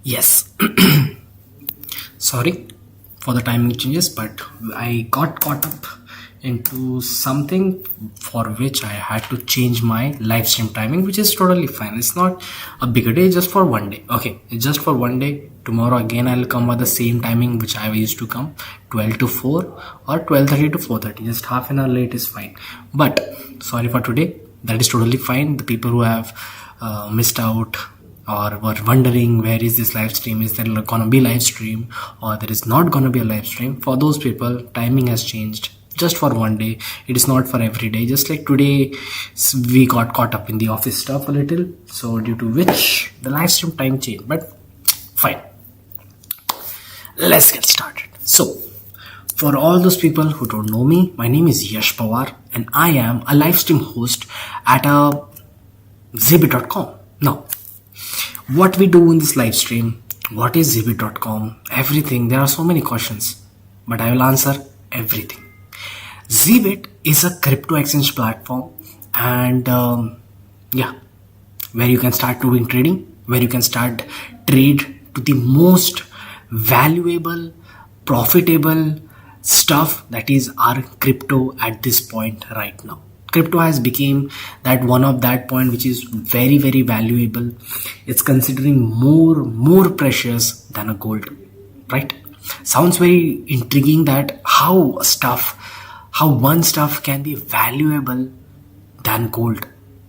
Yes. Sorry for the timing changes, but I got caught up into something for which I had to change my live stream timing, which is totally fine. It's not a bigger day, just for one day. Okay, it's just for one day. Tomorrow again I'll come at the same timing which I used to come, 12 to 4 or 12:30 to 4:30. Just half an hour late is fine. But sorry for today. That is totally fine. The people who have missed out or were wondering where is this live stream, is there gonna be live stream or there is not gonna be a live stream, for those people timing has changed just for one day. It is not for every day. Just like today we got caught up in the office stuff a little, so due to which the live stream time changed, but fine. Let's get started. So for all those people who don't know me, my name is Yash Pawar and I am a live stream host at Zibit.com. Now, what we do in this live stream, what is Zibit.com, everything, there are so many questions, but I will answer everything. Zibit is a crypto exchange platform and where you can start doing trading, where you can start trade to the most valuable, profitable stuff that is our crypto at this point right now. Crypto has become that one of that point which is very, very valuable. It's considering more precious than a gold, right? Sounds very intriguing that how one stuff can be valuable than gold.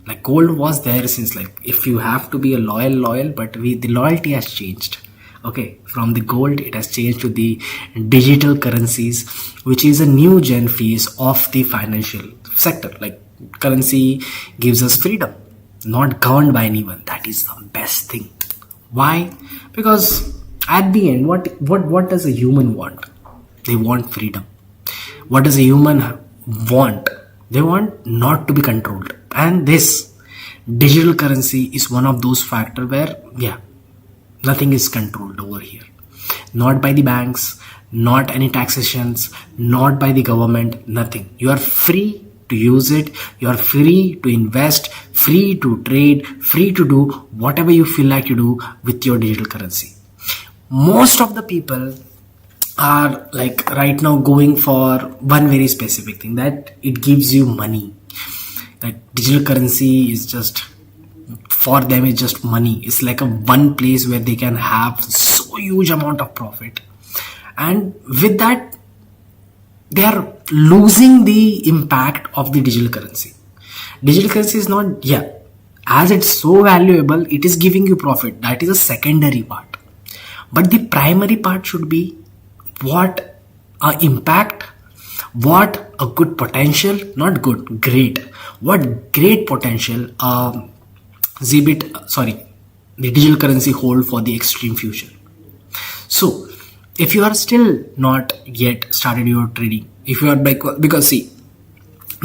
Like gold was there since, like, if you have to be a loyal, but the loyalty has changed. Okay, from the gold it has changed to the digital currencies, which is a new gen phase of the financial sector. Like currency gives us freedom, not governed by anyone. That is the best thing. Why? Because at the end, what does a human want? They want freedom. What does a human want? They want not to be controlled. And this digital currency is one of those factors where, nothing is controlled over here. Not by the banks, not any taxations, not by the government, nothing. You are free to use it. You are free to invest, free to trade, free to do whatever you feel like you do with your digital currency. Most of the people are like right now going for one very specific thing, that it gives you money. Like digital currency is just, for them it's just money. It's like a one place where they can have so huge amount of profit, and with that they are losing the impact of the digital currency. Digital currency is not, as it's so valuable, it is giving you profit. That is a secondary part, but the primary part should be what a impact, what a good potential, not good, great, what great potential the digital currency hold for the extreme future. So if you are still not yet started your trading, if you are because see,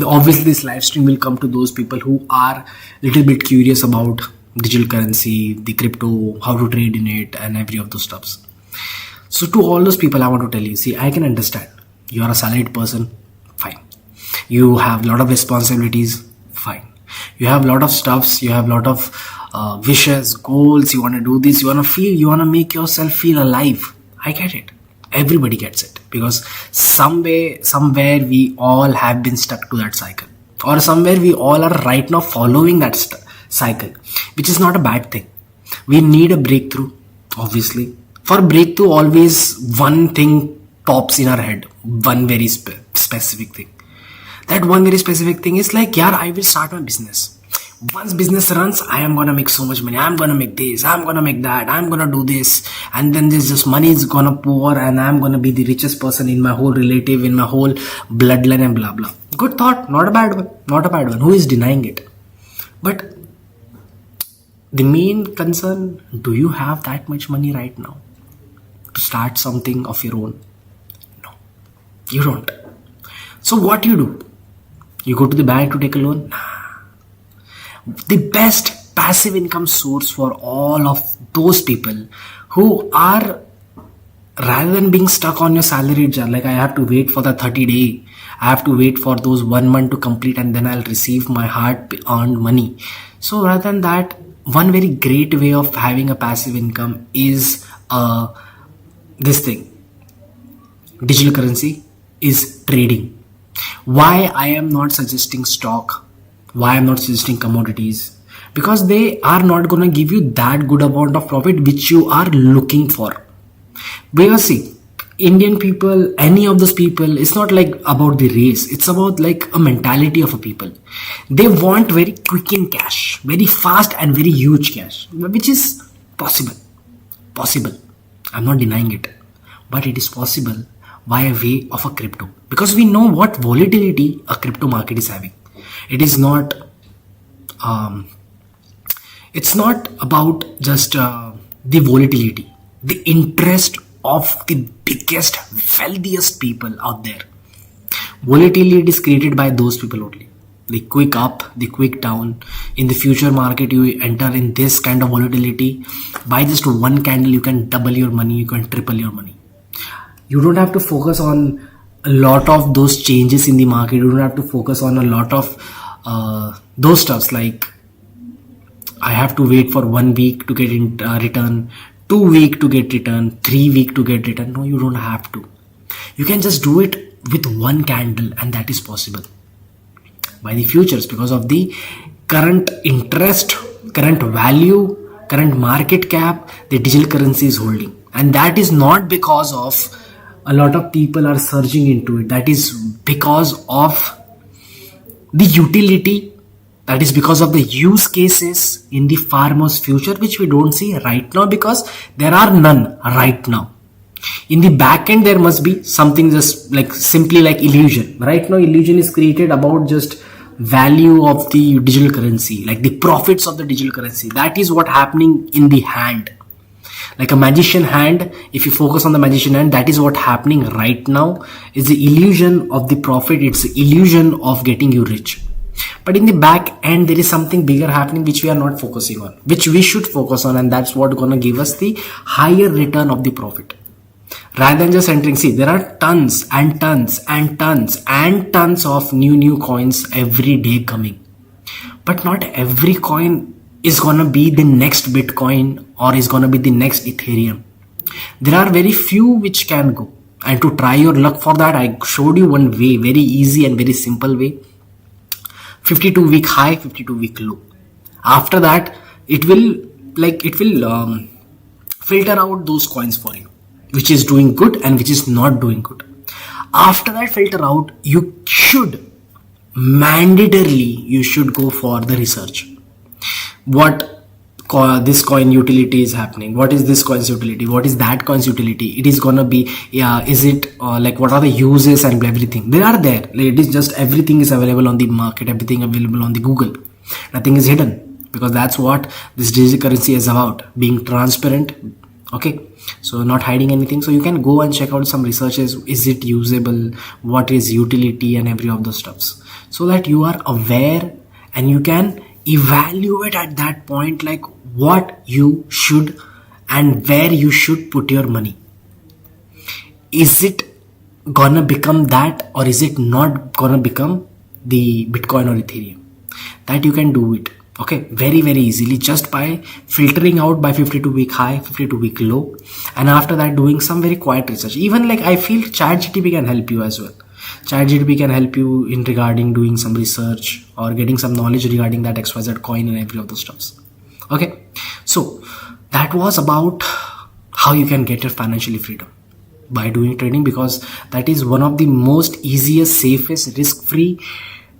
obviously this live stream will come to those people who are little bit curious about digital currency, the crypto, how to trade in it and every of those stuffs. So to all those people I want to tell you, see, I can understand you are a salaried person, fine. You have a lot of responsibilities, fine. You have a lot of stuffs, you have a lot of wishes, goals, you want to do this, you want to make yourself feel alive. I get it. Everybody gets it, because somewhere we all have been stuck to that cycle, or somewhere we all are right now following that cycle, which is not a bad thing. We need a breakthrough, obviously. For breakthrough, always one thing pops in our head, one very specific thing. That one very specific thing is like, I will start my business. Once business runs, I am gonna make so much money. I'm gonna make this, I'm gonna make that, I'm gonna do this, and then there's just money is gonna pour, and I'm gonna be the richest person in my whole relative, in my whole bloodline, and blah blah. Good thought, not a bad one. Who is denying it? But the main concern: do you have that much money right now to start something of your own? No, you don't. So what do? You go to the bank to take a loan? Nah. The best passive income source for all of those people who are, rather than being stuck on your salary jar, like I have to wait for the 30 day, I have to wait for those 1 month to complete and then I'll receive my hard earned money. So rather than that, one very great way of having a passive income is this thing, digital currency, is trading. Why I am not suggesting stock, why I'm not suggesting commodities, because they are not going to give you that good amount of profit which you are looking for. Because see, Indian people, any of those people, it's not like about the race, it's about like a mentality of a people. They want very quick in cash, very fast and very huge cash, which is possible. I'm not denying it, but it is possible via way of a crypto, because we know what volatility a crypto market is having. It is not it's not about just the volatility, the interest of the biggest, wealthiest people out there. Volatility is created by those people only. The quick up, the quick down. In the future market, you enter in this kind of volatility. By just one candle, you can double your money, you can triple your money. You don't have to focus on a lot of those changes in the market. You don't have to focus on a lot of those stuffs like I have to wait for 1 week to get in return, 2 weeks to get return, 3 weeks to get return. No, you don't have to. You can just do it with one candle, and that is possible by the futures, because of the current interest, current value, current market cap the digital currency is holding. And that is not because of a lot of people are surging into it. That is because of the utility, that is because of the use cases in the far most future, which we don't see right now because there are none right now. In the back end, there must be something just like simply like illusion. Right now, illusion is created about just value of the digital currency, like the profits of the digital currency. That is what happening in the hand. Like a magician hand, if you focus on the magician hand, that is what happening right now. It's the illusion of the profit. It's the illusion of getting you rich. But in the back end, there is something bigger happening which we are not focusing on, which we should focus on, and that's what gonna give us the higher return of the profit. Rather than just entering, see, there are tons and tons and tons and tons of new coins every day coming. But not every coin is gonna be the next Bitcoin or is gonna be the next Ethereum. There are very few which can go. And to try your luck for that, I showed you one way, very easy and very simple way. 52-week high, 52-week low. After that, it will filter out those coins for you, which is doing good and which is not doing good. After that filter out, you should go for the research. What this coin utility is happening? What is this coin's utility? What is that coin's utility? It is gonna be, is it like what are the uses and everything? They are there. It is just everything is available on the market, everything available on the Google. Nothing is hidden, because that's what this digital currency is about, being transparent. Okay, so not hiding anything. So you can go and check out some researches. Is it usable? What is utility and every of those stuffs, so that you are aware and you can evaluate at that point like what you should and where you should put your money. Is it gonna become that, or is it not gonna become the Bitcoin or Ethereum? That you can do it. Okay, very easily, just by filtering out by 52-week high, 52-week low, and after that doing some very quiet research. Even like I feel ChatGPT can help you as well. ChatGPT can help you in regarding doing some research or getting some knowledge regarding that XYZ coin and every of those stuffs. Okay, so that was about how you can get your financially freedom by doing trading, because that is one of the most easiest, safest, risk-free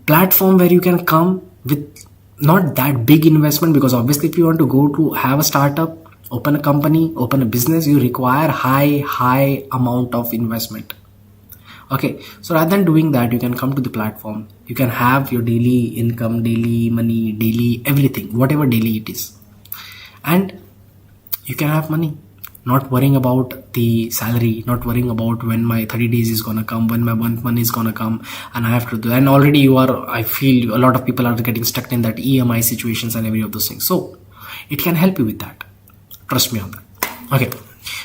platform where you can come with not that big investment. Because obviously if you want to go to have a startup, open a company, open a business, you require high amount of investment. Okay, so rather than doing that, you can come to the platform. You can have your daily income, daily money, daily everything, whatever daily it is, and you can have money, not worrying about the salary, not worrying about when my 30 days is gonna come, when my 1 month is gonna come, and I have to do. And already I feel a lot of people are getting stuck in that EMI situations and every of those things. So it can help you with that. Trust me on that. Okay,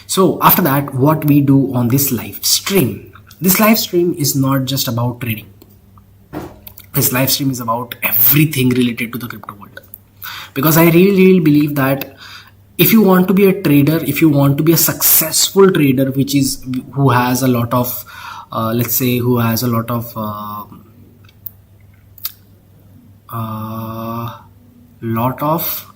so after that, what we do on this live stream. This live stream is not just about trading. This live stream is about everything related to the crypto world, because I really believe that if you want to be a trader, if you want to be a successful trader, which is who has a lot of let's say who has a lot of lot of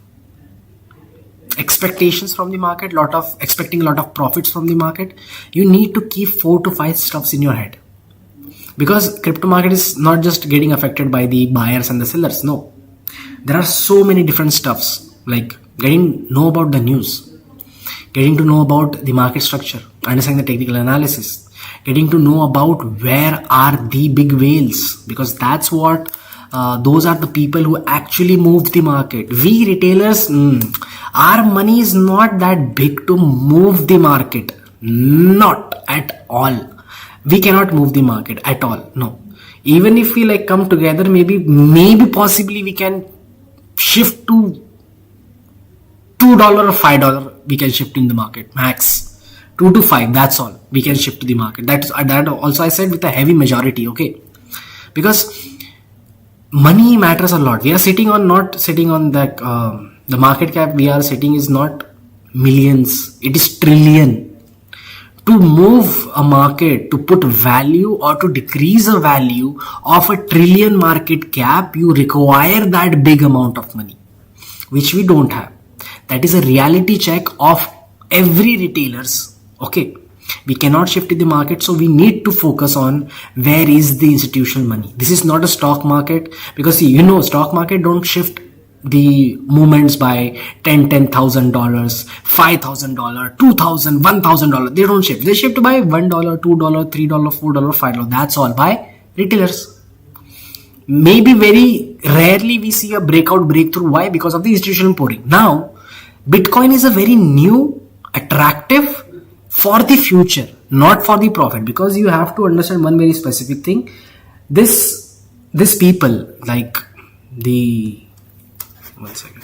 expectations from the market, lot of expecting a lot of profits from the market, you need to keep 4 to 5 stuffs in your head. Because crypto market is not just getting affected by the buyers and the sellers. No, there are so many different stuffs, like getting know about the news, getting to know about the market structure, understanding the technical analysis, getting to know about where are the big whales, because that's what those are the people who actually move the market. We retailers, our money is not that big to move the market, not at all. We cannot move the market at all. No, even if we like come together, maybe possibly we can shift to $2 or $5, we can shift in the market max. 2 to 5, that's all we can shift to the market. That also I said with a heavy majority. Okay, because money matters a lot. We are sitting on, not sitting on that the market cap we are sitting is not millions, it is trillion. To move a market, to put value or to decrease a value of a trillion market cap, you require that big amount of money, which we don't have. That is a reality check of every retailers. Okay, we cannot shift in the market, so we need to focus on where is the institutional money. This is not a stock market, because see, stock market don't shift the movements by $10,000, $5,000, $2,000, $1,000. They don't shift. They shift by $1, $2, $3, $4, $5. That's all by retailers. Maybe very rarely we see a breakthrough. Why? Because of the institutional pouring. Now, Bitcoin is a very new, attractive for the future, not for the profit. Because you have to understand one very specific thing. This people like the 1 second.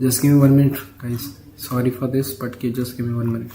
Just give me 1 minute, guys. Sorry for this, but just give me 1 minute.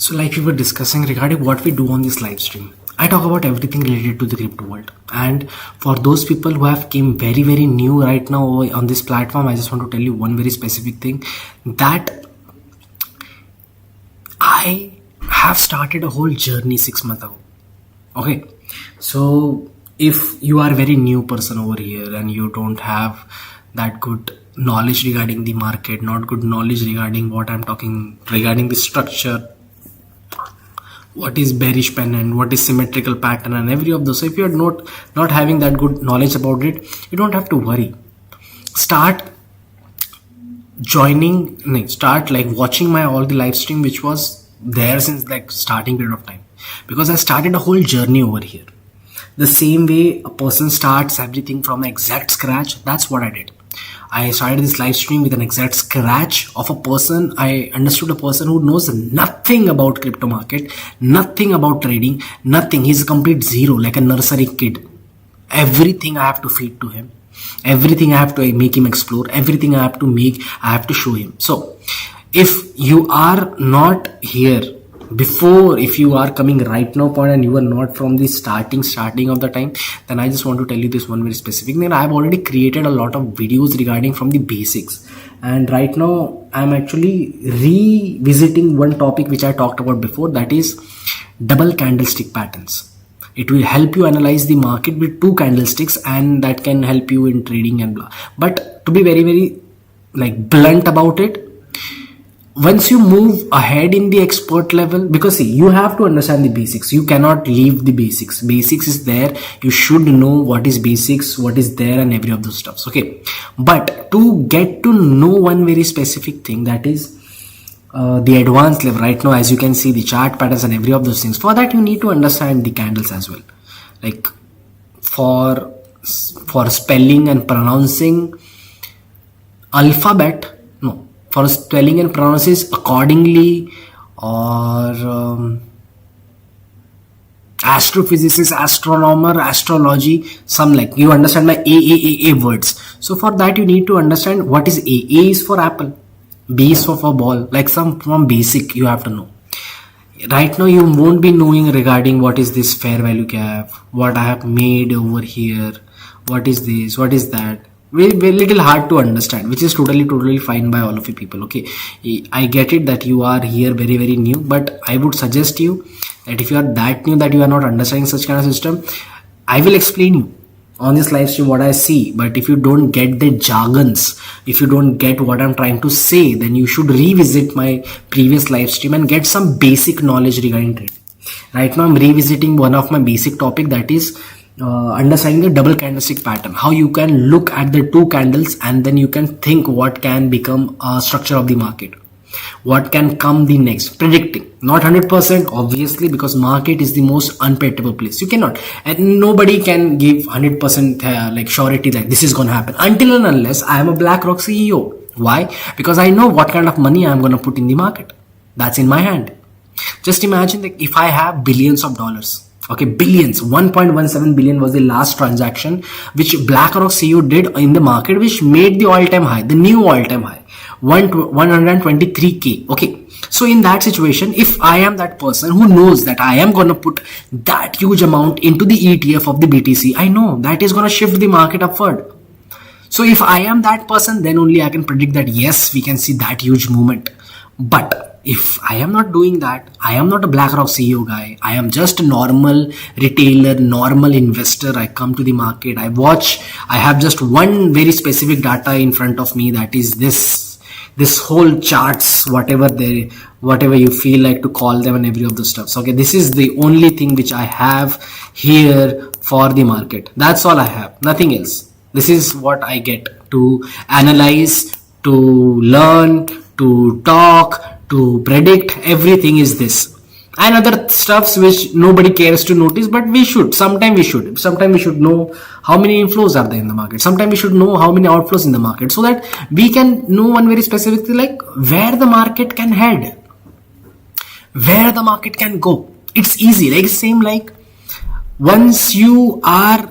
So, like we were discussing regarding what we do on this live stream, I talk about everything related to the crypto world. And for those people who have came very new right now on this platform, I just want to tell you one very specific thing, that I have started a whole journey 6 months ago. Okay, so if you are a very new person over here and you don't have that good knowledge regarding the market, not good knowledge regarding what I'm talking regarding the structure, what is bearish pennant, what is symmetrical pattern, and every of those. So if you're not having that good knowledge about it, you don't have to worry. Start start like watching my all the live stream which was there since like starting period of time, because I started a whole journey over here. The same way a person starts everything from exact scratch, that's what I did. I started this live stream with an exact scratch of a person. I understood a person who knows nothing about crypto market, nothing about trading, nothing. He's a complete zero, like a nursery kid. Everything I have to feed to him, everything I have to make him explore, everything I have to show him. So if you are not here before, if you are coming right now point and you are not from the starting of the time, then I just want to tell you this one very specific thing. I have already created a lot of videos regarding from the basics, and right now I'm actually revisiting one topic which I talked about before, that is double candlestick patterns. It will help you analyze the market with two candlesticks, and that can help you in trading and blah. But to be very like blunt about it, once you move ahead in the expert level, because see, you have to understand the basics, you cannot leave the basics. Basics is there, you should know what is basics, what is there, and every of those stuffs. Okay, but to get to know one very specific thing, that is the advanced level. Right now, as you can see, the chart patterns and every of those things, for that you need to understand the candles as well. Like for spelling and pronouncing alphabet, no, for spelling and pronounces accordingly, or astrophysicist, astronomer, astrology, some, like, you understand my A words. So for that you need to understand what is A. A is for apple, B is for ball, like some from basic you have to know. Right now you won't be knowing regarding what is this fair value gap, what I have made over here, what is this, what is that. Very little hard to understand, which is totally fine by all of you people. Okay, I get it that you are here very new, but I would suggest you that if you are that new that you are not understanding such kind of system, I will explain you on this live stream what I see. But if you don't get the jargons, if you don't get what I'm trying to say, then you should revisit my previous live stream and get some basic knowledge regarding trading. Right now I'm revisiting one of my basic topic, that is understanding the double candlestick pattern, how you can look at the two candles and then you can think what can become a structure of the market, what can come the next. Predicting, not 100% obviously, because market is the most unpredictable place. You cannot, and nobody can give 100% like surety that this is going to happen, until and unless I am a BlackRock CEO. Why? Because I know what kind of money I am going to put in the market. That's in my hand. Just imagine that if I have billions of dollars, okay, billions, 1.17 billion was the last transaction which BlackRock CEO did in the market, which made the all-time high, the new all-time high, 123k. Okay, so in that situation, if I am that person who knows that I am gonna put that huge amount into the ETF of the BTC, I know that is gonna shift the market upward. So if I am that person, then only I can predict that yes, we can see that huge movement. But if I am not doing that, I am not a BlackRock CEO guy, I am just a normal retailer, normal investor. I come to the market, I watch, I have just one very specific data in front of me, that is this whole charts, whatever you feel like to call them, and every of the stuff. So, okay, this is the only thing which I have here for the market. That's all I have, nothing else. This is what I get to analyze, to learn, to talk, to predict. Everything is this and other stuffs which nobody cares to notice, but we should. Sometimes we should know how many inflows are there in the market. Sometimes we should know how many outflows in the market, so that we can know one very specific thing, like where the market can head, where the market can go. It's easy, like same like once you are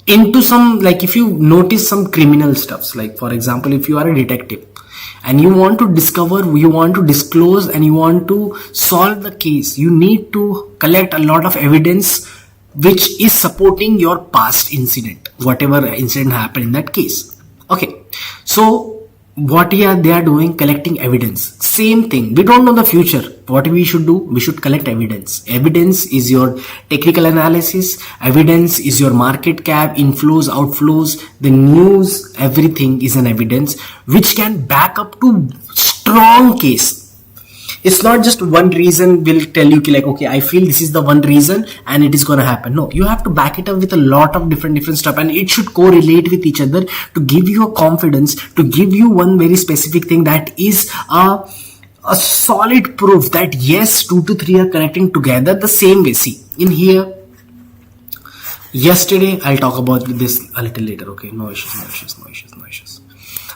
into some, like if you notice some criminal stuffs, like for example, if you are a detective and you want to discover, you want to disclose, and you want to solve the case, you need to collect a lot of evidence which is supporting your past incident, whatever incident happened in that case. Okay, so what they are doing, collecting evidence. Same thing, we don't know the future. What we should do, we should collect evidence. Evidence is your technical analysis, evidence is your market cap, inflows, outflows, the news, everything is an evidence which can back up to strong case. It's not just one reason will tell you like, okay, I feel this is the one reason and it is going to happen. No, you have to back it up with a lot of different stuff, and it should correlate with each other to give you a confidence, to give you one very specific thing that is a solid proof that yes, 2 to 3 are connecting together the same way. See, in here, yesterday, I'll talk about this a little later. Okay, no issues.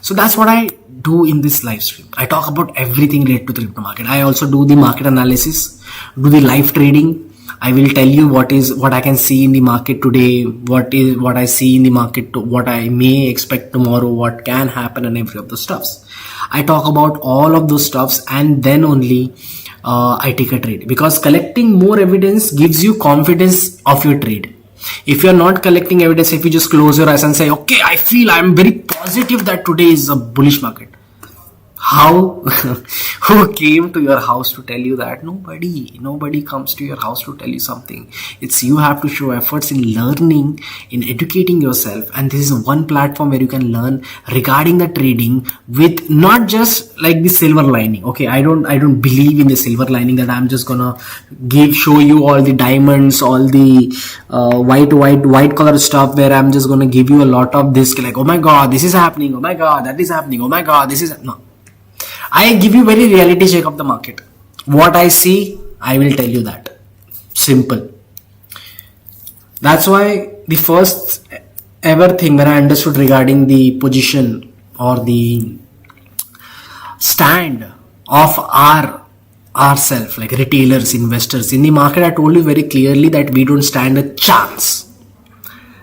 So that's what I do in this live stream. I talk about everything related to the crypto market. I also do the market analysis, do the live trading. I will tell you what I can see in the market today, what I see in the market, what I may expect tomorrow, what can happen, and every of the stuffs. I talk about all of those stuffs, and then only I take a trade, because collecting more evidence gives you confidence of your trade. If you're not collecting evidence, if you just close your eyes and say, okay, I feel I'm very positive that today is a bullish market. How? Who came to your house to tell you that? Nobody comes to your house to tell you something. It's you have to show efforts in learning, in educating yourself. And this is one platform where you can learn regarding the trading with not just like the silver lining. Okay, I don't believe in the silver lining that I'm just gonna show you all the diamonds, all the white collar stuff where I'm just gonna give you a lot of this like, oh my god, this is happening, oh my god, that is happening, oh my god, this is no. I give you very reality check of the market. What I see, I will tell you that. Simple. That's why the first ever thing when I understood regarding the position or the stand of ourselves, like retailers, investors in the market, I told you very clearly that we don't stand a chance.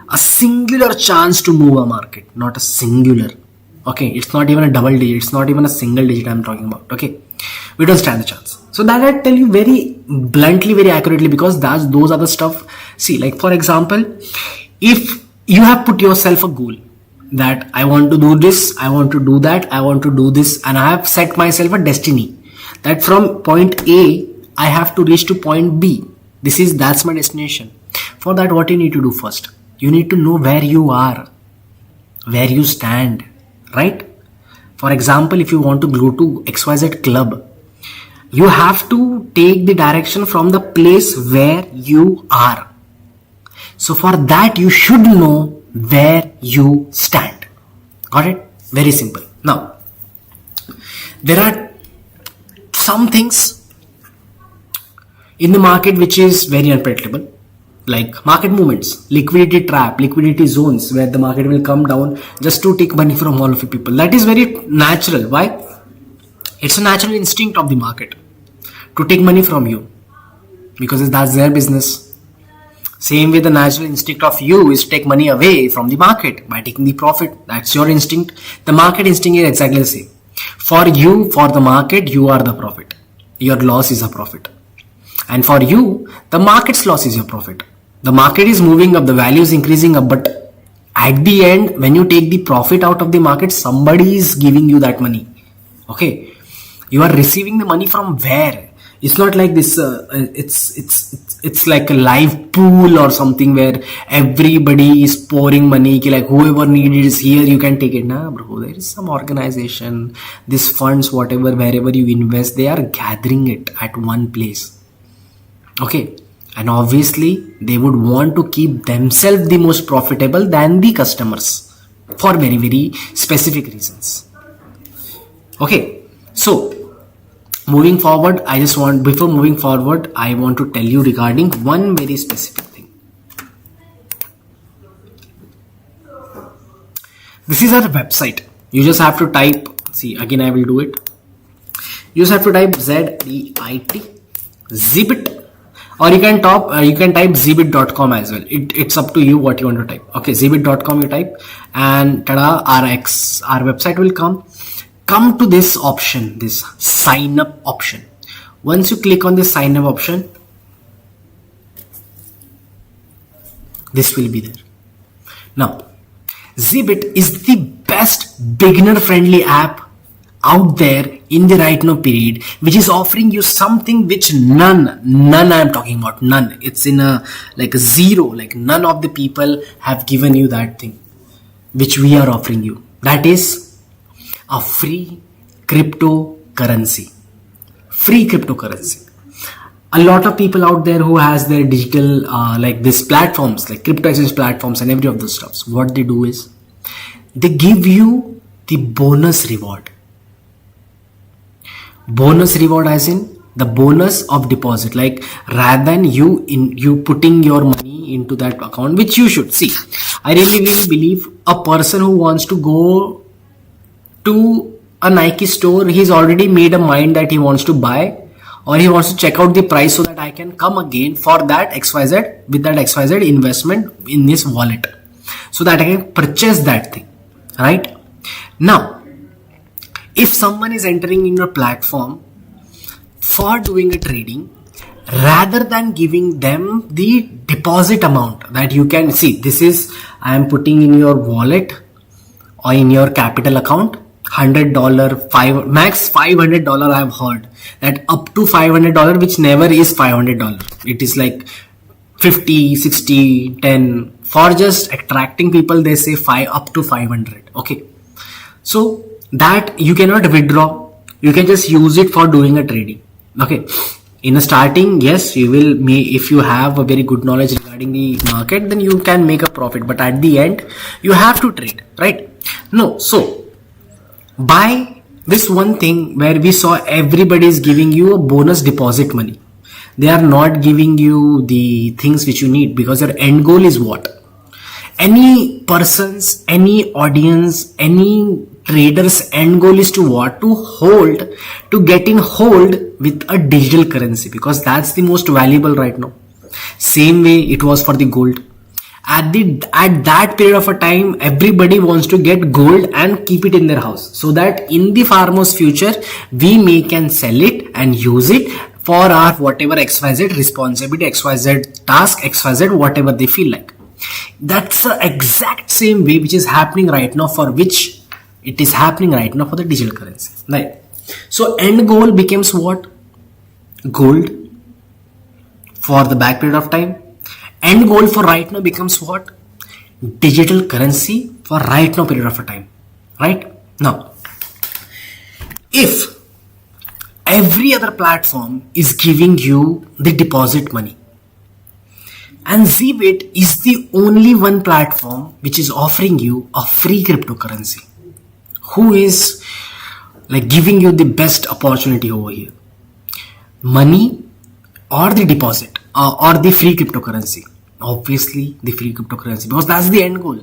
A singular chance to move a market, not a singular. Okay, it's not even a double digit, it's not even a single digit I'm talking about. Okay, we don't stand a chance. So that I tell you very bluntly, very accurately, because those are the stuff. See, like for example, if you have put yourself a goal that I want to do this, I want to do that, I want to do this, and I have set myself a destiny that from point A I have to reach to point B. That's my destination. For that, what you need to do first? You need to know where you are, where you stand. Right? For example, if you want to go to XYZ club, you have to take the direction from the place where you are. So for that, you should know where you stand. Got it? Very simple. Now, there are some things in the market which is very unpredictable. Like market movements, liquidity trap, liquidity zones where the market will come down just to take money from all of you people. That is very natural. Why? It's a natural instinct of the market to take money from you because that's their business. Same way the natural instinct of you is to take money away from the market by taking the profit. That's your instinct. The market instinct is exactly the same. For you, for the market, you are the profit. Your loss is a profit. And for you, the market's loss is your profit. The market is moving up, the value is increasing up, but at the end, when you take the profit out of the market, somebody is giving you that money. Okay, you are receiving the money from where? It's not like this. It's like a live pool or something where everybody is pouring money. Like whoever needs is here, you can take it. Nah, bro. There is some organization. These funds, whatever, wherever you invest, they are gathering it at one place. Okay. And obviously, they would want to keep themselves the most profitable than the customers for very, very specific reasons. Okay, so moving forward, before moving forward, I want to tell you regarding one very specific thing. This is our website. You just have to type, see, again, I will do it. You just have to type ZEIT, Zibit. Or you can type zbit.com as well. It's up to you what you want to type. Okay, zbit.com you type and tada, our website will come. come to this option, this sign up option. Once you click on this sign up option, this will be there. Now, Zbit is the best beginner friendly app out there in the right now period, which is offering you something which none I am talking about, none, it's in a like a zero, like none of the people have given you that thing which we are offering you. That is a free cryptocurrency. Free cryptocurrency. A lot of people out there who has their digital like these platforms, like crypto exchange platforms and every of those stuffs, what they do is they give you the bonus reward. Bonus reward as in the bonus of deposit. Like rather than you putting your money into that account, which you should see. I really believe a person who wants to go to a Nike store, he's already made a mind that he wants to buy, or he wants to check out the price so that I can come again for that XYZ, with that XYZ investment in this wallet, so that I can purchase that thing, right? Now, if someone is entering in your platform for doing a trading, rather than giving them the deposit amount that you can see, this is I am putting in your wallet or in your capital account, $100, max $500. I have heard that up to $500, which never is $500. It is like 50, 60, 10. For just attracting people, they say up to 500. Okay, so that you cannot withdraw. You can just use it for doing a trading. Okay, in a starting, yes, you will if you have a very good knowledge regarding the market, then you can make a profit. But at the end, you have to trade, right? No, so by this one thing where we saw everybody is giving you a bonus deposit money, they are not giving you the things which you need, because your end goal is what? Any person's, any audience, any trader's end goal is to what? To get in hold with a digital currency, because that's the most valuable right now. Same way it was for the gold. At that period of a time, everybody wants to get gold and keep it in their house, so that in the farmost future we can sell it and use it for our whatever XYZ responsibility, XYZ task, XYZ whatever they feel like. That's the exact same way which is happening right now, for which it is happening right now for the digital currency, right? So end goal becomes what? Gold for the back period of time. End goal for right now becomes what? Digital currency for right now period of a time, right? Now, if every other platform is giving you the deposit money, and Zbit is the only one platform which is offering you a free cryptocurrency, who is like giving you the best opportunity over here, money or the deposit or the free cryptocurrency? Obviously the free cryptocurrency, because that's the end goal.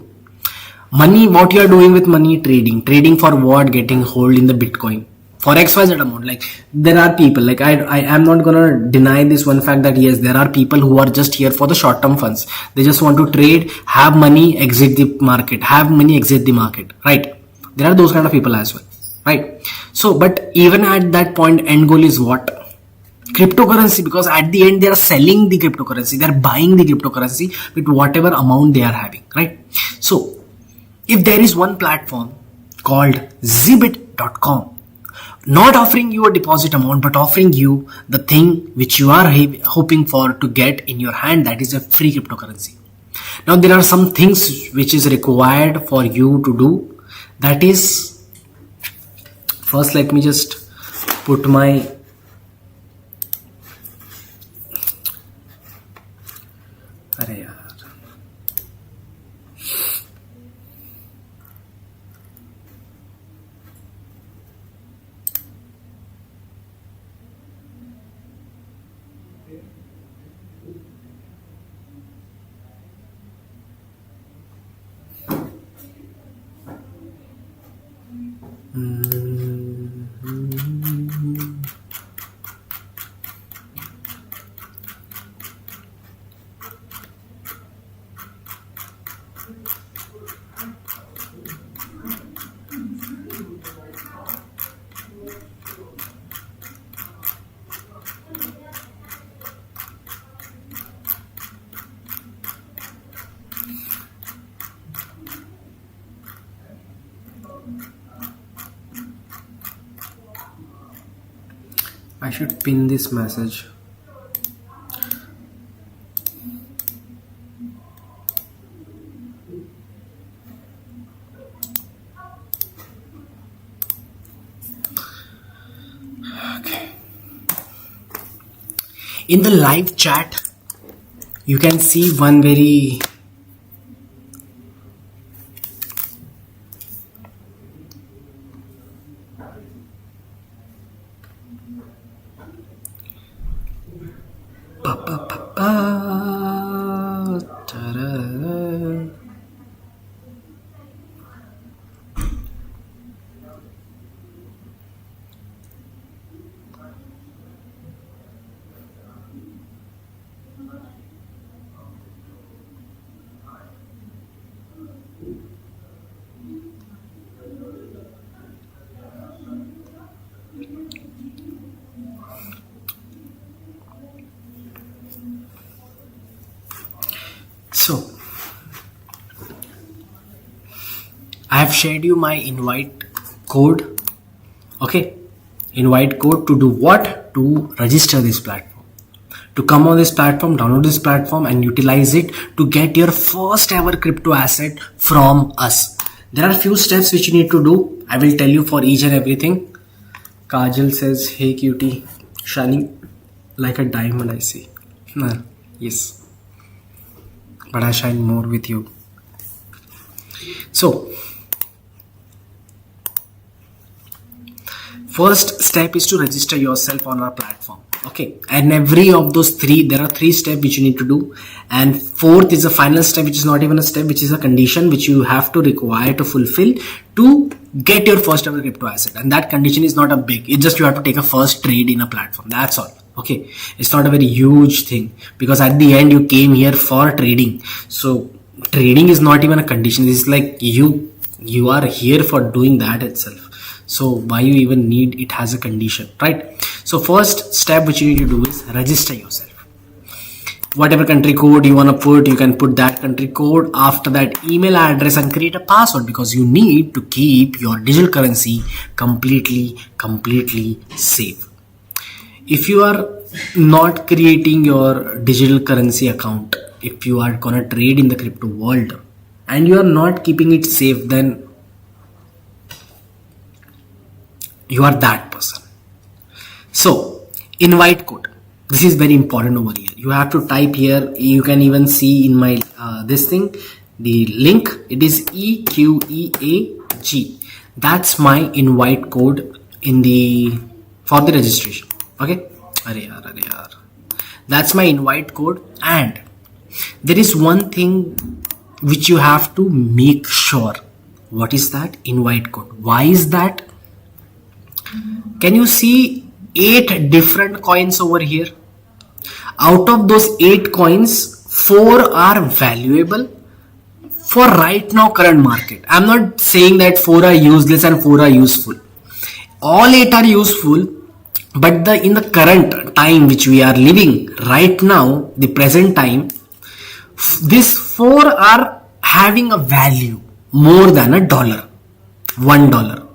Money, what you are doing with money? Trading for what? Getting hold in the Bitcoin for XYZ amount. Like there are people, like I am not gonna deny this one fact that yes, there are people who are just here for the short term funds. They just want to trade, have money, exit the market, have money, exit the market, right? There are those kind of people as well, right? So, but even at that point, end goal is what? Cryptocurrency, because at the end they are selling the cryptocurrency, they are buying the cryptocurrency with whatever amount they are having, right? So if there is one platform called Zbit.com, not offering you a deposit amount, but offering you the thing which you are hoping for to get in your hand, that is a free cryptocurrency. Now there are some things which is required for you to do. That is, first let me just put my I should pin this message. Okay. In the live chat, you can see one very so I have shared you my invite code. Okay, invite code to do what? To register this platform, to come on this platform, download this platform and utilize it to get your first ever crypto asset from us. There are a few steps which you need to do. I will tell you for each and everything. Kajal says, hey cutie, shining like a diamond, I see. Yes, but I shine more with you. So first step is to register yourself on our platform. Okay, and every of those three, there are three steps which you need to do, and fourth is the final step, which is not even a step, which is a condition which you have to require to fulfill to get your first ever crypto asset. And that condition is not a big, it's just you have to take a first trade in a platform, that's all. Okay, it's not a very huge thing, because at the end you came here for trading. So trading is not even a condition. It's like you are here for doing that itself. So why you even need it as a condition, right? So first step which you need to do is register yourself. Whatever country code you want to put, you can put that country code, after that email address, and create a password, because you need to keep your digital currency completely safe. If you are not creating your digital currency account, if you are gonna trade in the crypto world and you are not keeping it safe, then you are that person. So invite code, this is very important over here. You have to type here, you can even see in my this thing, the link, it is EQEAG. That's my invite code in the for the registration. Okay, that's my invite code. And there is one thing which you have to make sure. What is that? Invite code. Why is that? Can you see 8 different coins over here? Out of those 8 coins, 4 are valuable for right now current market. I'm not saying that 4 are useless and 4 are useful. All 8 are useful, but in the current time which we are living right now, the present time, these 4 are having a value more than $1.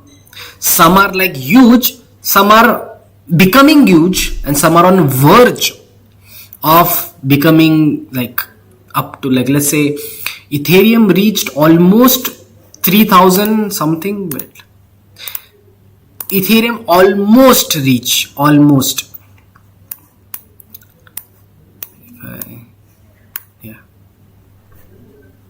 Some are like huge, some are becoming huge, and some are on verge of becoming like up to, like, let's say Ethereum reached almost 3000 something. Well, Ethereum almost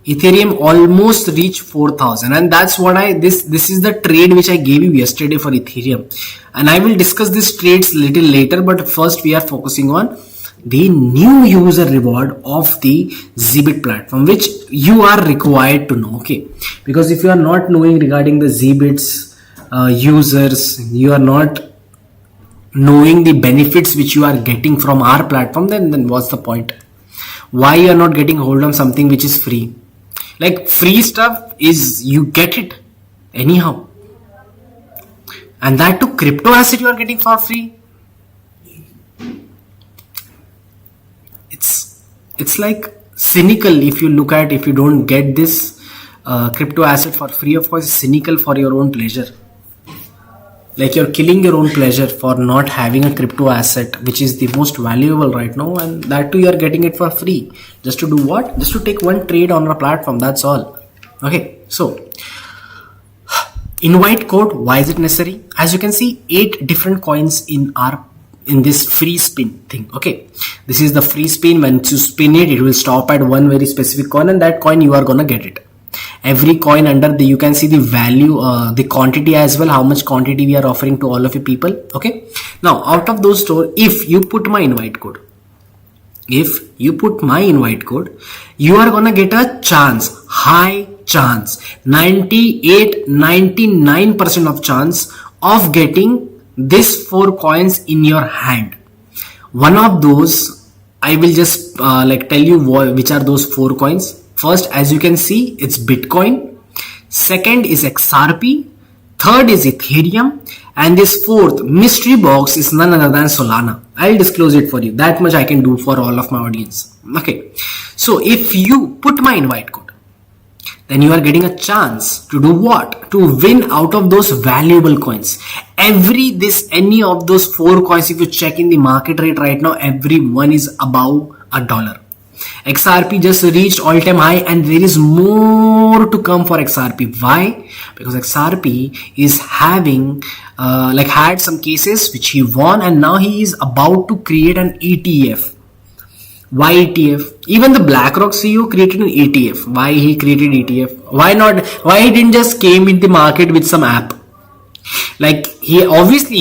Ethereum almost reached 4000, and that's what this is the trade which I gave you yesterday for Ethereum, and I will discuss these trades little later. But first we are focusing on the new user reward of the Zbit platform, which you are required to know. Okay, because if you are not knowing regarding the Zbit's users, you are not knowing the benefits which you are getting from our platform, then what's the point? Why you are not getting hold on something which is free? Like, free stuff is, you get it anyhow, and that too crypto asset you are getting for free. It's like cynical if you look at, if you don't get this crypto asset for free. Of course, it's cynical for your own pleasure. Like you're killing your own pleasure for not having a crypto asset which is the most valuable right now, and that too you're getting it for free. Just to do what? Just to take one trade on a platform, that's all. Okay, so invite code, why is it necessary? As you can see, 8 different coins in this free spin thing. Okay, this is the free spin. Once you spin it, it will stop at one very specific coin, and that coin you are gonna get it. Every coin under the, you can see the value, the quantity as well, how much quantity we are offering to all of you people. Okay, now out of those store, if you put my invite code, you are gonna get a chance, high chance, 99% of chance of getting this 4 coins in your hand. One of those, I will just like tell you which are those 4 coins. First, as you can see, it's Bitcoin. Second is XRP. Third is Ethereum. And this 4th mystery box is none other than Solana. I'll disclose it for you. That much I can do for all of my audience. Okay. So if you put my invite code, then you are getting a chance to do what? To win out of those valuable coins. Any of those 4 coins, if you check in the market rate right now, every one is above $1. XRP just reached all-time high, and there is more to come for XRP. Why? Because XRP is having had some cases which he won, and now he is about to create an ETF. Why ETF? Even the BlackRock CEO created an ETF. Why he created ETF? Why not? Why he didn't just came in the market with some app? Like he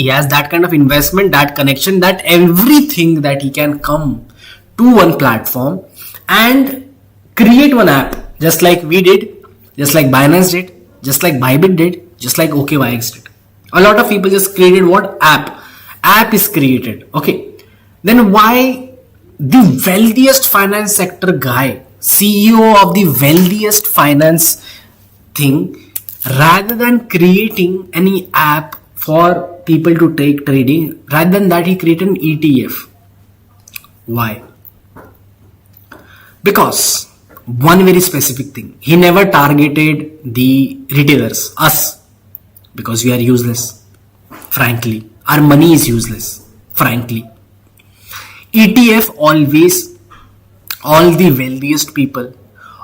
has that kind of investment, that connection, that everything, that he can come to one platform and create one app, just like we did, just like Binance did, just like Bybit did, just like OKYX did. A lot of people just created what? App is created. Okay, then why the wealthiest finance sector guy, CEO of the wealthiest finance thing, rather than creating any app for people to take trading, rather than that he created an ETF? Why? Because one very specific thing, he never targeted the retailers, us, because we are useless. Frankly, our money is useless. Frankly, ETF always, all the wealthiest people,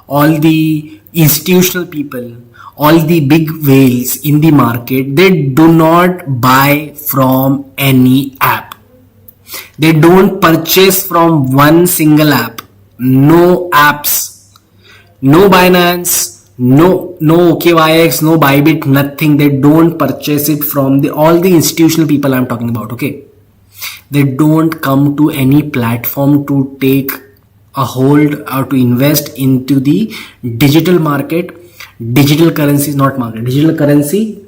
all the institutional people, all the big whales in the market, they do not buy from any app. They don't purchase from one single app. No apps, no Binance, no OKYX, no Bybit, nothing. They don't purchase it from all the institutional people I'm talking about. Okay, they don't come to any platform to take a hold or to invest into the digital market, digital currencies, not market, digital currency,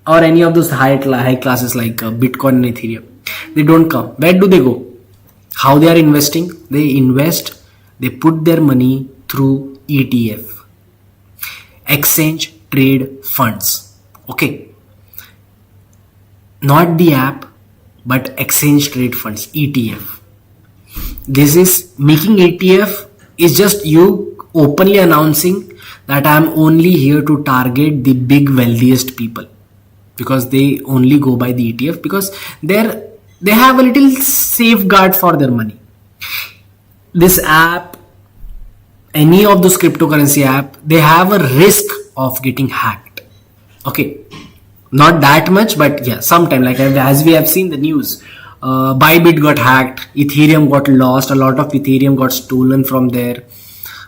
or any of those high classes like Bitcoin and Ethereum. They don't come. Where do they go? How they are investing? They invest. They put their money through ETF, exchange trade funds. Okay, not the app, but exchange trade funds, ETF. This is making ETF is just you openly announcing that I am only here to target the big wealthiest people, because they only go by the ETF, because they have a little safeguard for their money. This app, any of those cryptocurrency app, they have a risk of getting hacked. Okay, not that much, but yeah, sometime, like as we have seen the news, Bybit got hacked, Ethereum got lost, a lot of Ethereum got stolen from there.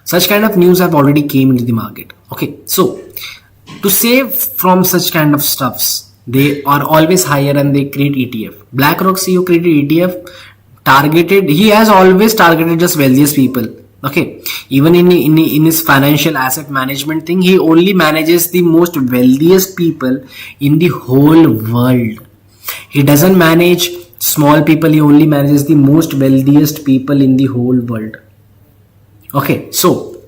Such kind of news have already came into the market. Okay, so to save from such kind of stuffs, they are always higher and they create ETF. BlackRock CEO created ETF, he has always targeted just wealthiest people. Okay, even in his financial asset management thing, he only manages the most wealthiest people in the whole world. He doesn't manage small people, he only manages the most wealthiest people in the whole world. Okay, so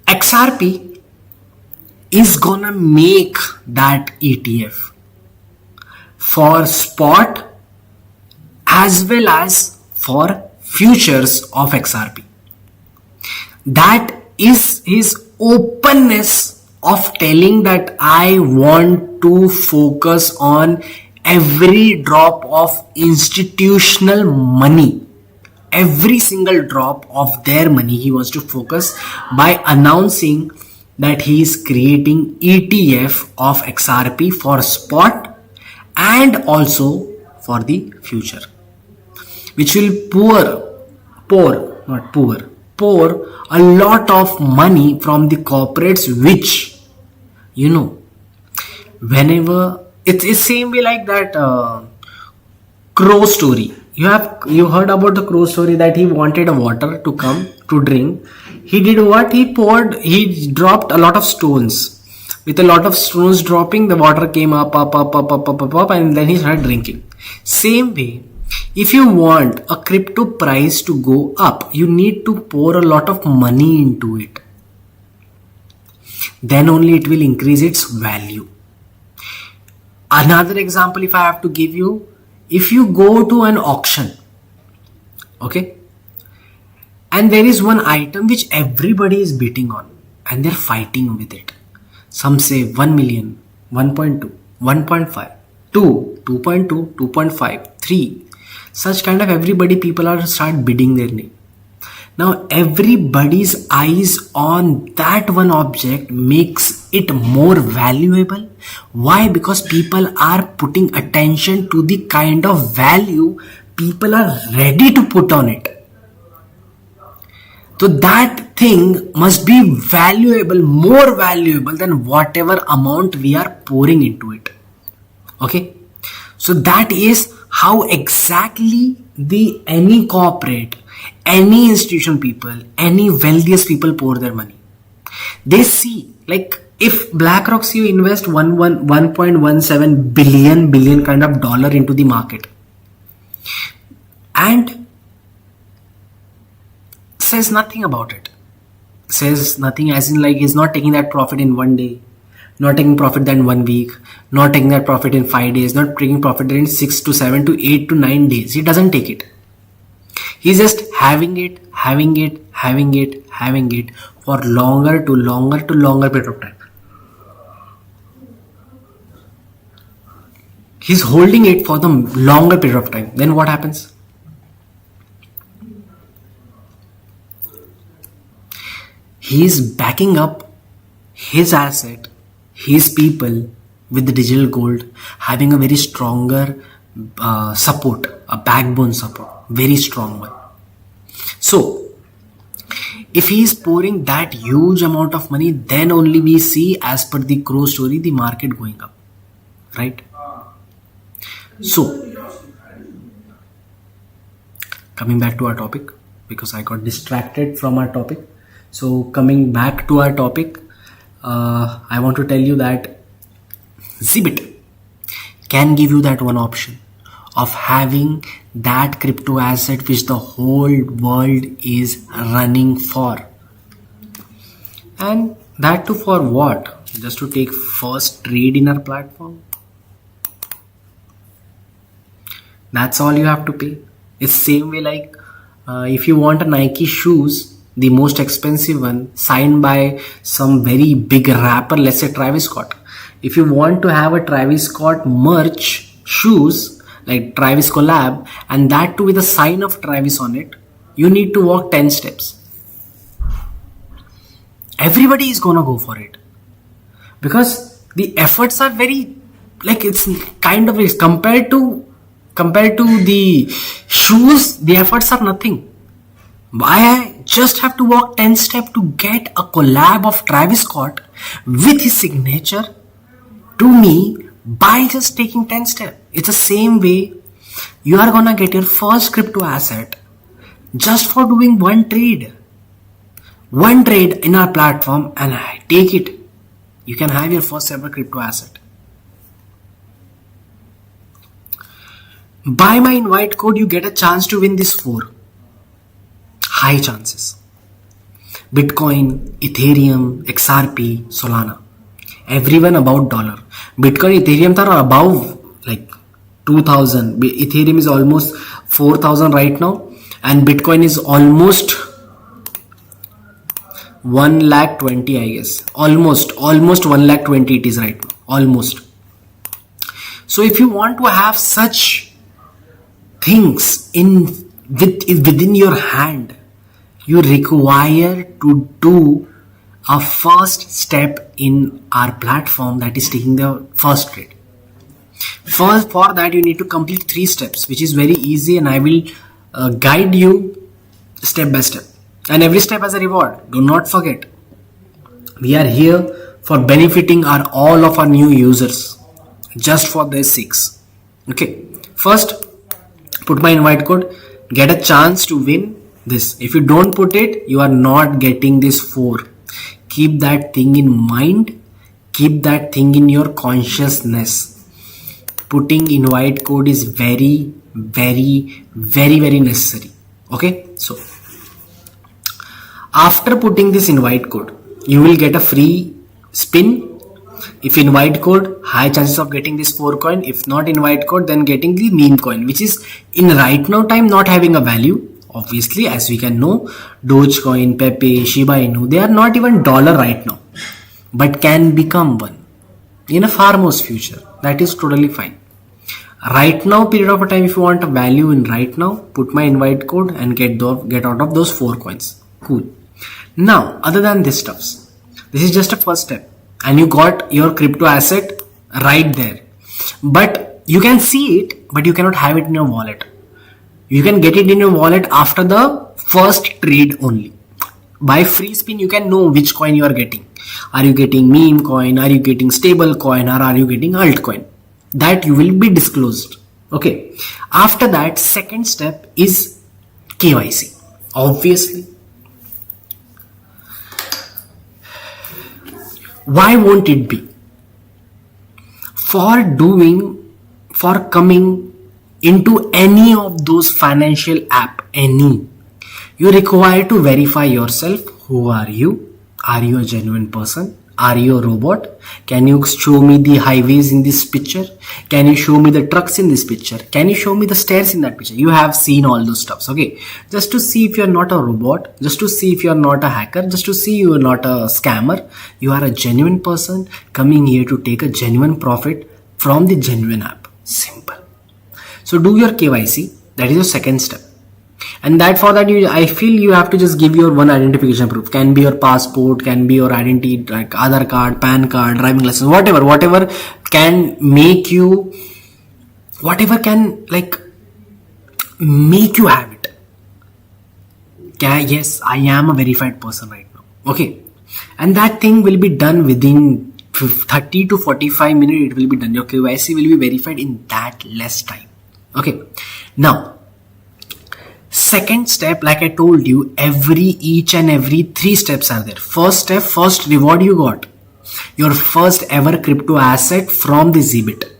XRP is gonna make that ETF for spot as well as for futures of XRP. That is his openness of telling that I want to focus on every drop of institutional money. Every single drop of their money he wants to focus by announcing that he is creating ETF of XRP for spot and also for the future, which will pour a lot of money from the corporates, which, you know, whenever it's same way like that crow story. You heard about the crow story, that he wanted a water to come to drink. He did what? He dropped a lot of stones. With a lot of stones dropping, the water came up, and then he started drinking. Same way, if you want a crypto price to go up, you need to pour a lot of money into it. Then only it will increase its value. Another example, if I have to give you, if you go to an auction, okay, and there is one item which everybody is bidding on and they're fighting with it. Some say 1 million, 1.2, 1.5, 2, 2.2, 2.5, 3. Such kind of people are start bidding their name. Now everybody's eyes on that one object makes it more valuable. Why? Because people are putting attention to the kind of value people are ready to put on it. So that thing must be valuable, more valuable than whatever amount we are pouring into it. Okay. So that is how exactly any corporate, any institution people, any wealthiest people pour their money. They see, like, if BlackRock see you invest 1.17 billion kind of dollar into the market and says nothing about it. Says nothing as in, like, he's not taking that profit in one day, not taking profit then 1 week, not taking that profit in 5 days, not taking profit in 6 to 7 to 8 to 9 days. He doesn't take it. He's just having it for longer period of time. He's holding it for the longer period of time. Then what happens? He's backing up his asset, his people with the digital gold, having a very stronger support, a backbone support, very strong one. So if he is pouring that huge amount of money, then only we see, as per the crow story, the market going up, right? So coming back to our topic, because I got distracted from our topic. So coming back to our topic, I want to tell you that Zibit can give you that one option of having that crypto asset which the whole world is running for. And that too for what? Just to take first trade in our platform. That's all you have to pay. It's same way like if you want a Nike shoes, the most expensive one, signed by some very big rapper, let's say Travis Scott. If you want to have a Travis Scott merch shoes, like Travis collab, and that too with a sign of Travis on it, you need to walk 10 steps. Everybody is gonna go for it because the efforts are very, like, it's kind of, compared to the shoes, the efforts are nothing. I just have to walk 10 steps to get a collab of Travis Scott with his signature to me by just taking 10 steps. It's the same way you are gonna get your first crypto asset just for doing one trade in our platform, and I take it. You can have your first ever crypto asset. By my invite code, you get a chance to win these 4. High chances. Bitcoin, Ethereum, XRP, Solana. Everyone about $. Bitcoin, Ethereum are above like 2000. Ethereum is almost 4000 right now, and Bitcoin is almost 1,20,000, I guess. Almost 1,20,000 it is right now. Almost. So if you want to have such things within your hand, you require to do a first step in our platform, that is taking the first trade. First, for that you need to complete 3 steps, which is very easy, and I will guide you step by step, and every step has a reward. Do not forget, we are here for benefiting all of our new users, just for their sakes. Okay, first put my invite code, get a chance to win this. If you don't put it, you are not getting this 4. Keep that thing in mind, keep that thing in your consciousness. Putting invite code is very necessary. Okay, so after putting this invite code, you will get a free spin. If invite code, high chances of getting this 4 coin. If not invite code, then getting the meme coin, which is in right now time not having a value. Obviously, as we can know, Dogecoin, Pepe, Shiba Inu, they are not even dollar right now, but can become one in a far most future. That is totally fine. Right now period of time, if you want a value in right now, put my invite code and get out of those 4 coins. Cool. Now, other than this stuffs, this is just a first step, and you got your crypto asset right there, but you can see it, but you cannot have it in your wallet. You can get it in your wallet after the first trade only. By free spin, you can know which coin you are getting. Are you getting meme coin? Are you getting stable coin? Or are you getting altcoin? That you will be disclosed. Okay. After that, second step is KYC. Obviously. Why won't it be? For coming into any of those financial app, you require to verify yourself. Who are you? Are you a genuine person? Are you a robot? Can you show me the highways in this picture? Can you show me the trucks in this picture? Can you show me the stairs in that picture? You have seen all those stuffs, okay? Just to see if you're not a robot, just to see if you're not a hacker, just to see you're not a scammer. You are a genuine person coming here to take a genuine profit from the genuine app. Simple. So do your KYC. That is your second step. And that for that, I feel you have to just give your one identification proof. Can be your passport, can be your identity, like Aadhaar card, PAN card, driving license, whatever can make you, whatever can like make you have it. Yes, I am a verified person right now. Okay. And that thing will be done within 30 to 45 minutes. It will be done. Your KYC will be verified in that less time. Okay. Now, second step, like I told you, each and every 3 steps are there. First step, first reward you got. Your first ever crypto asset from the Zbit.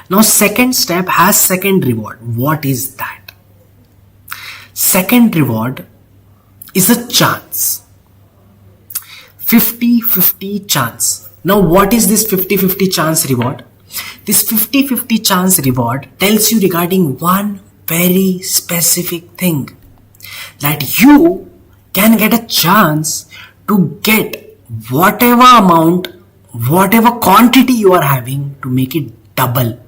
Now second step has second reward. What is that? Second reward is a chance. 50-50 chance. Now what is this 50-50 chance reward? This 50-50 chance reward tells you regarding one very specific thing, that you can get a chance to get whatever amount, whatever quantity you are having, to make it double.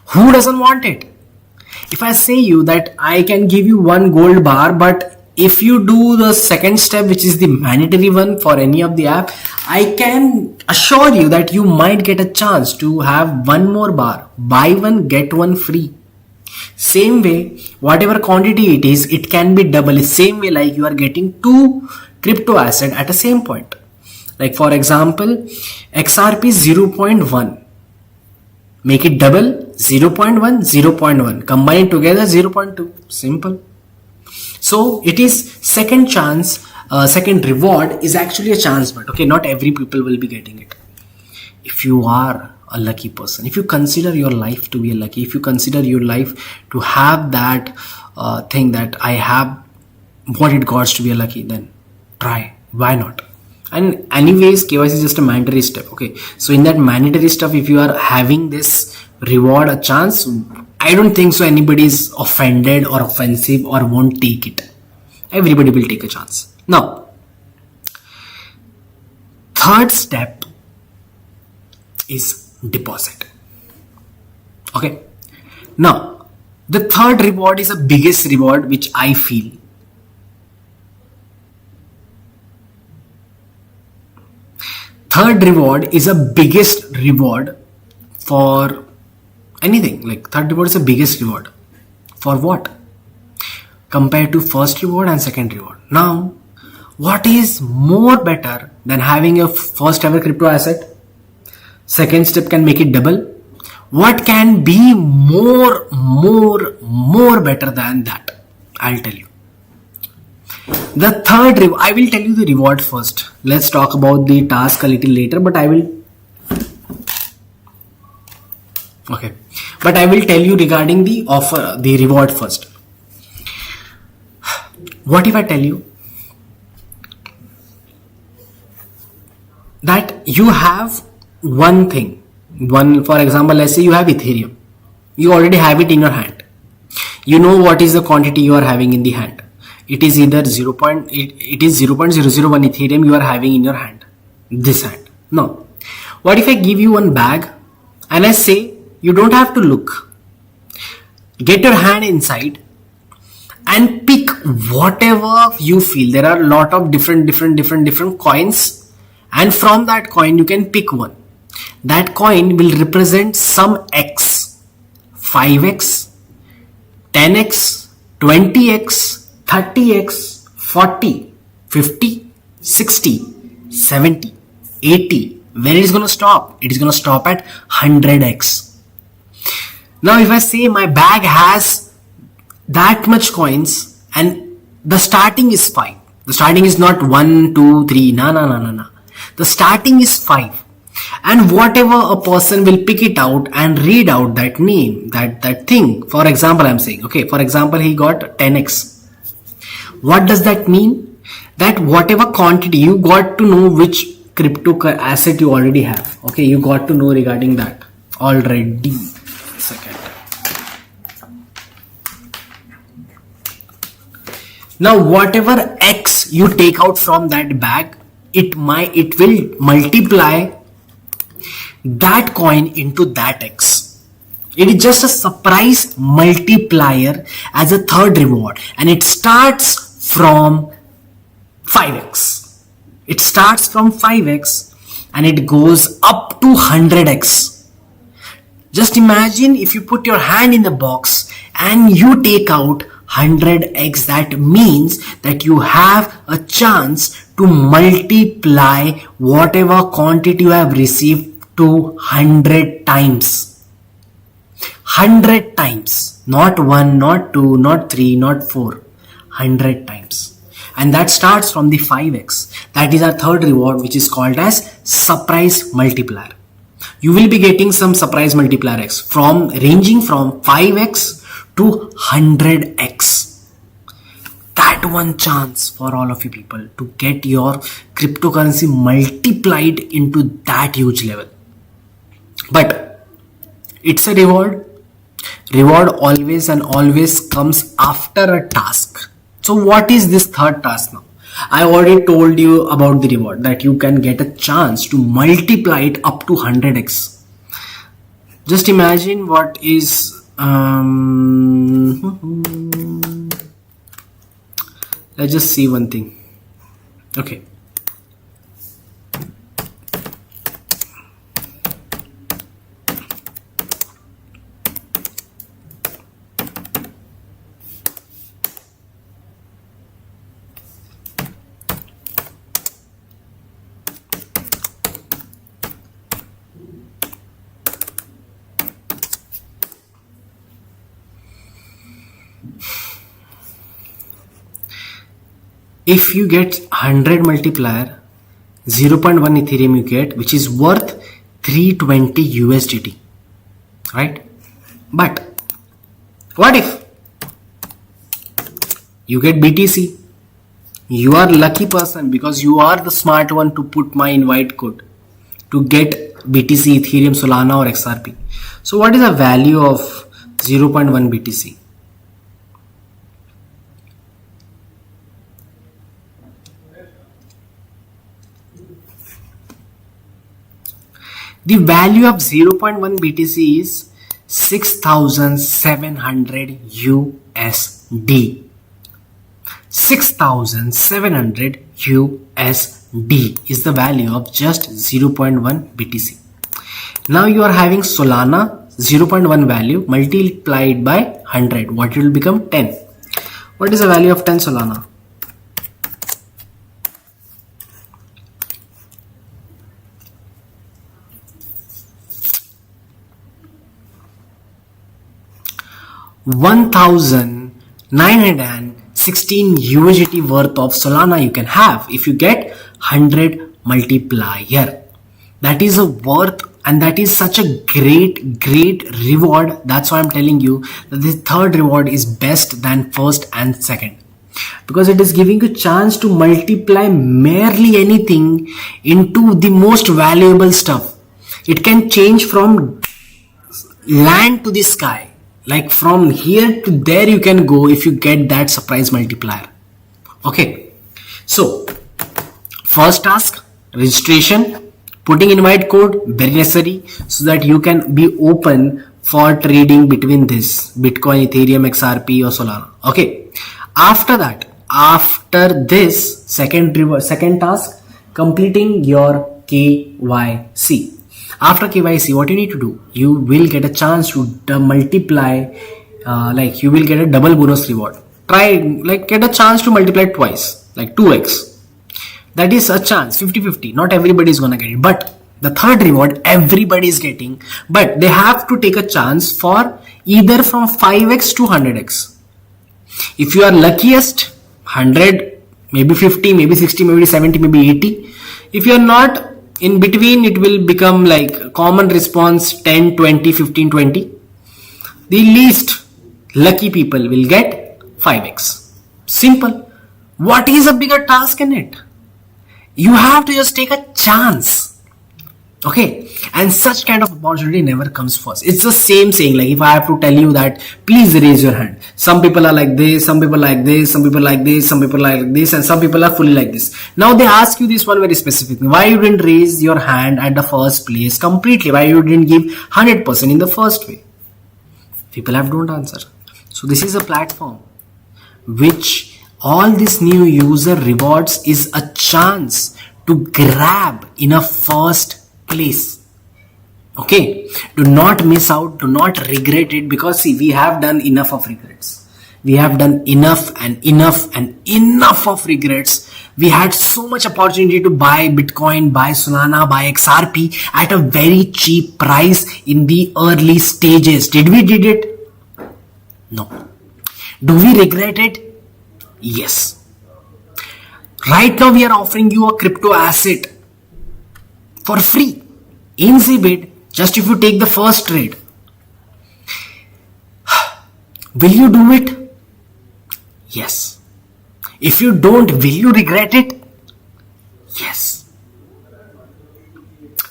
Who doesn't want it? If I say you that I can give you 1 gold bar, but if you do the second step, which is the mandatory one for any of the app, I can assure you that you might get a chance to have 1 more bar. Buy 1, get 1 free. Same way, whatever quantity it is, it can be double. Same way, like you are getting 2 crypto asset at the same point. Like for example, XRP 0.1. Make it double, 0.1, 0.1. Combine it together, 0.2. Simple. So it is second chance, second reward is actually a chance, but okay, not every people will be getting it. If you are a lucky person, if you consider your life to be a lucky, if you consider your life to have that thing that I have what it got to be a lucky, then try. Why not? And anyways, KYC is just a mandatory step. Okay, so in that mandatory stuff, if you are having this reward, a chance, I don't think so anybody is offended or offensive or won't take it. Everybody will take a chance. Now, third step is deposit. Okay. Now, the third reward is the biggest reward, which I feel. Third reward is a biggest reward for anything. Like third reward is the biggest reward for what? Compared to first reward and second reward. Now, what is more better than having a first ever crypto asset? Second step can make it double. What can be more better than that? I'll tell you. The third reward, I will tell you the reward first. Let's talk about the task a little later, but I will tell you regarding the offer, the reward first. What if I tell you that you have one thing, for example, let's say you have Ethereum. You already have it in your hand. You know what is the quantity you are having in the hand. It is either 0.001 Ethereum you are having in your hand. This hand. Now, what if I give you one bag and I say you don't have to look. Get your hand inside and pick whatever you feel. There are a lot of different coins, and from that coin you can pick one. That coin will represent some X, 5x, 10x, 20x, 30x, 40, 50, 60, 70, 80. Where it is going to stop? It is going to stop at 100x. Now if I say my bag has that much coins and the starting is 5. The starting is not 1, 2, 3. No. The starting is 5. And whatever a person will pick it out and read out that name, that thing. For example, I'm saying, okay, for example, he got 10x. What does that mean? That whatever quantity, you got to know which crypto asset you already have. Okay, you got to know regarding that already. Second. Now whatever X you take out from that bag, it will multiply that coin into that X. It is just a surprise multiplier as a third reward, and it starts from 5x. It starts from 5x and it goes up to 100x. Just imagine if you put your hand in the box and you take out 100x, that means that you have a chance to multiply whatever quantity you have received to 100 times. 100 times. Not 1, not 2, not 3, not 4. 100 times. And that starts from the 5x. That is our third reward, which is called as surprise multiplier. You will be getting some surprise multiplier X ranging from 5x to 100x. That one chance for all of you people to get your cryptocurrency multiplied into that huge level. But it's a reward. Reward always and always comes after a task. So what is this third task now? I already told you about the reward, that you can get a chance to multiply it up to 100x. Just imagine what is let's just see one thing. Okay. If you get 100 multiplier, 0.1 Ethereum you get, which is worth 320 USDT, right? But what if you get BTC? You are lucky person because you are the smart one to put my invite code to get BTC, Ethereum, Solana or XRP. So what is the value of 0.1 BTC? The value of 0.1 BTC is 6,700 USD. 6,700 USD is the value of just 0.1 BTC. Now you are having Solana 0.1 value multiplied by 100. What will become? 10. What is the value of 10 Solana? $1,916 USDT worth of Solana you can have if you get 100 multiplier. That is a worth, and that is such a great reward. That's why I'm telling you that the third reward is best than first and second, because it is giving you a chance to multiply merely anything into the most valuable stuff. It can change from land to the sky. Like from here to there you can go if you get that surprise multiplier. Okay, so first task, registration, putting invite code, very necessary, so that you can be open for trading between this Bitcoin, Ethereum, XRP or Solana. Okay, after that, after this second task, completing your KYC. After KYC, what you need to do, you will get a chance to multiply, like you will get a double bonus reward. Try, like, get a chance to multiply twice, like 2x. That is a chance, 50-50. Not everybody is gonna get it, but the third reward everybody is getting, but they have to take a chance for either from 5x to 100x. If you are luckiest, 100, maybe 50, maybe 60, maybe 70, maybe 80. If you are not, in between, it will become like common response 10, 20, 15, 20. The least lucky people will get 5x. Simple. What is a bigger task in it? You have to just take a chance. Okay, and such kind of opportunity never comes first. It's the same saying, like if I have to tell you that please raise your hand, some people are like this, some people like this, some people like this, some people like this, and some people are fully like this. Now they ask you this one very specific thing: why you didn't raise your hand at the first place completely? Why you didn't give 100% in the first way? People don't answer. So this is a platform which all this new user rewards is a chance to grab in a first place. Okay, do not miss out, do not regret it, because see, we have done enough of regrets. We have done enough of regrets. We had so much opportunity to buy Bitcoin, buy Solana, buy XRP at a very cheap price in the early stages. Did it? No. Do we regret it? Yes. Right now we are offering you a crypto asset for free in Zbit, just if you take the first trade. Will you do it? Yes. If you don't, will you regret it? Yes.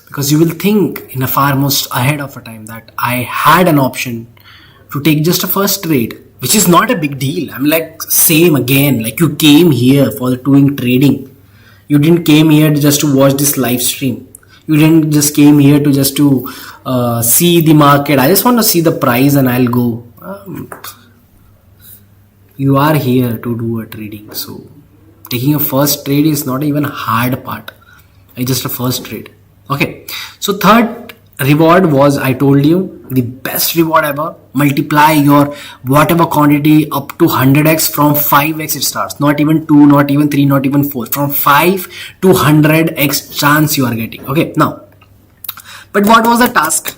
Because you will think in a far most ahead of a time that I had an option to take just a first trade, which is not a big deal. I'm like, same again, like you came here for doing trading. You didn't came here just to watch this live stream. You didn't just came here to just to see the market. I just want to see the price and I'll go. You are here to do a trading. So taking a first trade is not even a hard part. It's just a first trade. Okay. So third reward was, I told you, the best reward ever. Multiply your whatever quantity up to 100x. From 5x it starts, not even 2, not even 3, not even 4. From 5 to 100x chance you are getting. Okay, now, but what was the task?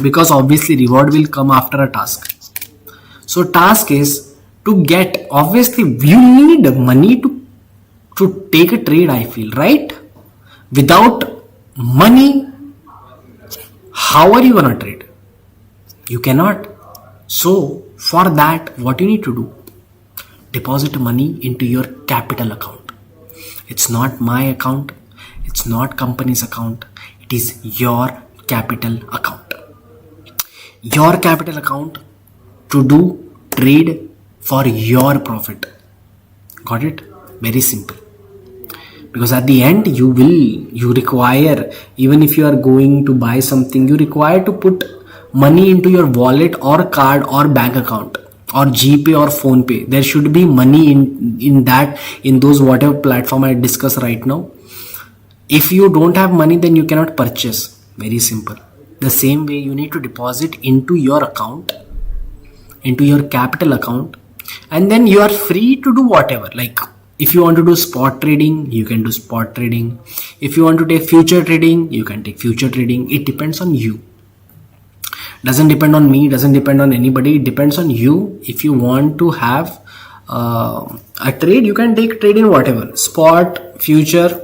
Because obviously reward will come after a task. So task is to get, obviously you need money to take a trade, I feel, right? Without money, how are you gonna trade? You cannot. So for that, what you need to do, deposit money into your capital account. It's not my account. It's not company's account. It is your capital account. Your capital account to do trade for your profit. Got it? Very simple. because at the end you require, even if you are going to buy something, you require to put money into your wallet or card or bank account or GPay or phone pay. There should be money in those whatever platform I discuss right now. If you don't have money, then you cannot purchase. Very simple. The same way, you need to deposit into your account, into your capital account, and then you are free to do whatever. Like if you want to do spot trading, you can do spot trading. If you want to take future trading, you can take future trading. It depends on you. Doesn't depend on me, doesn't depend on anybody. It depends on you. If you want to have a trade, you can take trade in whatever. Spot, future,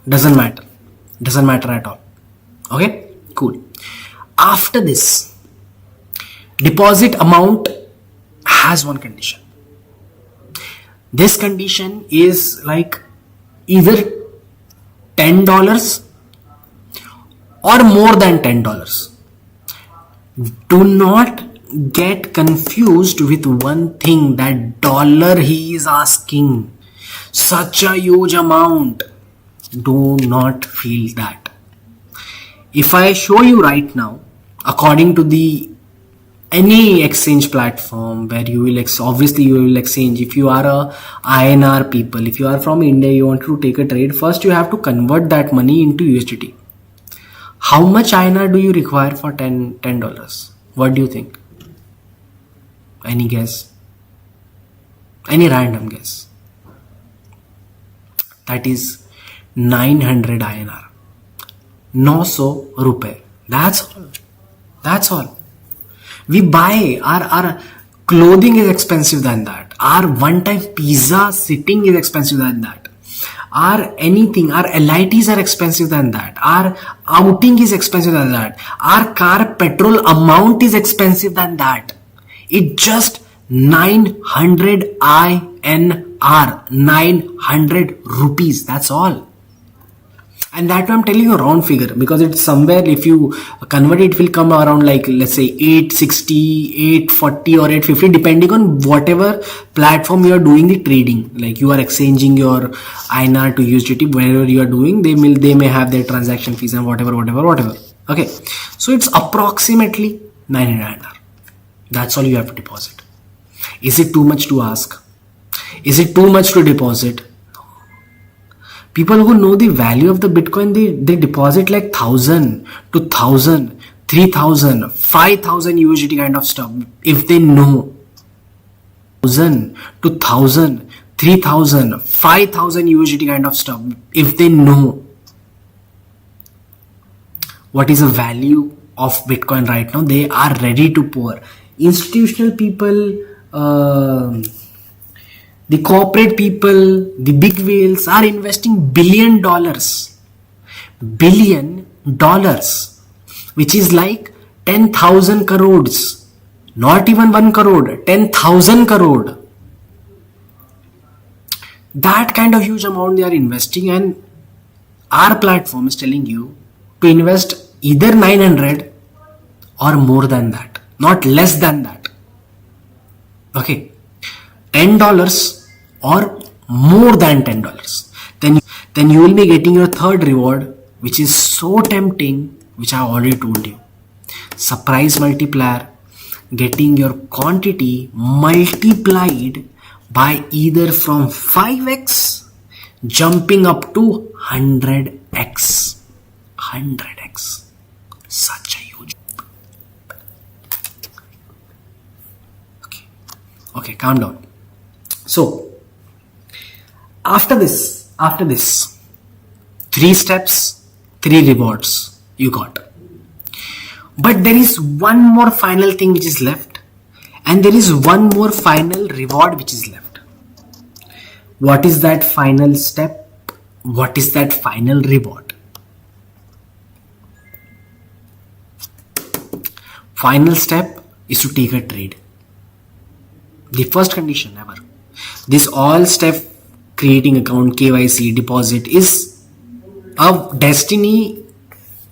doesn't matter. Doesn't matter at all. Okay, cool. After this, deposit amount has one condition. This condition is like either $10 or more than $10. Do not get confused with one thing, that dollar he is asking. Such a huge amount. Do not feel that. If I show you right now, according to the any exchange platform where you will obviously you will exchange, if you are a INR people, if you are from India, you want to take a trade, first you have to convert that money into USDT. How much INR do you require for $10? What do you think? Any guess? Any random guess? That is 900 INR. 900 rupees. That's all. That's all. We buy, our clothing is expensive than that. Our one-time pizza sitting is expensive than that. Our anything, our LITs are expensive than that. Our outing is expensive than that. Our car petrol amount is expensive than that. It just 900 INR, 900 rupees. That's all. And that I'm telling you a round figure, because it's somewhere, if you convert it, will come around like, let's say 860, 840 or 850, depending on whatever platform you are doing the trading. Like you are exchanging your INR to USDT, wherever you are doing, they may have their transaction fees and whatever. Okay. So it's approximately 900 INR. That's all you have to deposit. Is it too much to ask? Is it too much to deposit? People who know the value of the Bitcoin, they deposit like 1,000 to 1,000, 3,000, 5,000 USDT kind of stuff. If they know 1,000 to 1,000, 3,000, 5,000 USDT kind of stuff. If they know what is the value of Bitcoin right now, they are ready to pour. Institutional people, the corporate people, the big whales are investing $billion, which is like 10,000 crores, not even 1 crore, 10,000 crore. That kind of huge amount they are investing, and our platform is telling you to invest either 900 or more than that, not less than that. Okay, $10 or more than $10. Then you will be getting your third reward, which is so tempting, which I already told you. Surprise multiplier, getting your quantity multiplied by either from 5x jumping up to 100x. 100x. Such a huge. Okay, calm down. So after this, 3 steps, 3 rewards you got. But there is one more final thing which is left, and there is one more final reward which is left. What is that final step? What is that final reward? Final step is to take a trade. The first condition ever. This all step, creating account, KYC, deposit, is a destiny,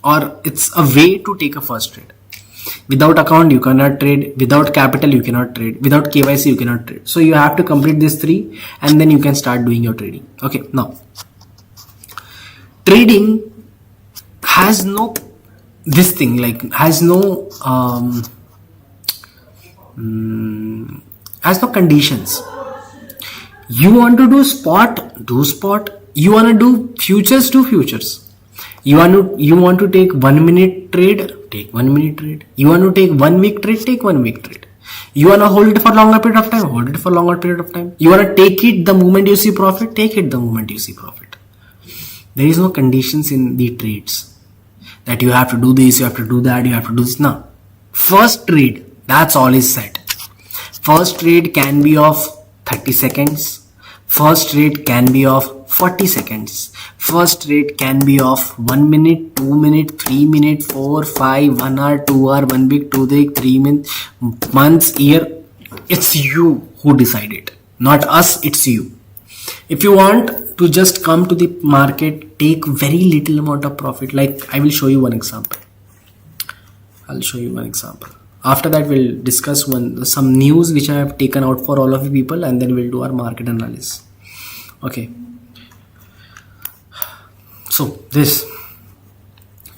or it's a way to take a first trade. Without account you cannot trade, without capital you cannot trade, without KYC you cannot trade. So you have to complete these 3 and then you can start doing your trading. Okay, now trading has no this thing, like has no conditions. You want to do spot, do spot. You want to do futures, do futures. You want to take 1 minute trade, take 1 minute trade. You want to take 1 week trade, take 1 week trade. You want to hold it for longer period of time, hold it for longer period of time. You want to take it the moment you see profit, take it the moment you see profit. There is no conditions in the trades that you have to do this, you have to do that, you have to do this. No. First trade, that's all is said. First trade can be of 30 seconds. First trade can be of 40 seconds. First trade can be of 1 minute, 2 minute, 3 minute, 4, 5, 1 hour, 2 hour, 1 week, 2 week, 3 minutes, months, year. It's you who decide it, not us, it's you. If you want to just come to the market, take very little amount of profit. Like I will show you one example. After that, we'll discuss some news which I have taken out for all of you people, and then we'll do our market analysis. Okay. So this,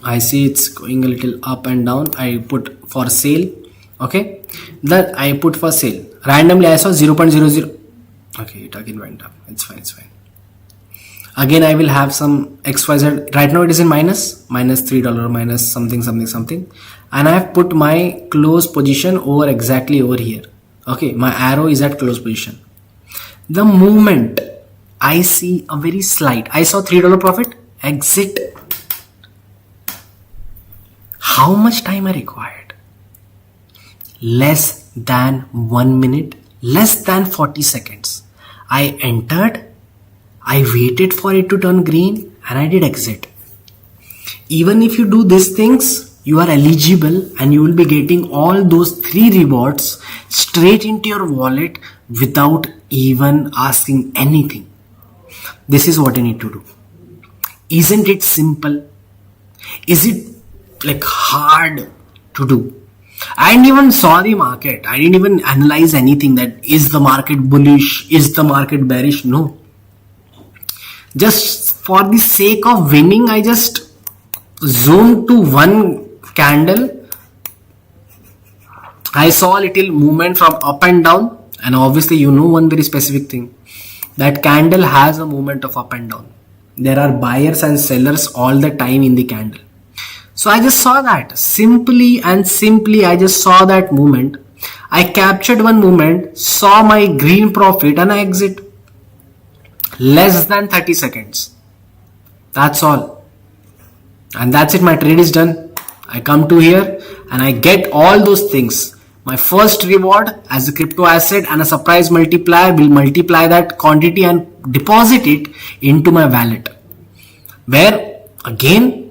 I see it's going a little up and down. I put for sale. Okay. That I put for sale. Randomly I saw 0.00. Okay, it again went up. It's fine. Again, I will have some XYZ. Right now it is in minus $3, minus something. And I have put my close position exactly over here. Okay, my arrow is at close position. The moment I see a very slight, I saw $3 profit, exit. How much time I required? Less than 1 minute, less than 40 seconds. I entered, I waited for it to turn green, and I did exit. Even if you do these things, you are eligible and you will be getting all those 3 rewards straight into your wallet without even asking anything. This is what you need to do. Isn't it simple? Is it like hard to do? I didn't even saw the market. I didn't even analyze anything that is the market bullish, is the market bearish. No. Just for the sake of winning, I just zoomed to one candle. I saw a little movement from up and down, and obviously you know one very specific thing. That candle has a movement of up and down. There are buyers and sellers all the time in the candle. So I just saw that. Simply I just saw that movement. I captured one movement, saw my green profit, and I exit. Less than 30 seconds. That's all. And that's it. My trade is done. I come to here and I get all those things. My first reward as a crypto asset and a surprise multiplier will multiply that quantity and deposit it into my wallet. Where again,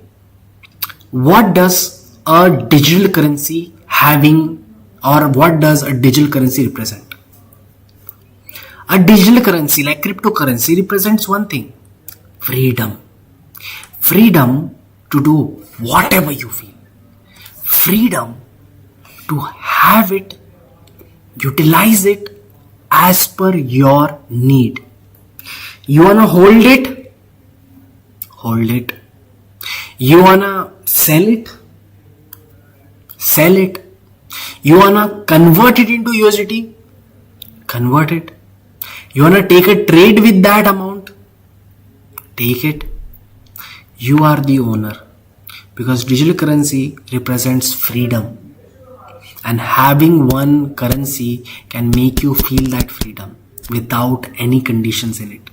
what does a digital currency having, or what does a digital currency represent? A digital currency like cryptocurrency represents one thing: freedom. Freedom to do whatever you feel. Freedom to have it, utilize it as per your need. You wanna hold it? Hold it. You wanna sell it? Sell it. You wanna convert it into USDT? Convert it. You wanna take a trade with that amount? Take it. You are the owner, because digital currency represents freedom, and having one currency can make you feel that freedom without any conditions in it.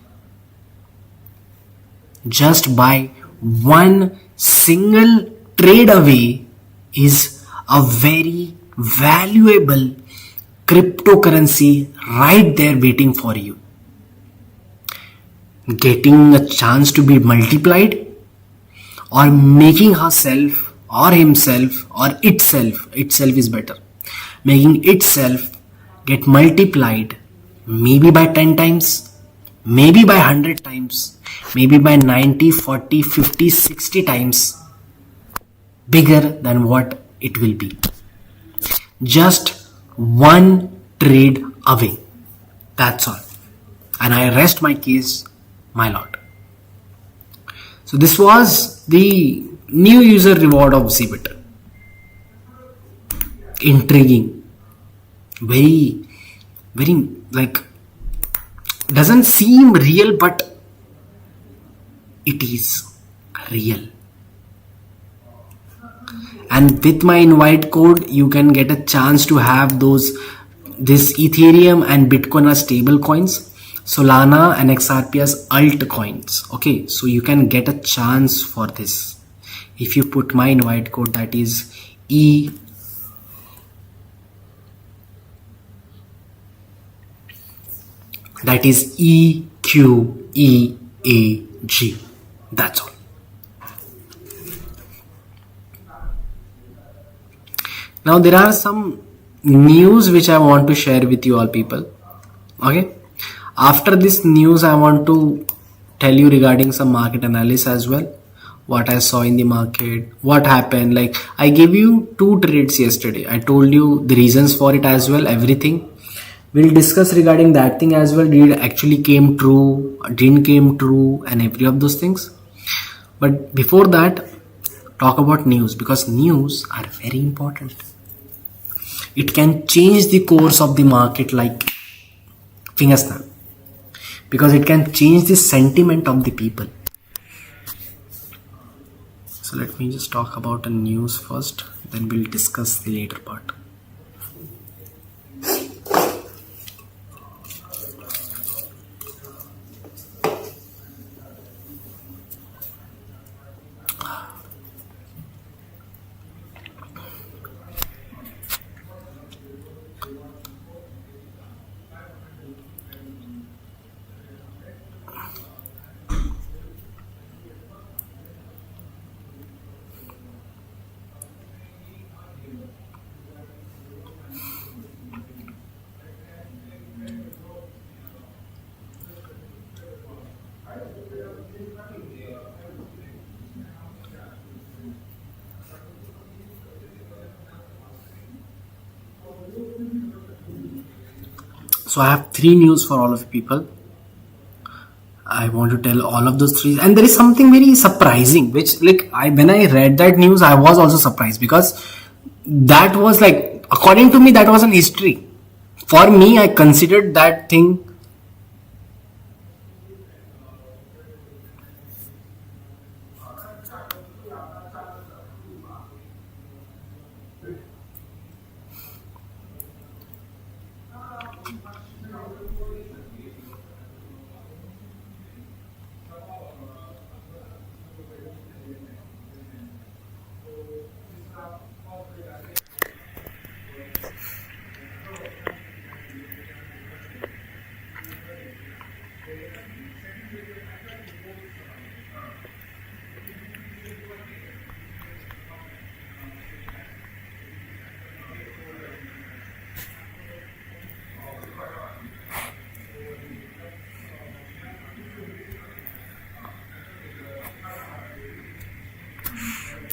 Just by one single trade away is a very valuable cryptocurrency right there waiting for you. Getting a chance to be multiplied, or making herself or himself or itself is better, making itself get multiplied, maybe by 10 times, maybe by 100 times, maybe by 90, 40, 50, 60 times bigger than what it will be. Just one trade away. That's all. And I rest my case, my lord. So this was the new user reward of Zbit. Intriguing, very, very, like, doesn't seem real, but it is real. And with my invite code, you can get a chance to have this Ethereum and Bitcoin as stable coins, Solana and XRP as altcoins. Okay, so you can get a chance for this if you put my invite code, that is EQEAG. That's all. Now there are some news which I want to share with you all people. Okay. After this news, I want to tell you regarding some market analysis as well. What I saw in the market, what happened. Like, I gave you 2 trades yesterday. I told you the reasons for it as well, everything. We'll discuss regarding that thing as well. Did it actually came true, didn't came true, and every of those things. But before that, talk about news, because news are very important. It can change the course of the market like finger snap, because it can change the sentiment of the people. So let me just talk about the news first, then we'll discuss the later part. So I have 3 news for all of you people. I want to tell all of those 3, and there is something very surprising which, like, when I read that news, I was also surprised, because that was, like, according to me, that was an history. For me, I considered that thing.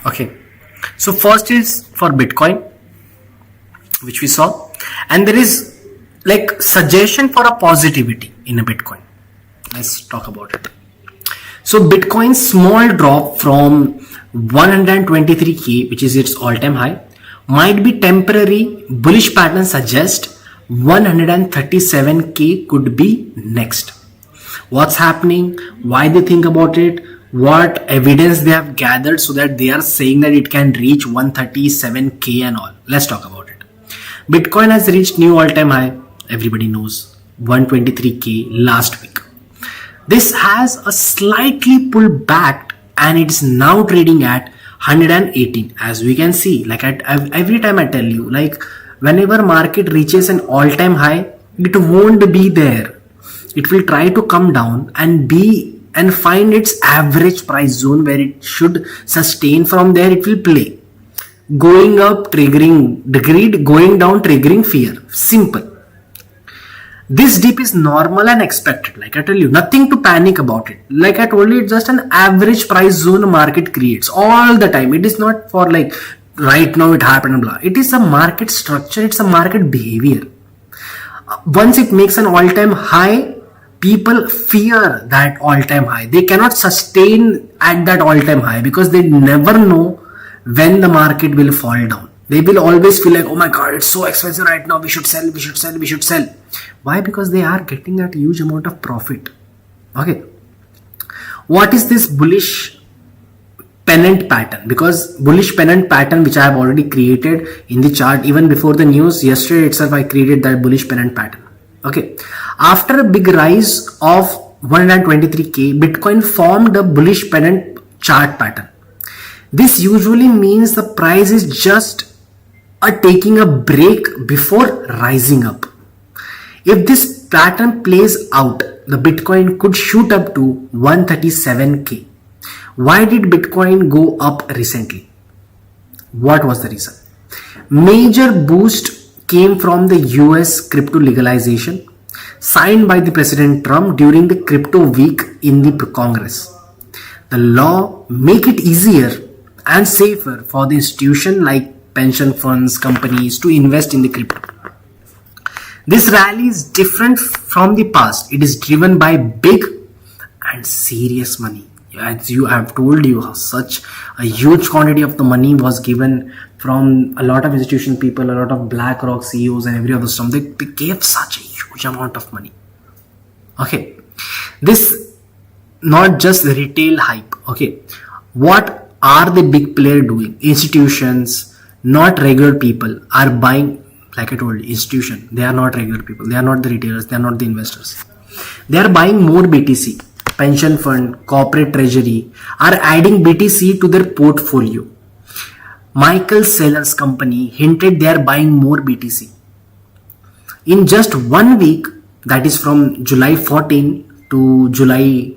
Okay, so first is for Bitcoin, which we saw, and there is, like, suggestion for a positivity in a Bitcoin. Let's talk about it. So Bitcoin's small drop from 123k, which is its all-time high, might be temporary. Bullish pattern suggests 137k could be next. What's happening, why they think about it, what evidence they have gathered, so that they are saying that it can reach 137k and all. Let's talk about it. Bitcoin has reached new all-time high, everybody knows, 123k last week. This has a slightly pulled back, and it's now trading at 118. As we can see, like, every time I tell you, like, whenever market reaches an all-time high, it won't be there. It will try to come down and find its average price zone where it should sustain. From there it will play, going up triggering the greed, going down triggering fear. Simple. This dip is normal and expected. Like I tell you, nothing to panic about it. Like I told you, it's just an average price zone market creates all the time. It is not for, like, right now it happened and blah. It is a market structure. It's a market behavior. Once it makes an all-time high, people fear that all-time high. They cannot sustain at that all-time high because they never know when the market will fall down. They will always feel like, oh my god, it's so expensive right now, we should sell, we should sell, we should sell. Why? Because they are getting that huge amount of profit. Okay, what is this bullish pennant pattern? Because bullish pennant pattern, which I have already created in the chart even before the news, yesterday itself I created that bullish pennant pattern. Okay, after a big rise of 123k, Bitcoin formed a bullish pennant chart pattern. This usually means the price is just taking a break before rising up. If this pattern plays out, the Bitcoin could shoot up to 137k. Why did Bitcoin go up recently? What was the reason? Major boost came from the US crypto legalization signed by the President Trump during the crypto week in the Congress. The law make it easier and safer for the institution like pension funds, companies to invest in the crypto. This rally is different from the past. It is driven by big and serious money. As you have told you, such a huge quantity of the money was given from a lot of institutional people, a lot of BlackRock CEOs and every other stuff. They gave such a huge amount of money. Okay, this not just retail hype. Okay, what are the big players doing? Institutions, not regular people, are buying. Like I told you, institution, they are not regular people, they are not the retailers, they are not the investors. They are buying more BTC. Pension fund, corporate treasury are adding BTC to their portfolio. Michael Saylor's company hinted they are buying more BTC. In just 1 week, that is from July 14 to July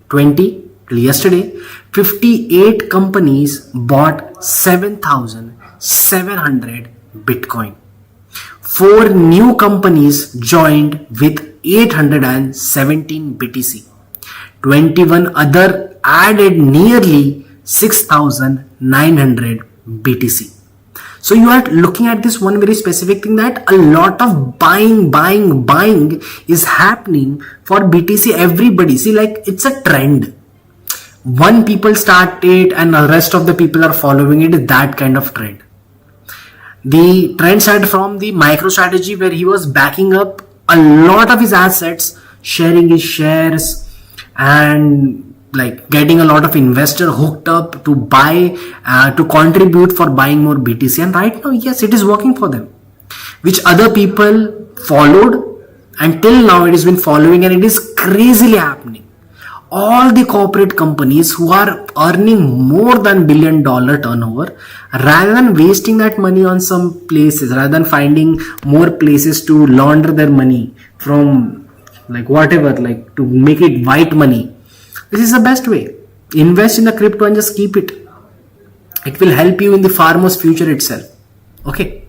20 till yesterday, 58 companies bought 7,700 Bitcoin. 4 new companies joined with 817 BTC. 21 other added nearly 6,900 BTC. So you are looking at this one very specific thing, that a lot of buying is happening for BTC. Everybody, see, like it's a trend. One people start it and the rest of the people are following it. That kind of trend. The trend started from the MicroStrategy, where he was backing up a lot of his assets, sharing his shares and like getting a lot of investor hooked up to buy, to contribute for buying more BTC. And right now, yes, it is working for them, which other people followed, and till now it has been following, and it is crazily happening. All the corporate companies who are earning more than $1 billion turnover, rather than wasting that money on some places, rather than finding more places to launder their money from, like whatever, like to make it white money, this is the best way. Invest in the crypto and just keep it. It will help you in the far most future itself. Okay.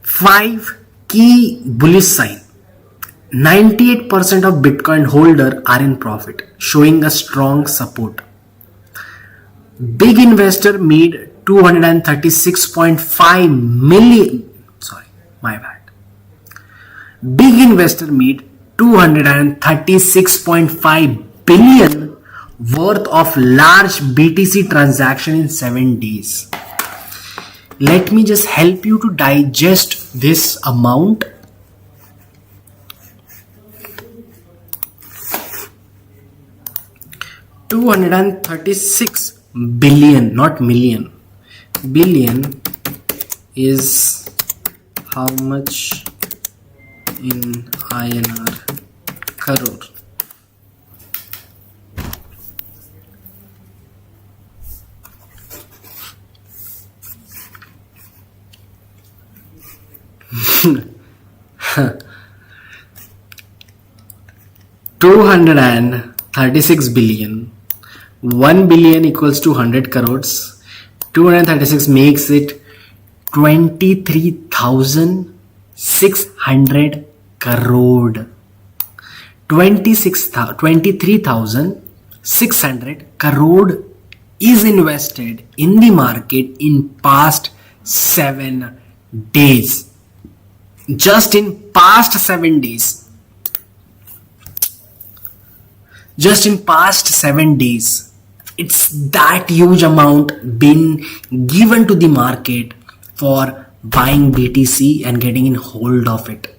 5 key bullish sign. 98% of Bitcoin holder are in profit, showing a strong support. Big investor made 236.5 million. Sorry, my bad. Big investor made 236.5 billion worth of large BTC transaction in 7 days. Let me just help you to digest this amount. $236 billion, not million. Billion is how much in INR? Crore. $236 billion. 1 billion equals to 100 crores. 236 makes it 23,600 crore. 23,600 crore is invested in the market in past 7 days. Just in past 7 days. just in past 7 days. It's that huge amount been given to the market for buying BTC and getting in hold of it.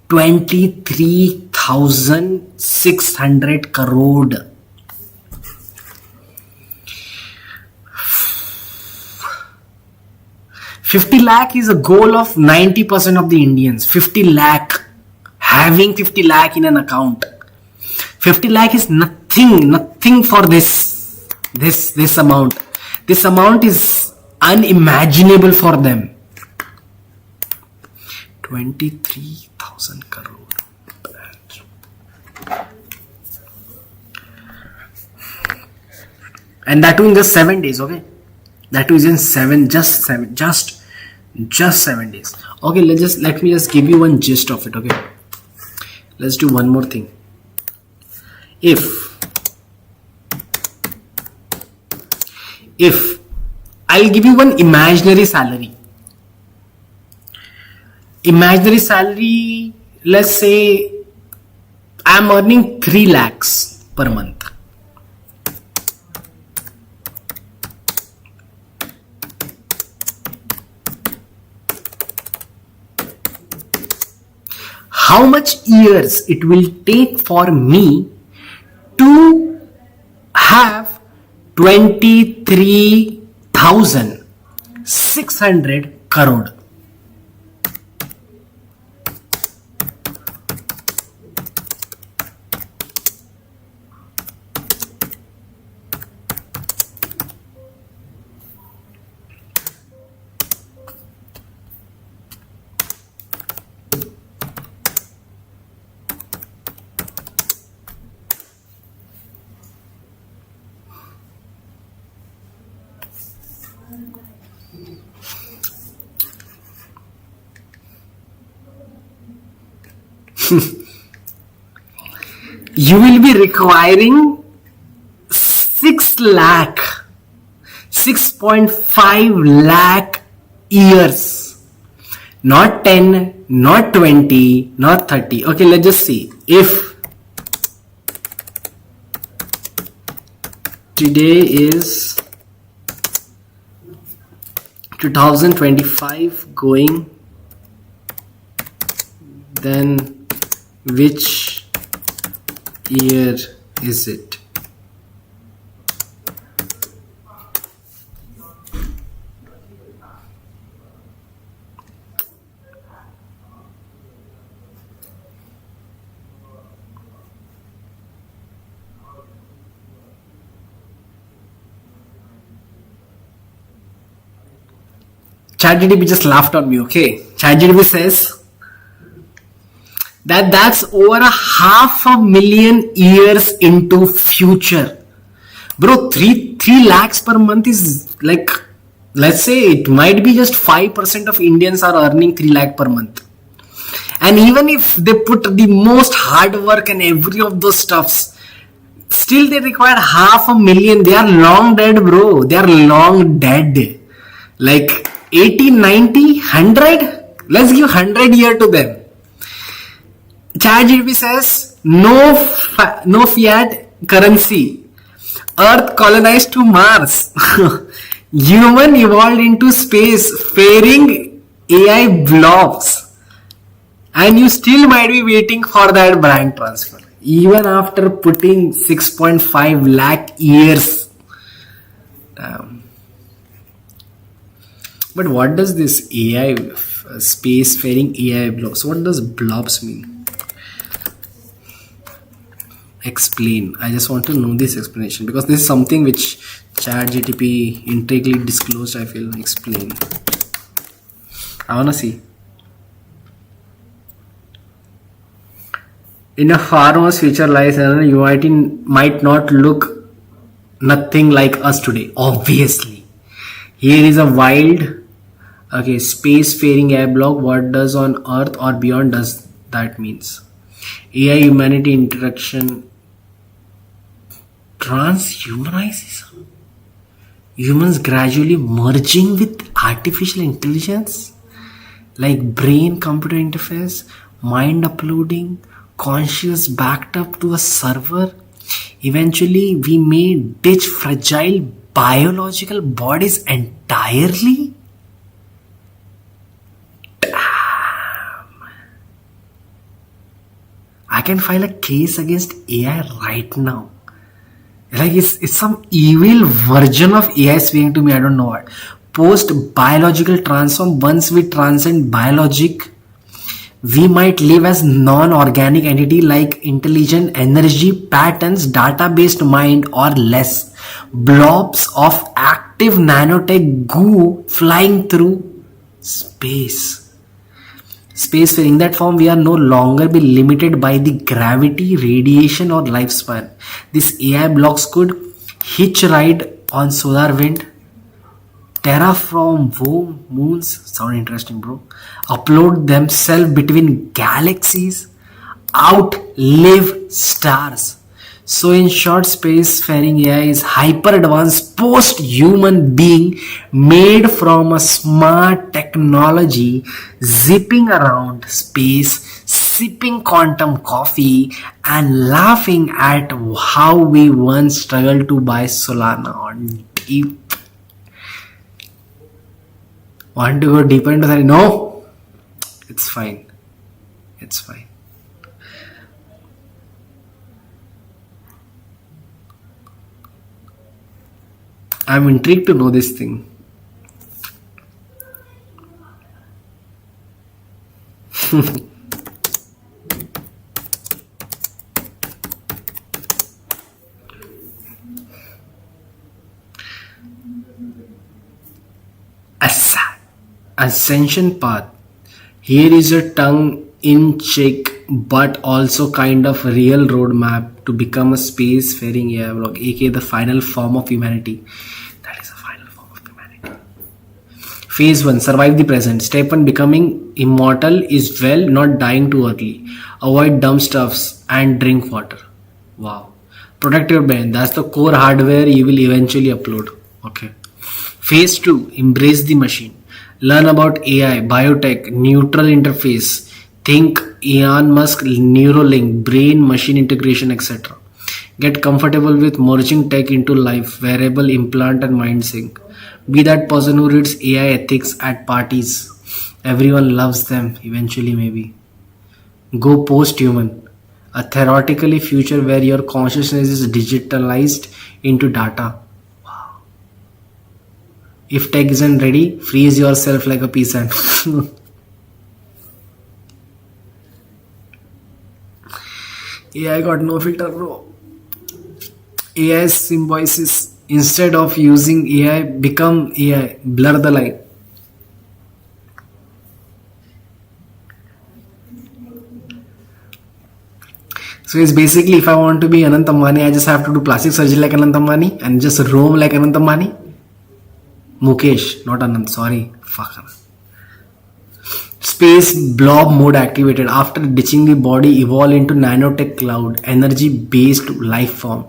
23,600 crore. $50 lakh is a goal of 90% of the Indians. 50 lakh. Having 50 lakh in an account. 50 lakh is nothing for this amount. This amount is unimaginable for them. 23,000 crore. And that too in just 7 days, okay? That too is in just 7 days. Okay, let me just give you one gist of it, okay? Let's do one more thing. If I'll give you one imaginary salary, let's say I'm earning 3 lakhs per month. How much years it will take for me to have 23,600 crore? You will be requiring 6.5 lakh years. Not 10, not 20, not 30. Okay, let's just see. If today is 2025 going, then which year is it? ChatGPT just laughed on me, okay? ChatGPT says that's over 500,000 years into future. Bro, 3 lakhs per month is like, let's say it might be just 5% of Indians are earning 3 lakh per month. And even if they put the most hard work and every of those stuffs, still they require 500,000. They are long dead, bro. They are long dead. Like 80, 90, 100? Let's give 100 year to them. ChatGPT says no fiat currency. Earth colonized to Mars. Human evolved into space faring AI blobs. And you still might be waiting for that bank transfer. Even after putting 6.5 lakh years. But what does this AI, space-faring AI blobs, what does blobs mean? Explain. I just want to know this explanation because this is something which ChatGPT intriguingly disclosed. I feel explain. I want to see. In a far more future lies, humanity might not look nothing like us today. Obviously. Here is a wild, space-faring AI blob. What does on Earth or beyond does that means? AI humanity interaction transhumanizes. Humans gradually merging with artificial intelligence like brain computer interface, mind uploading, conscious backed up to a server, eventually we may ditch fragile biological bodies entirely. I can file a case against AI right now. Like it's some evil version of AI speaking to me. I don't know what. Post biological transform. Once we transcend biologic, we might live as non-organic entity like intelligent energy patterns, data-based mind, or less blobs of active nanotech goo flying through space. Spacefaring. In that form, we are no longer be limited by the gravity, radiation, or lifespan. These AI blocks could hitch ride on solar wind, terraform moons. Sound interesting, bro. Upload themselves between galaxies, outlive stars. So, in short, spacefaring AI is hyper advanced post human being made from a smart technology, zipping around space, sipping quantum coffee, and laughing at how we once struggled to buy Solana on deep. Want to go deeper into that? No, it's fine. It's fine. I'm intrigued to know this thing. Ascension path. Here is a tongue in check but also kind of real roadmap to become a space-faring AI block, aka the final form of humanity. That is the final form of humanity. Phase 1. Survive the present. Step 1. Becoming immortal is well, not dying too early. Avoid dumb stuffs and drink water. Wow. Protect your brain. That's the core hardware you will eventually upload. Okay. Phase 2. Embrace the machine. Learn about AI, biotech, neutral interface. Think Elon Musk, Neuralink, brain machine integration, etc. Get comfortable with merging tech into life, wearable, implant, and mind sync. Be that person who reads AI ethics at parties. Everyone loves them, eventually, maybe. Go post human. A theoretically future where your consciousness is digitalized into data. If tech isn't ready, freeze yourself like a peasant. AI got no filter, bro. AI symbiosis. Instead of using AI, become AI. Blur the line. So it's basically if I want to be Anant Ambani, I just have to do plastic surgery like Anant Ambani and just roam like Anant Ambani. Mukesh, not Anand, sorry. Fuck. Space blob mode activated. After ditching the body, evolve into nanotech cloud, energy based life form.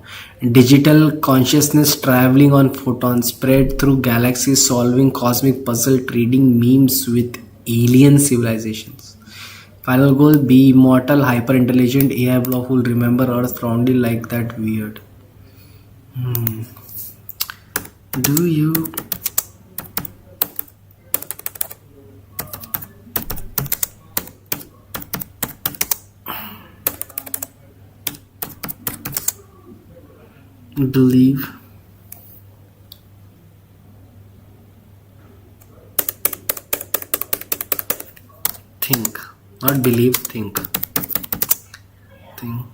Digital consciousness traveling on photons, spread through galaxies, solving cosmic puzzle, trading memes with alien civilizations. Final goal: be immortal, hyper intelligent AI block who will remember Earth fondly like that weird. Do you believe? Think. Not believe, think. Think.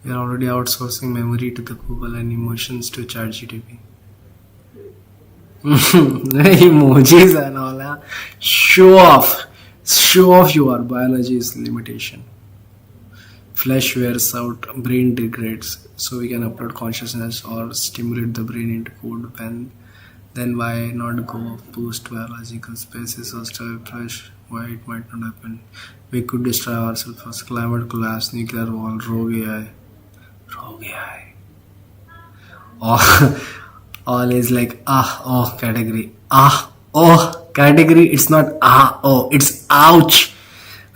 We are already outsourcing memory to the Google and emotions to ChatGPT. Emojis and all. Huh? Show off your biology is limitation. Flesh wears out, brain degrades. So we can upload consciousness or stimulate the brain into code. Then why not go post biological species or style flesh? Why it might not happen? We could destroy ourselves first. Climate collapse, nuclear war, rogue AI. Rogue AI. All is like category. Category. It's not it's ouch.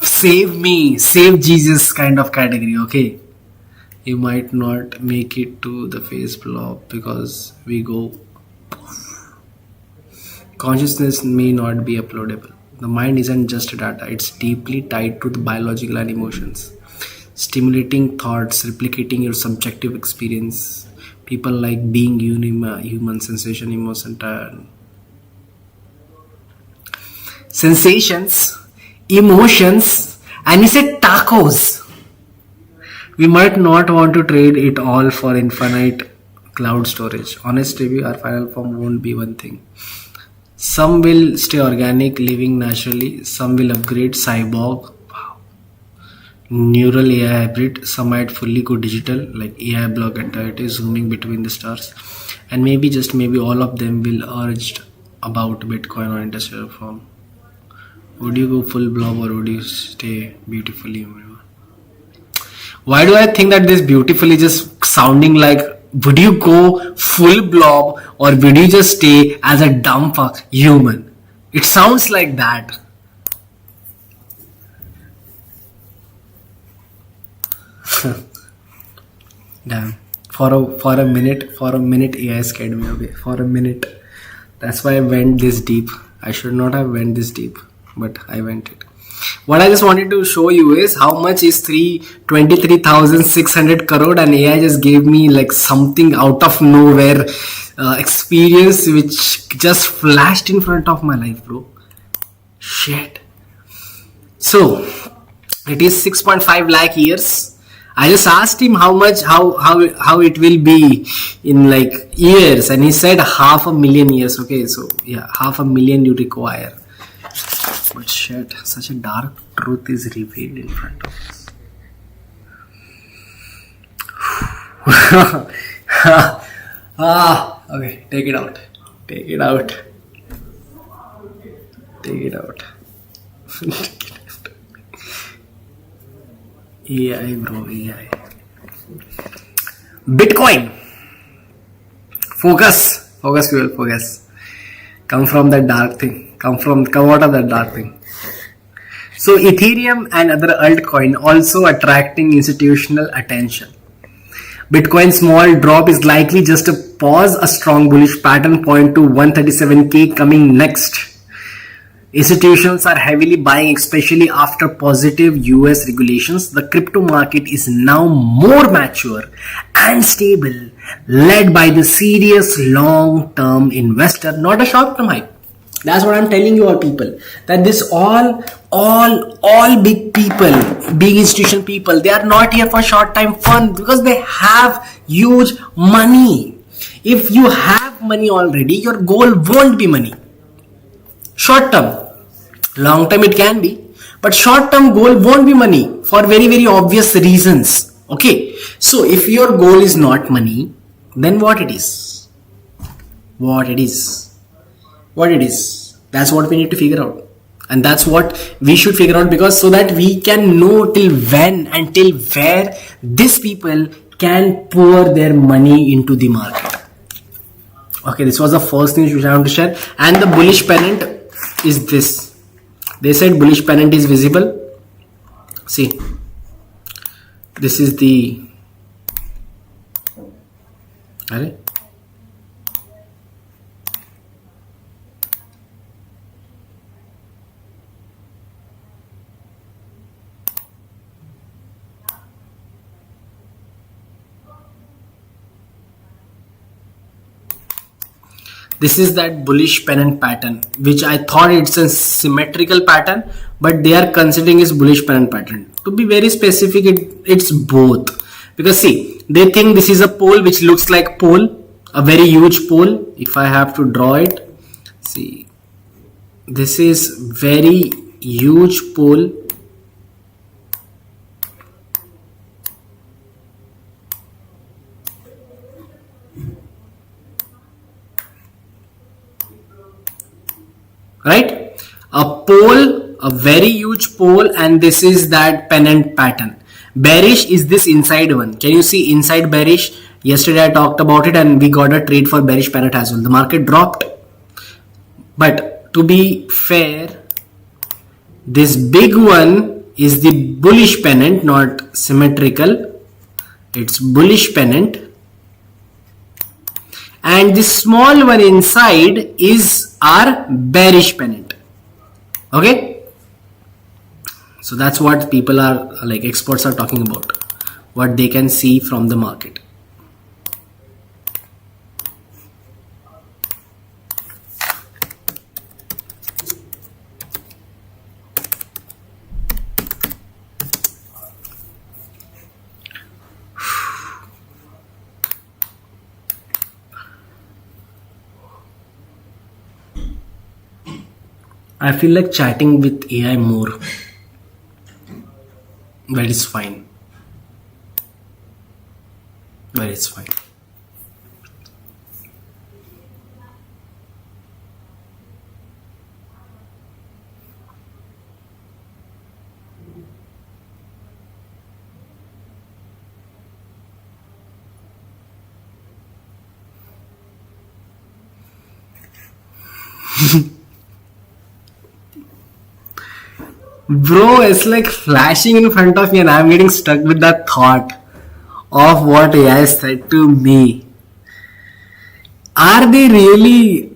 Save me, save Jesus kind of category. Okay, you might not make it to the face blob because we go. Consciousness may not be uploadable. The mind isn't just data, it's deeply tied to the biological and emotions. Stimulating thoughts, replicating your subjective experience. People like being human, sensation, emotion, sensations, emotions, and you said tacos. We might not want to trade it all for infinite cloud storage. Honestly, our final form won't be one thing. Some will stay organic, living naturally. Some will upgrade cyborg, neural AI hybrid. Some might fully go digital, like AI block entirety, zooming between the stars. And maybe, just maybe, all of them will urged about Bitcoin or industrial form. Would you go full blob or would you stay beautifully? Why do I think that this beautifully just sounding like, would you go full blob or would you just stay as a dumb human? It sounds like that. Damn. For a minute AI scared me away. For a minute. That's why I went this deep. I should not have went this deep, but I went it. What I just wanted to show you is how much is 23,600 crore, and AI just gave me like something out of nowhere experience which just flashed in front of my life, bro. Shit. So it is 6.5 lakh years. I just asked him how it will be in like years, and he said 500,000 years. Okay, so yeah, 500,000 you require. But shit, such a dark truth is revealed in front of us. Okay, take it out. AI, bro, AI. Bitcoin. Focus, fuel, focus. Come from that dark thing. Come out of that dark thing. So Ethereum and other altcoin also attracting institutional attention. Bitcoin's small drop is likely just a pause. A strong bullish pattern point to 137k coming next. Institutions are heavily buying, especially after positive US regulations. The crypto market is now more mature and stable, led by the serious long-term investor, not a short-term hype. That's what I'm telling you all people, that this all big people, big institution people, they are not here for short-time fun because they have huge money. If you have money already, your goal won't be money. Short-term. Long-term it can be, but short-term goal won't be money for very, very obvious reasons. Okay. So if your goal is not money, then what it is? That's what we need to figure out. And that's what we should figure out, because so that we can know till when and till where these people can pour their money into the market. Okay, this was the first thing which I want to share. And the bullish pennant is this. They said bullish pennant is visible. See, this is the this is that bullish pennant pattern, which I thought it's a symmetrical pattern, but they are considering is bullish pennant pattern. To be very specific, it's both. Because see, they think this is a pole which looks like pole, a very huge pole. If I have to draw it, See, this is very huge pole. Right? A pole, a very huge pole, and this is that pennant pattern. Bearish is this inside one. Can you see inside bearish? Yesterday I talked about it and we got a trade for bearish pennant as well. The market dropped. But to be fair, this big one is the bullish pennant, not symmetrical. It's bullish pennant. And the small one inside is our bearish pennant. Okay, so that's what people are like, experts are talking about, what they can see from the market. I feel like chatting with AI more, but it's fine. But it's fine. Bro, it's like flashing in front of me and I'm getting stuck with that thought of what AI said to me. Are they really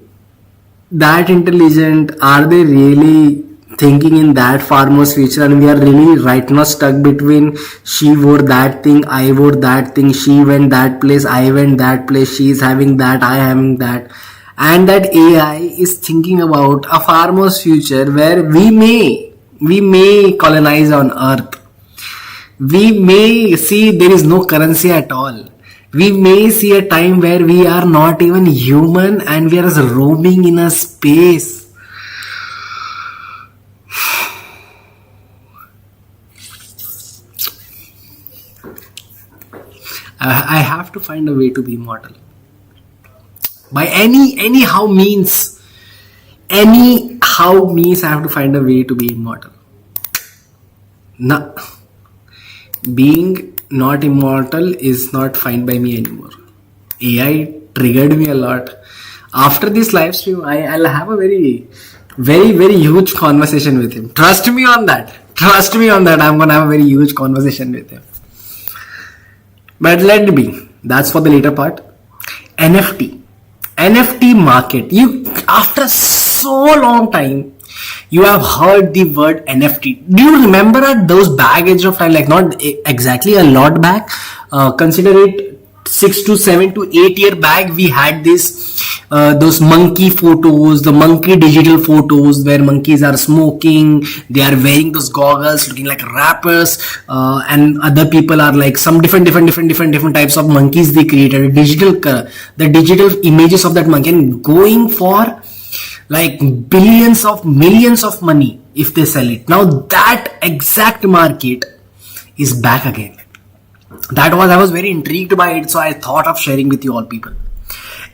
that intelligent? Are they really thinking in that far most future? And we are really right now stuck between she wore that thing, I wore that thing, she went that place, I went that place, she is having that, I am that. And that AI is thinking about a far most future where we may colonize on earth. We may see there is no currency at all. We may see a time where we are not even human and we are just roaming in a space. I have to find a way to be immortal. By anyhow means, I have to find a way to be immortal. Being not immortal is not fine by me anymore. AI triggered me a lot. After this live stream, I'll have a very, very, very huge conversation with him. Trust me on that. I'm gonna have a very huge conversation with him. But let it be. That's for the later part. NFT market. After so long time, you have heard the word NFT. Do you remember at those back age of time, like not exactly a lot back, consider it 6 to 7 to 8 year back, we had those monkey photos, the monkey digital photos where monkeys are smoking, they are wearing those goggles, looking like rappers, and other people are like some different types of monkeys they created, the digital images of that monkey, and going for like millions of money if they sell it. Now that exact market is back again. I was very intrigued by it, so I thought of sharing with you all people.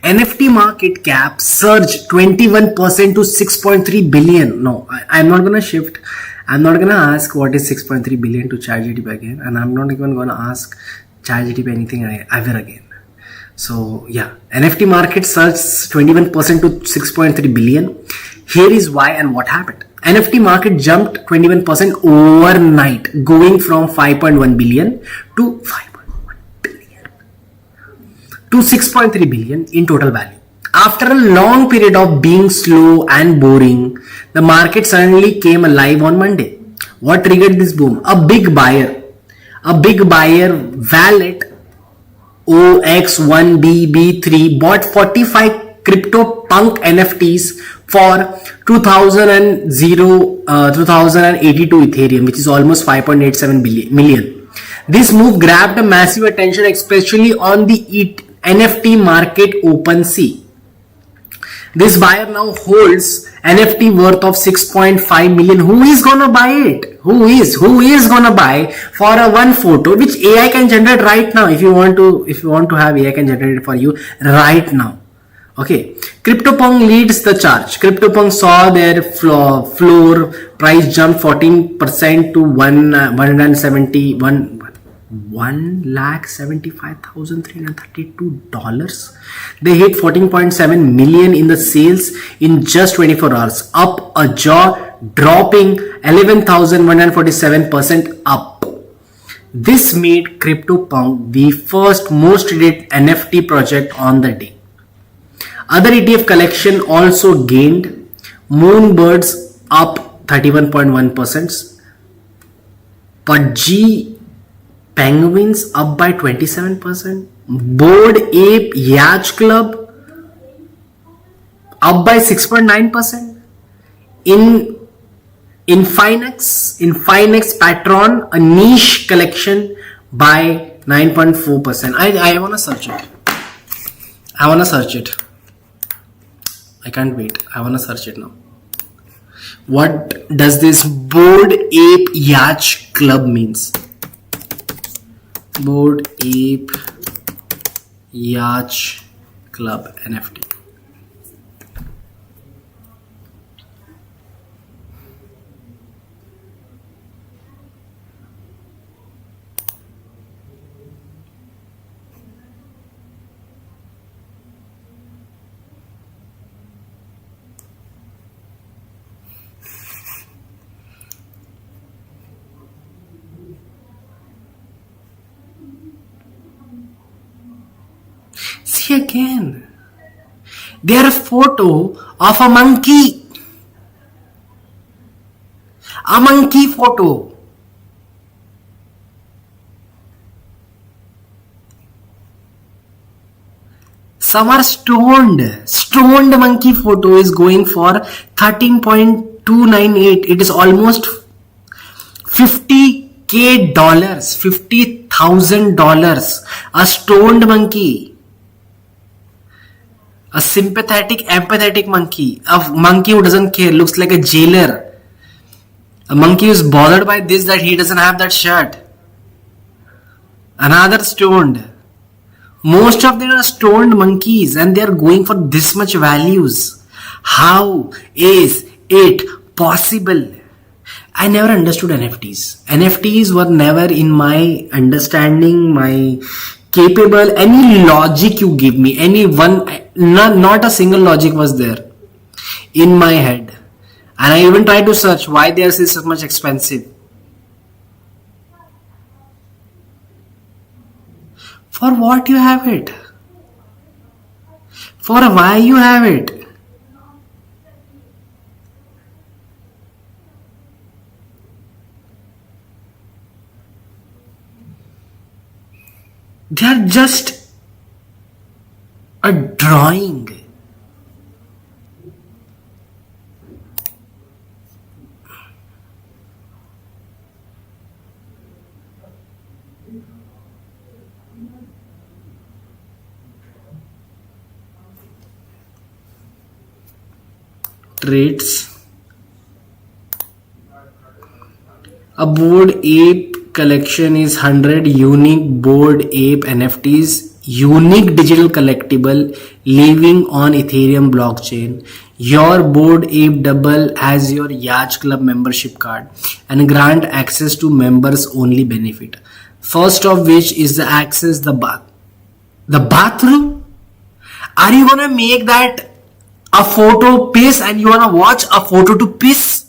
NFT market cap surged 21% to 6.3 billion. No, I'm not gonna shift. I'm not gonna ask what is 6.3 billion to ChatGPT again, and I'm not even gonna ask ChatGPT anything ever again. So yeah, NFT market surged 21% to 6.3 billion. Here is why and what happened. NFT market jumped 21% overnight, going from 5.1 billion to 5.1 billion to 6.3 billion in total value. After a long period of being slow and boring, the market suddenly came alive on Monday. What triggered this boom? A big buyer, Wallet OX1BB3 bought 45 CryptoPunk NFTs for 2082 Ethereum, which is almost 5.87 million. This move grabbed a massive attention, especially on the NFT market OpenSea. This buyer now holds NFT worth of 6.5 million. Who is gonna buy it? Who is gonna buy for a one photo which AI can generate right now? If you want to have AI can generate it for you right now. Okay, CryptoPunk leads the charge. CryptoPunk saw their floor price jump 14% to 175,332 dollars. They hit 14.7 million in the sales in just 24 hours, up a jaw dropping 11,147% up. This made CryptoPunk the first most traded NFT project on the day. Other ETF collection also gained. Moonbirds up 31.1%. Pudgy Penguins up by 27%. Bored Ape Yacht Club up by 6.9%. Infinex Patron, a niche collection, by 9.4%. I wanna search it. I can't wait. I wanna search it now. What does this Bored Ape Yacht Club means? Bored Ape Yacht Club NFT. See again. There a photo of a monkey. A monkey photo. Some are stoned. Stoned monkey photo is going for 13.298. It is almost $50,000, $50,000. A stoned monkey. A sympathetic, empathetic monkey. A monkey who doesn't care, looks like a jailer. A monkey is bothered by this, that he doesn't have that shirt. Another stoned. Most of them are stoned monkeys and they are going for this much values. How is it possible? I never understood NFTs. NFTs were never in my understanding, my capable, any logic you give me, any one, not a single logic was there in my head. And I even tried to search why they are so much expensive. For what you have it? For why you have it? They are just a drawing. Traits. A Bored Ape collection is 100 unique Bored Ape NFTs, unique digital collectible living on Ethereum blockchain. Your Bored Ape double as your Yacht Club membership card and grant access to members only benefit. First of which is the access the bathroom. Are you gonna make that a photo piss and you wanna watch a photo to piss?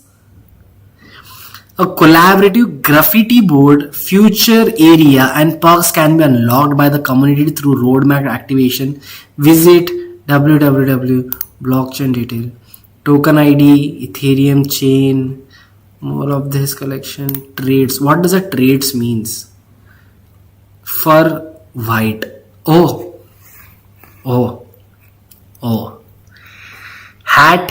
A collaborative graffiti board, future area and perks can be unlocked by the community through roadmap activation. Visit www.blockchain detail, token ID, Ethereum chain, more of this collection, traits. What does a traits means? Fur white. Oh. Hat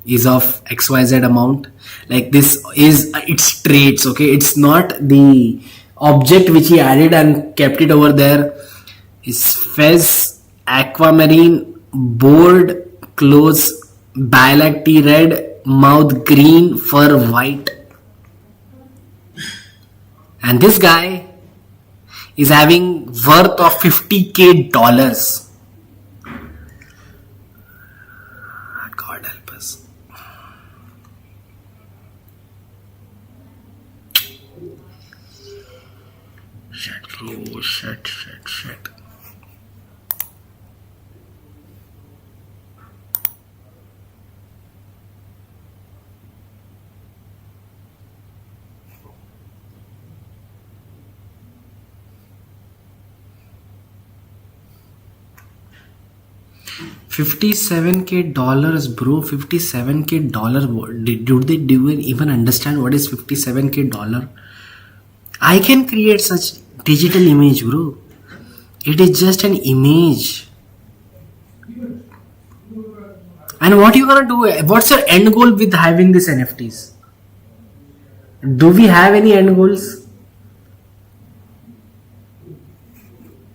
is of XYZ amount. Like this is its traits. Okay, it's not the object which he added and kept it over there. Is fez, aquamarine, board, clothes bilateral red, mouth green, fur white. And this guy is having worth of $50K. God help us. Shit. 57K dollars, bro. $57K. Do they even understand what is $57K dollar? I can create such digital image, bro. It is just an image. And what you gonna do? What's your end goal with having these NFTs? Do we have any end goals?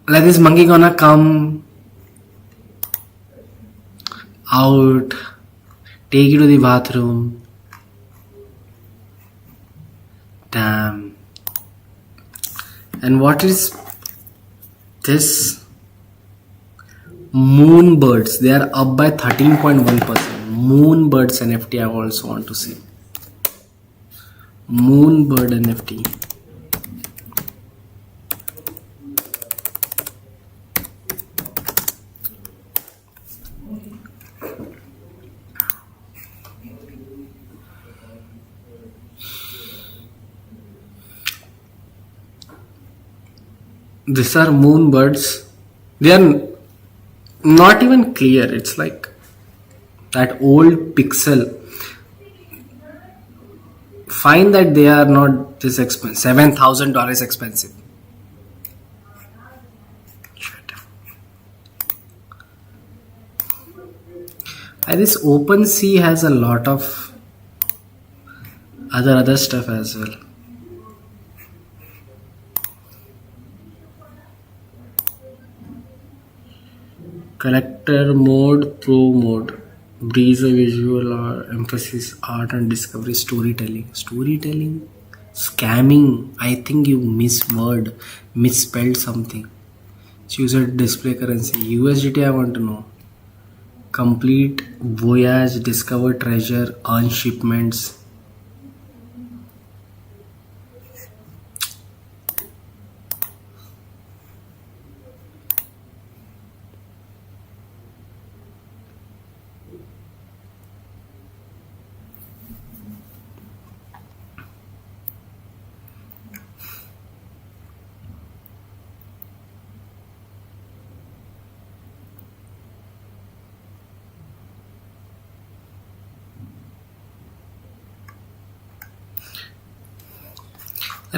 Like this monkey gonna come out, take you to the bathroom. Damn. And what is this? Moonbirds. They are up by 13.1%. Moonbirds NFT I also want to see. Moonbird NFT. These are moonbirds. They are not even clear. It's like that old pixel. Fine that they are not this expensive. $7,000 expensive. Shit. And this OpenSea has a lot of other stuff as well. Collector mode, pro mode, breeze of visual art, emphasis art and discovery, storytelling, scamming. I think you misspelled something. Choose a display currency. USDT I want to know. Complete voyage, discover treasure, earn shipments.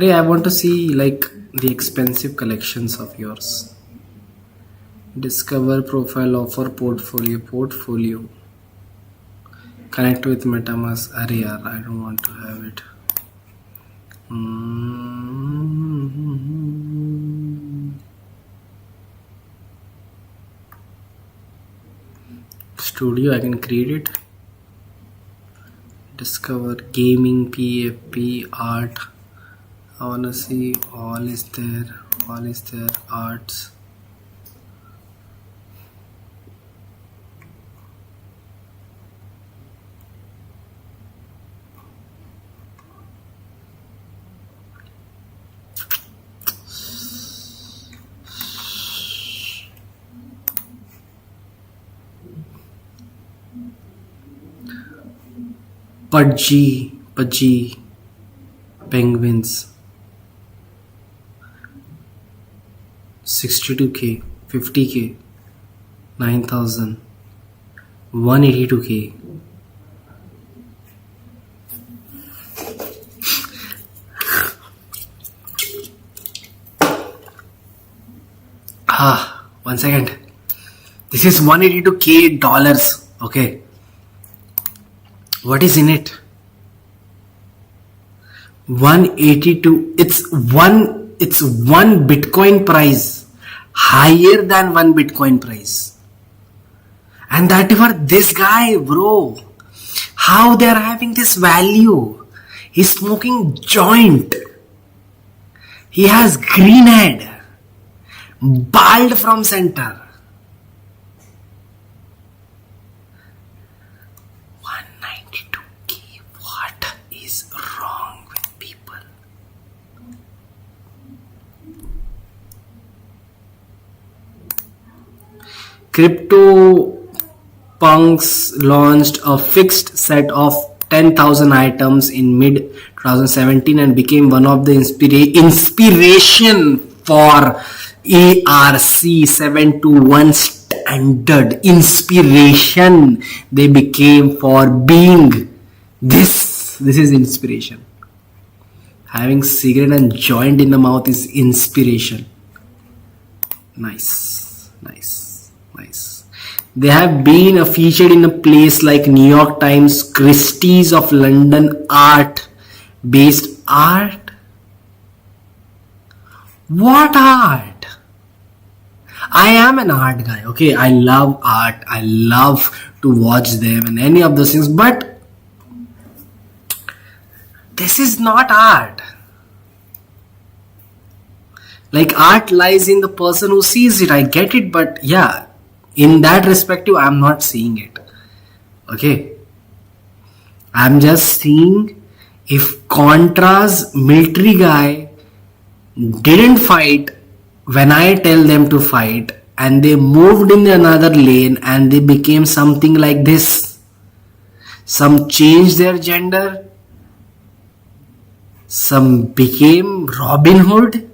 I want to see like the expensive collections of yours. Discover profile, offer, portfolio. Connect with MetaMask. I don't want to have it. Studio, I can create it. Discover gaming, PFP, art. I wanna see all is there, arts. Pudgy, penguins. 62K, 50K, 9,000, 182K. One second. This is $182K. Okay. What is in it? 182. It's one Bitcoin price. Higher than one Bitcoin price. And that for this guy, bro, how they are having this value? He's smoking joint. He has green head, bald from center. 192K. What is wrong with people? Crypto punks launched a fixed set of 10,000 items in mid 2017 and became one of the inspiration for ARC721 standard. Inspiration they became for being this is inspiration. Having cigarette and joint in the mouth is inspiration. Nice. They have been featured in a place like New York Times, Christie's of London, art-based art. What art? I am an art guy, okay? I love art. I love to watch them and any of those things, but this is not art. Like, art lies in the person who sees it. I get it, but yeah, in that perspective, I'm not seeing it. Okay. I'm just seeing if Contra's military guy didn't fight when I tell them to fight, and they moved in another lane and they became something like this. Some changed their gender. Some became Robin Hood.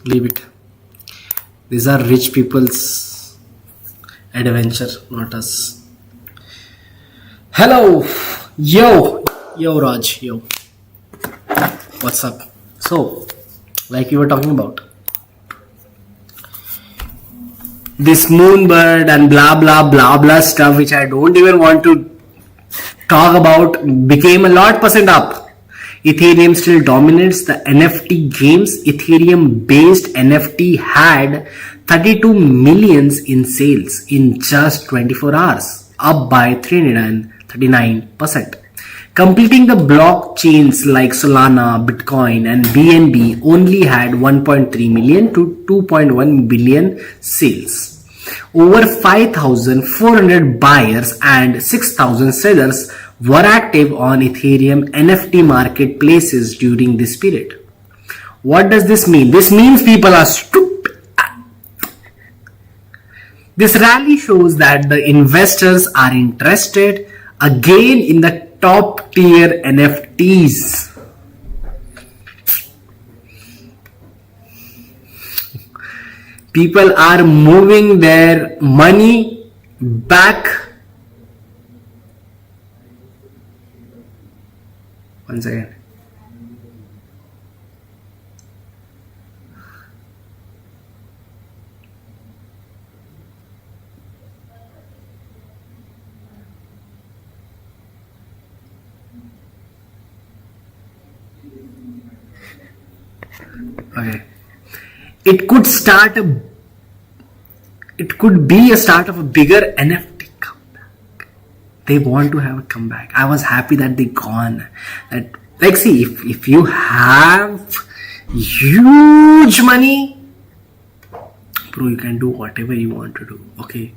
Leave it. These are rich people's adventure, not us. Hello. Yo Raj. Yo. What's up? So, like we were talking about, this moonbird and blah blah blah blah stuff, which I don't even want to talk about, became a lot percent up. Ethereum still dominates the NFT games. Ethereum based NFT had 32 millions in sales in just 24 hours, up by 339%. Completing the blockchains like Solana, Bitcoin and BNB only had 1.3 million to 2.1 billion sales. Over 5,400 buyers and 6,000 sellers were active on Ethereum NFT marketplaces during this period. What does this mean? This means people are stupid. This rally shows that the investors are interested again in the top tier NFTs. People are moving their money back. One second. Okay. It could be a start of a bigger NFT comeback. They want to have a comeback. I was happy that they gone. That, like, see, if you have huge money, bro, you can do whatever you want to do. Okay,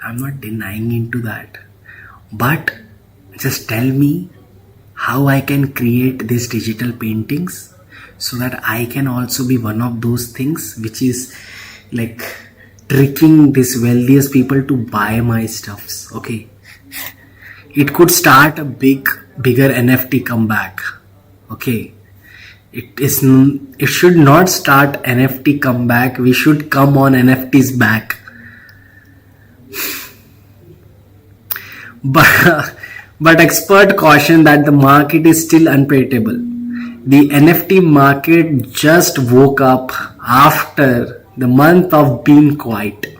I'm not denying into that, but just tell me how I can create these digital paintings so that I can also be one of those things which is like tricking these wealthiest people to buy my stuffs. Okay, it could start a bigger NFT comeback. Okay, it should not start NFT comeback. We should come on NFTs back. But expert caution that the market is still unpredictable. The NFT market just woke up after the month of being quiet.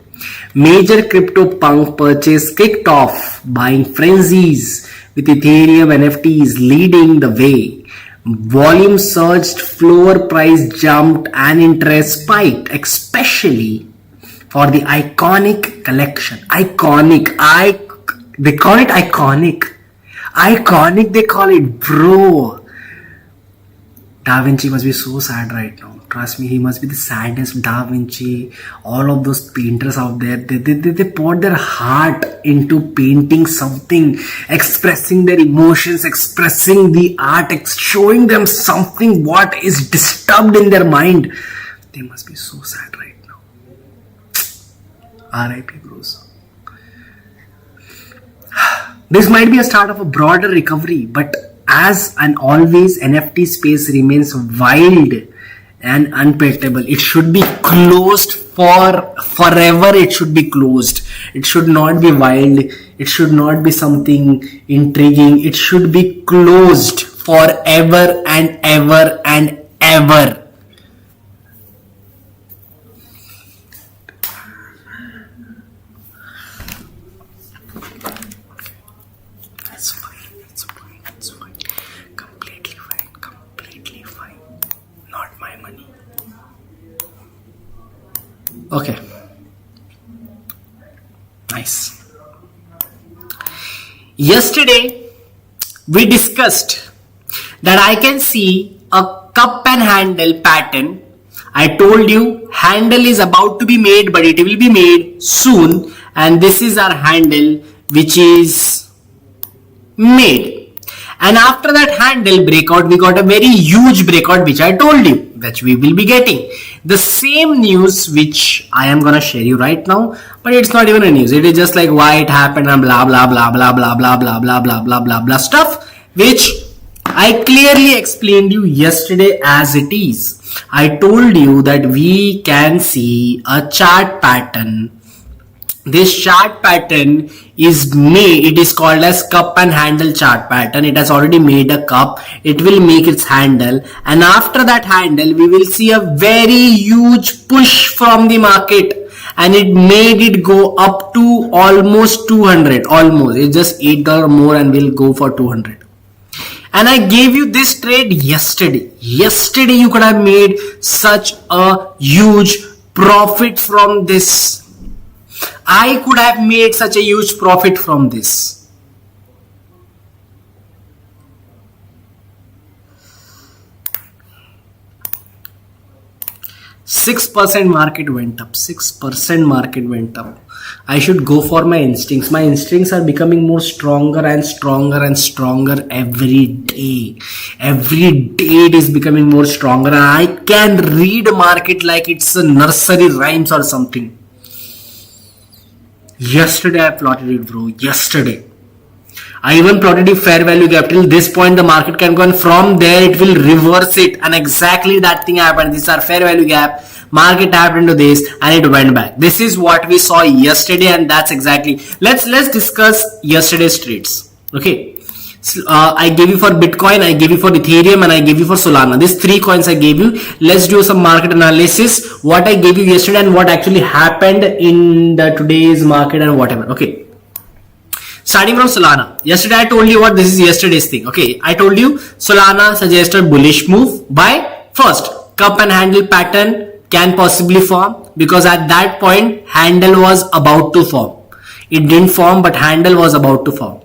Major crypto punk purchase kicked off, buying frenzies with Ethereum NFTs leading the way. Volume surged, floor price jumped, and interest spiked, especially for the iconic collection. They call it iconic. Iconic, they call it, bro. Da Vinci must be so sad right now. Trust me, he must be the saddest. Da Vinci, all of those painters out there, they poured their heart into painting something, expressing their emotions, expressing the art, showing them something what is disturbed in their mind. They must be so sad right now. R.I.P. bros. This might be a start of a broader recovery, but as and always, NFT space remains wild and unpredictable. It should be closed for forever. It should be closed. It should not be wild. It should not be something intriguing. It should be closed forever and ever and ever. Okay. Nice. Yesterday, we discussed that I can see a cup and handle pattern. I told you handle is about to be made, but it will be made soon. And this is our handle, which is made. And after that handle breakout, we got a very huge breakout, which I told you, which we will be getting. The same news which I am gonna share you right now, but it's not even a news. It is just like why it happened and blah blah blah blah blah blah blah blah blah blah blah blah stuff, which I clearly explained you yesterday as it is. I told you that we can see a chart pattern. This chart pattern is made, it is called as cup and handle chart pattern. It has already made a cup. It will make its handle, and after that handle we will see a very huge push from the market, and it made it go up to almost 200. Almost, it's just $8 more and we'll go for 200. And I gave you this trade yesterday. Yesterday you could have made such a huge profit from this. I could have made such a huge profit from this. %6 market went up. 6% market went up. I should go for my instincts. My instincts are becoming more stronger and stronger and stronger every day. Every day it is becoming more stronger, and I can read market like it's a nursery rhymes or something. Yesterday I plotted it, bro. Yesterday I even plotted the fair value gap. Till this point the market can go, and from there it will reverse it, and exactly that thing happened. This is our fair value gap. Market tapped into this and it went back. This is what we saw yesterday, and that's exactly. Let's discuss yesterday's trades. Okay. I gave you for Bitcoin, I gave you for Ethereum, and I gave you for Solana. These 3 coins I gave you. Let's do some market analysis. What I gave you yesterday and what actually happened in the today's market and whatever. Okay. Starting from Solana. Yesterday I told you what this is yesterday's thing. Okay. I told you Solana suggested bullish move by first cup and handle pattern can possibly form, because at that point handle was about to form. It didn't form, but handle was about to form.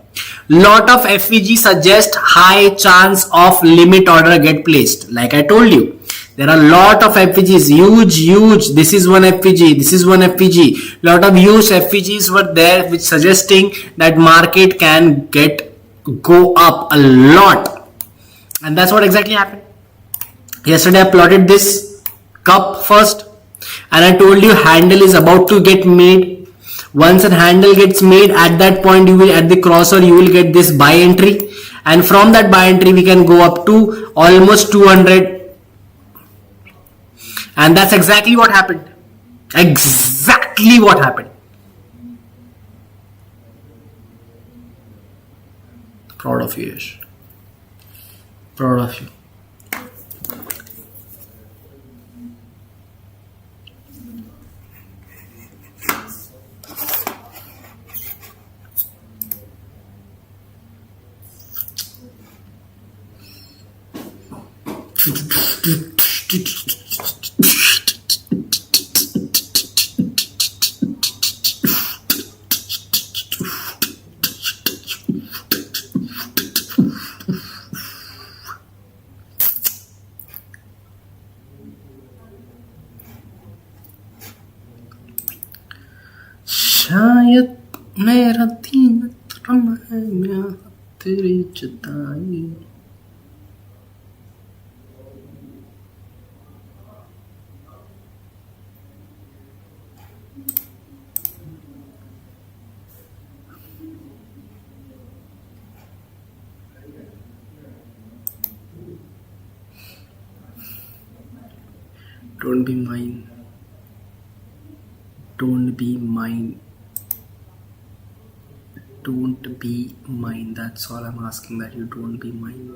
Lot of FVG suggest high chance of limit order get placed. Like I told you, there are a lot of FVGs, huge. This is one FVG, this is one FVG. Lot of huge FVGs were there, which suggesting that market can go up a lot, and that's what exactly happened. Yesterday I plotted this cup first, and I told you handle is about to get made. Once a handle gets made, at that point you will, at the crossover, you will get this buy entry, and from that buy entry we can go up to almost 200, and that's exactly what happened. Exactly what happened. Proud of you, Yash. Proud of you. शायद मेरा दीन तरम है मैं तेरी जुदाई. Don't be mine. Don't be mine. Don't be mine. That's all I'm asking, that you don't be mine.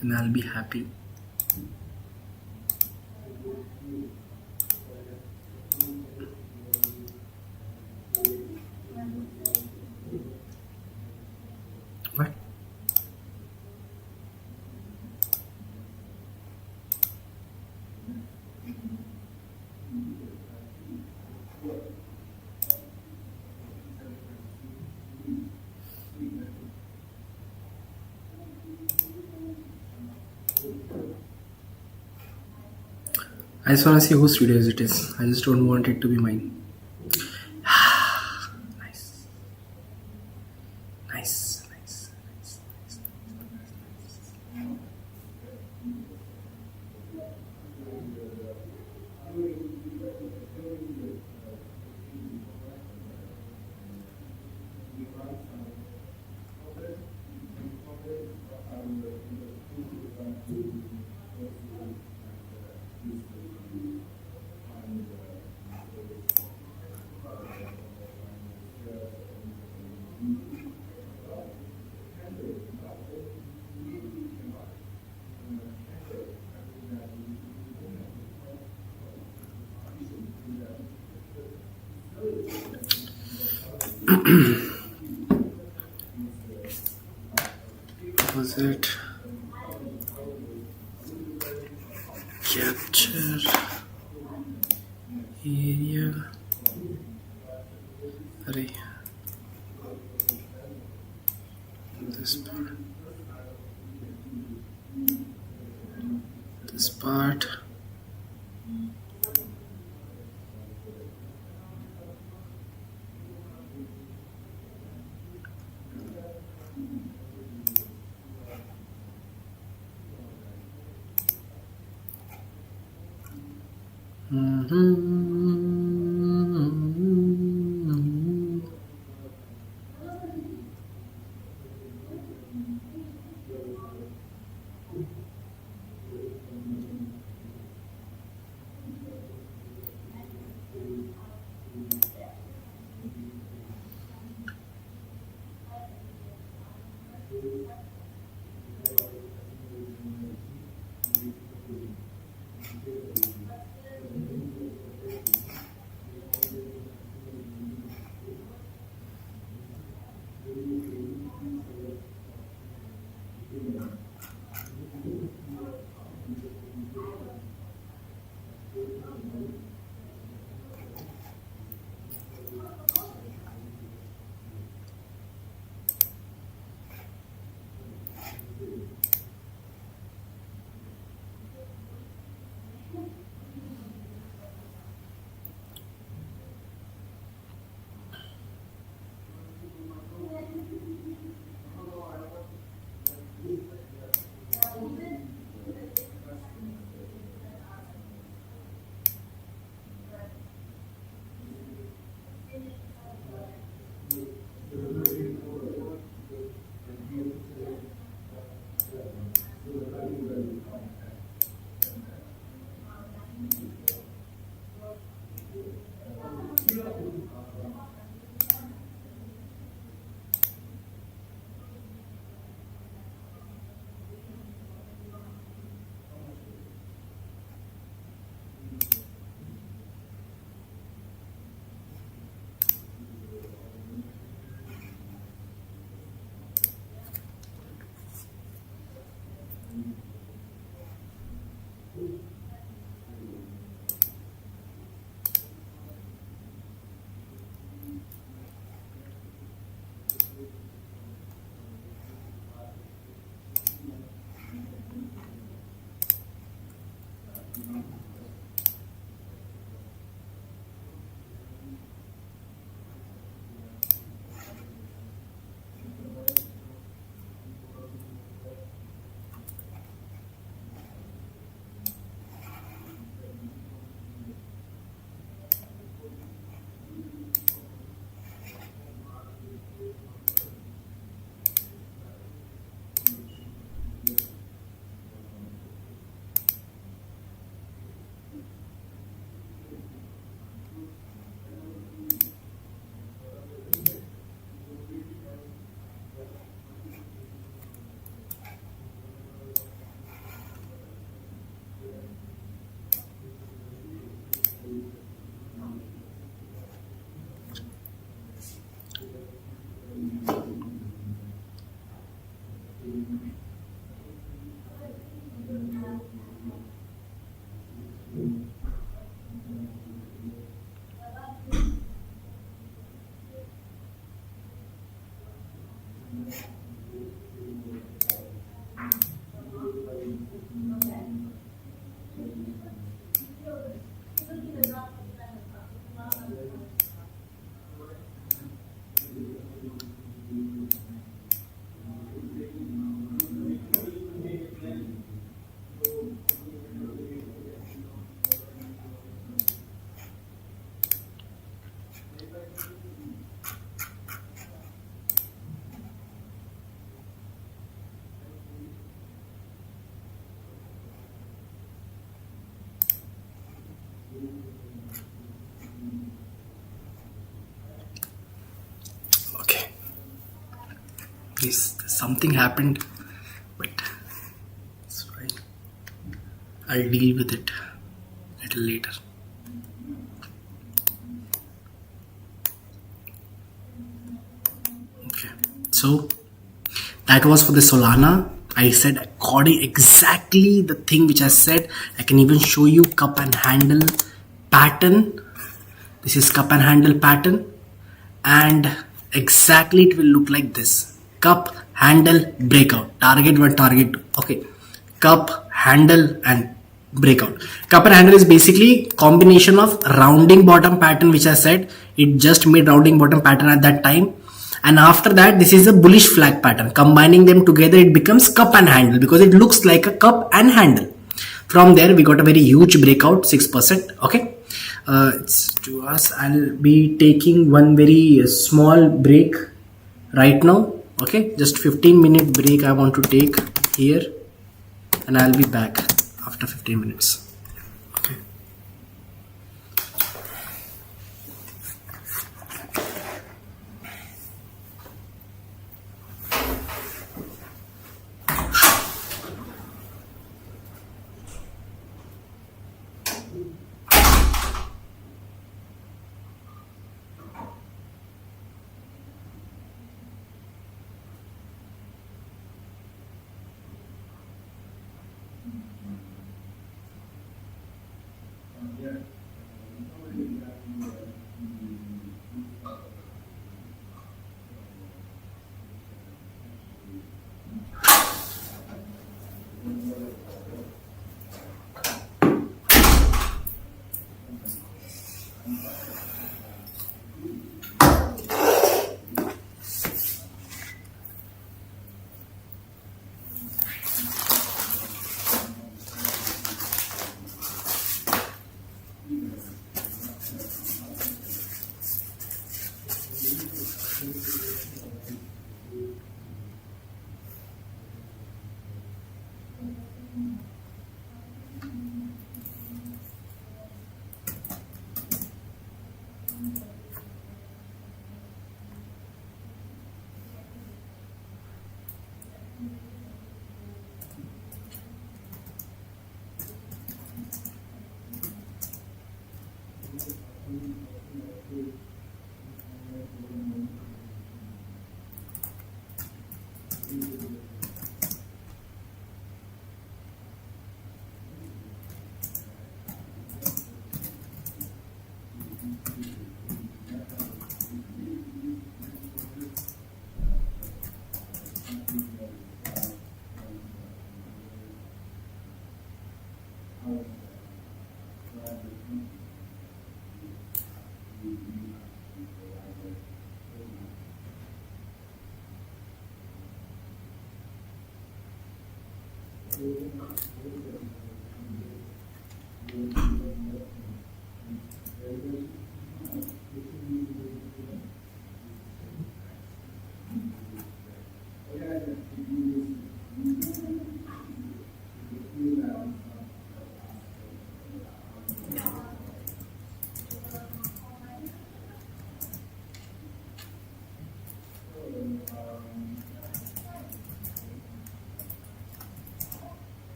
And I'll be happy. What? I just want to see whose videos it is. I just don't want it to be mine. Nice. Nice. Nice. Nice. Was it capture area? Array. This part. This part. Okay, this something happened, but it's fine. I'll deal with it a little later. Okay, so that was for the Solana. I said according exactly the thing which I said. I can even show you cup and handle pattern. This is cup and handle pattern, and exactly it will look like this: cup, handle, breakout, target 1, target 2. Okay, cup, handle, and breakout. Cup and handle is basically combination of rounding bottom pattern, which I said it just made rounding bottom pattern at that time, and after that this is a bullish flag pattern. Combining them together it becomes cup and handle because it looks like a cup and handle. From there we got a very huge breakout, 6%. Okay, it's to us. I'll be taking one very small break right now. Okay, just 15-minute break I want to take here, and I'll be back after 15 minutes. Okay.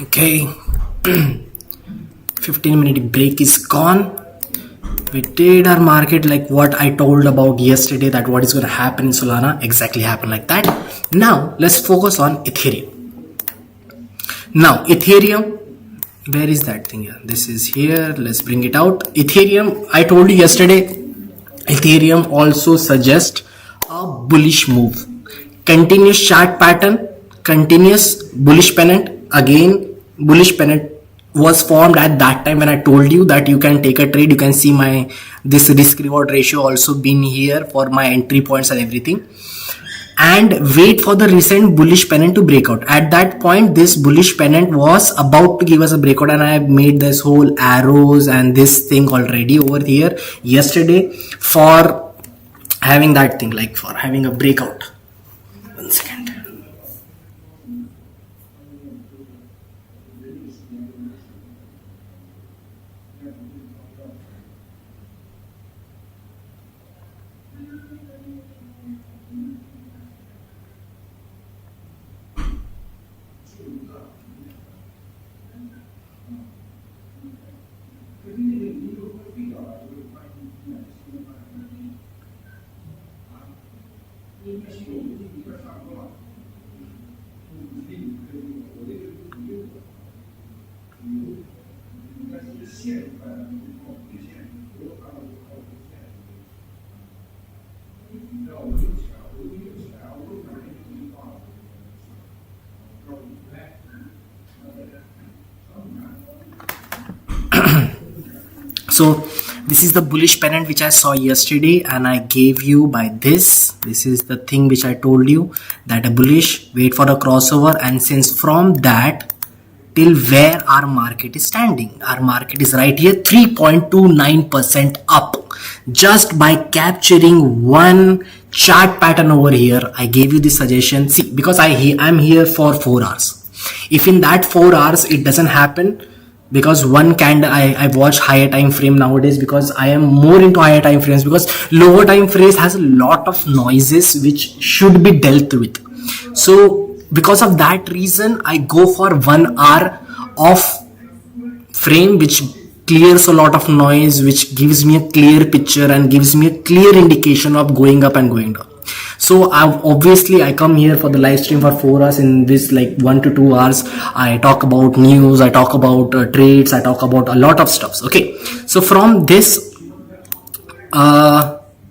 Okay, 15-minute break is gone. We did our market like what I told about yesterday, that what is going to happen in Solana exactly happened like that. Now let's focus on Ethereum. Now Ethereum, where is that thing here? This is here. Let's bring it out. Ethereum, I told you yesterday, Ethereum also suggests a bullish move. Continuous chart pattern, continuous bullish pennant. Again, bullish pennant was formed at that time when I told you that you can take a trade. You can see my this risk reward ratio also been here for my entry points and everything, and wait for the recent bullish pennant to break out. At that point, this bullish pennant was about to give us a breakout, and I have made this whole arrows and this thing already over here yesterday for having that thing, like for having a breakout. 1 second. So this is the bullish pennant which I saw yesterday, and I gave you by this. This is the thing which I told you, that a bullish, wait for a crossover, and since from that till where our market is standing, our market is right here, 3.29% up, just by capturing one chart pattern over here. I gave you this suggestion. See, because I'm here for 4 hours. If in that 4 hours it doesn't happen, because one candle, I watch higher time frame nowadays, because I am more into higher time frames, because lower time frames has a lot of noises which should be dealt with. So because of that reason, I go for 1 hour of frame which clears a lot of noise, which gives me a clear picture and gives me a clear indication of going up and going down. So I come here for the live stream for 4 hours. In this, like 1 to 2 hours, I talk about news, I talk about trades, I talk about a lot of stuff. Okay, so from this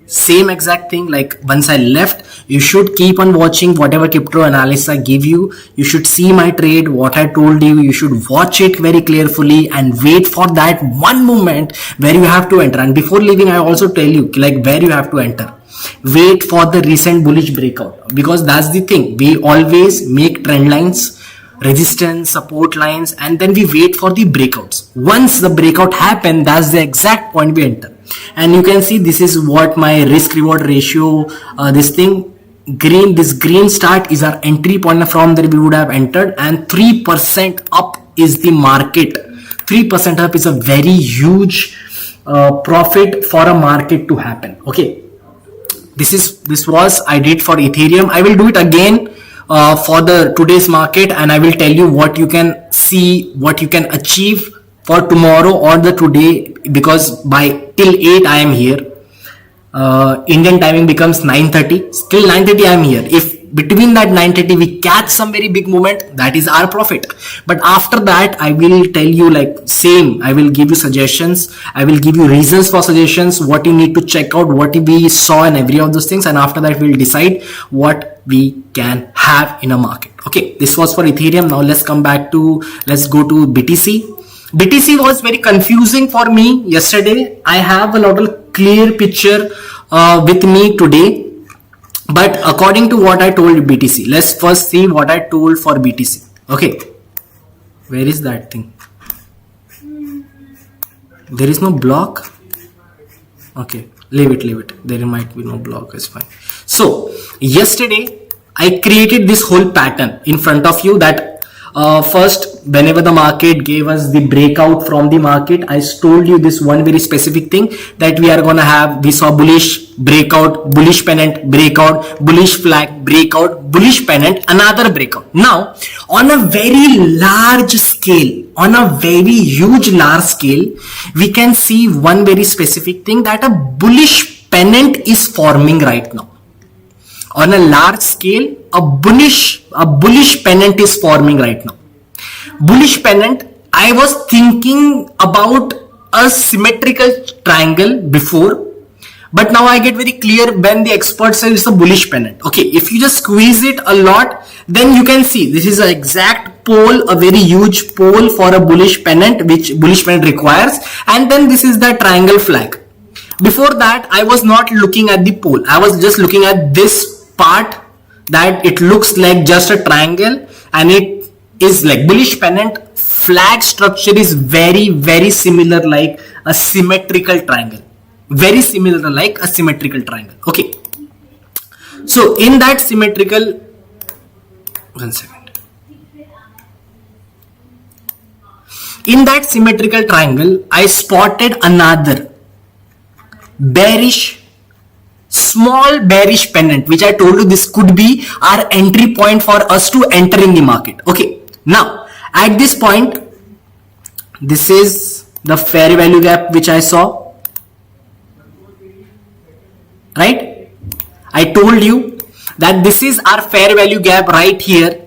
same exact thing, like once I left, you should keep on watching whatever crypto analysis I give you. You should see my trade, what I told you. You should watch it very carefully and wait for that one moment where you have to enter. And before leaving, I also tell you like where you have to enter. Wait for the recent bullish breakout, because that's the thing. We always make trend lines, resistance, support lines, and then we wait for the breakouts. Once the breakout happen, that's the exact point we enter. And you can see this is what my risk reward ratio, this green start is our entry point. From there we would have entered, and 3% up is the market. 3% up is a very huge profit for a market to happen. Okay, this was I did for Ethereum. I will do it again for the today's market, and I will tell you what you can see, what you can achieve for tomorrow or the today, because by till 8 I am here. Indian timing becomes 9:30. Still 9:30 I am here. If between that 9:30 we catch some very big movement, that is our profit. But after that, I will tell you like same. I will give you suggestions. I will give you reasons for suggestions, what you need to check out, what we saw, and every of those things. And after that, we'll decide what we can have in a market. Okay, this was for Ethereum. Now let's go to BTC. BTC was very confusing for me yesterday. I have a lot of clear picture with me today. But according to what I told BTC, let's first see what I told for BTC. Okay, where is that thing? There is no block. Okay, leave it. There might be no block, it's fine. So yesterday I created this whole pattern in front of you, that first, whenever the market gave us the breakout from the market, I told you this one very specific thing, that we are going to have, we saw bullish breakout, bullish pennant breakout, bullish flag breakout, bullish pennant, another breakout. Now, on a very large scale, on a very huge large scale, we can see one very specific thing, that a bullish pennant is forming right now. On a large scale, a bullish pennant is forming right now. Bullish pennant, I was thinking about a symmetrical triangle before, but now I get very clear when the expert says it's a bullish pennant. Okay, if you just squeeze it a lot, then you can see this is an exact pole, a very huge pole for a bullish pennant, which bullish pennant requires, and then this is the triangle flag. Before that, I was not looking at the pole. I was just looking at this part, that it looks like just a triangle, and it is like bullish pennant flag structure is very, very similar like a symmetrical triangle. Very similar like a symmetrical triangle. Okay. So in that symmetrical, one second. In that symmetrical triangle, I spotted another small bearish pennant, which I told you this could be our entry point for us to enter in the market. Okay, now at this point, this is the fair value gap which I saw, right? I told you that this is our fair value gap right here.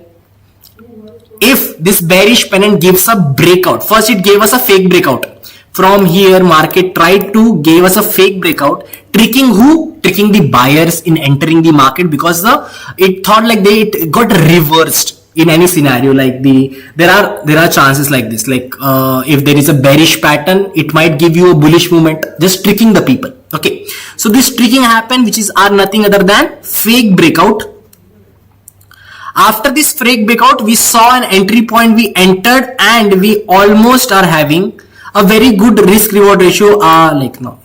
If this bearish pennant gives a breakout, first it gave us a fake breakout. From here, market tried to give us a fake breakout, tricking who? Tricking the buyers in entering the market, because it thought like it got reversed in any scenario. Like there are chances like this. Like if there is a bearish pattern, it might give you a bullish movement, just tricking the people. Okay, so this tricking happened, which is nothing other than fake breakout. After this fake breakout, we saw an entry point, we entered, and we almost are having a very good risk reward ratio. No,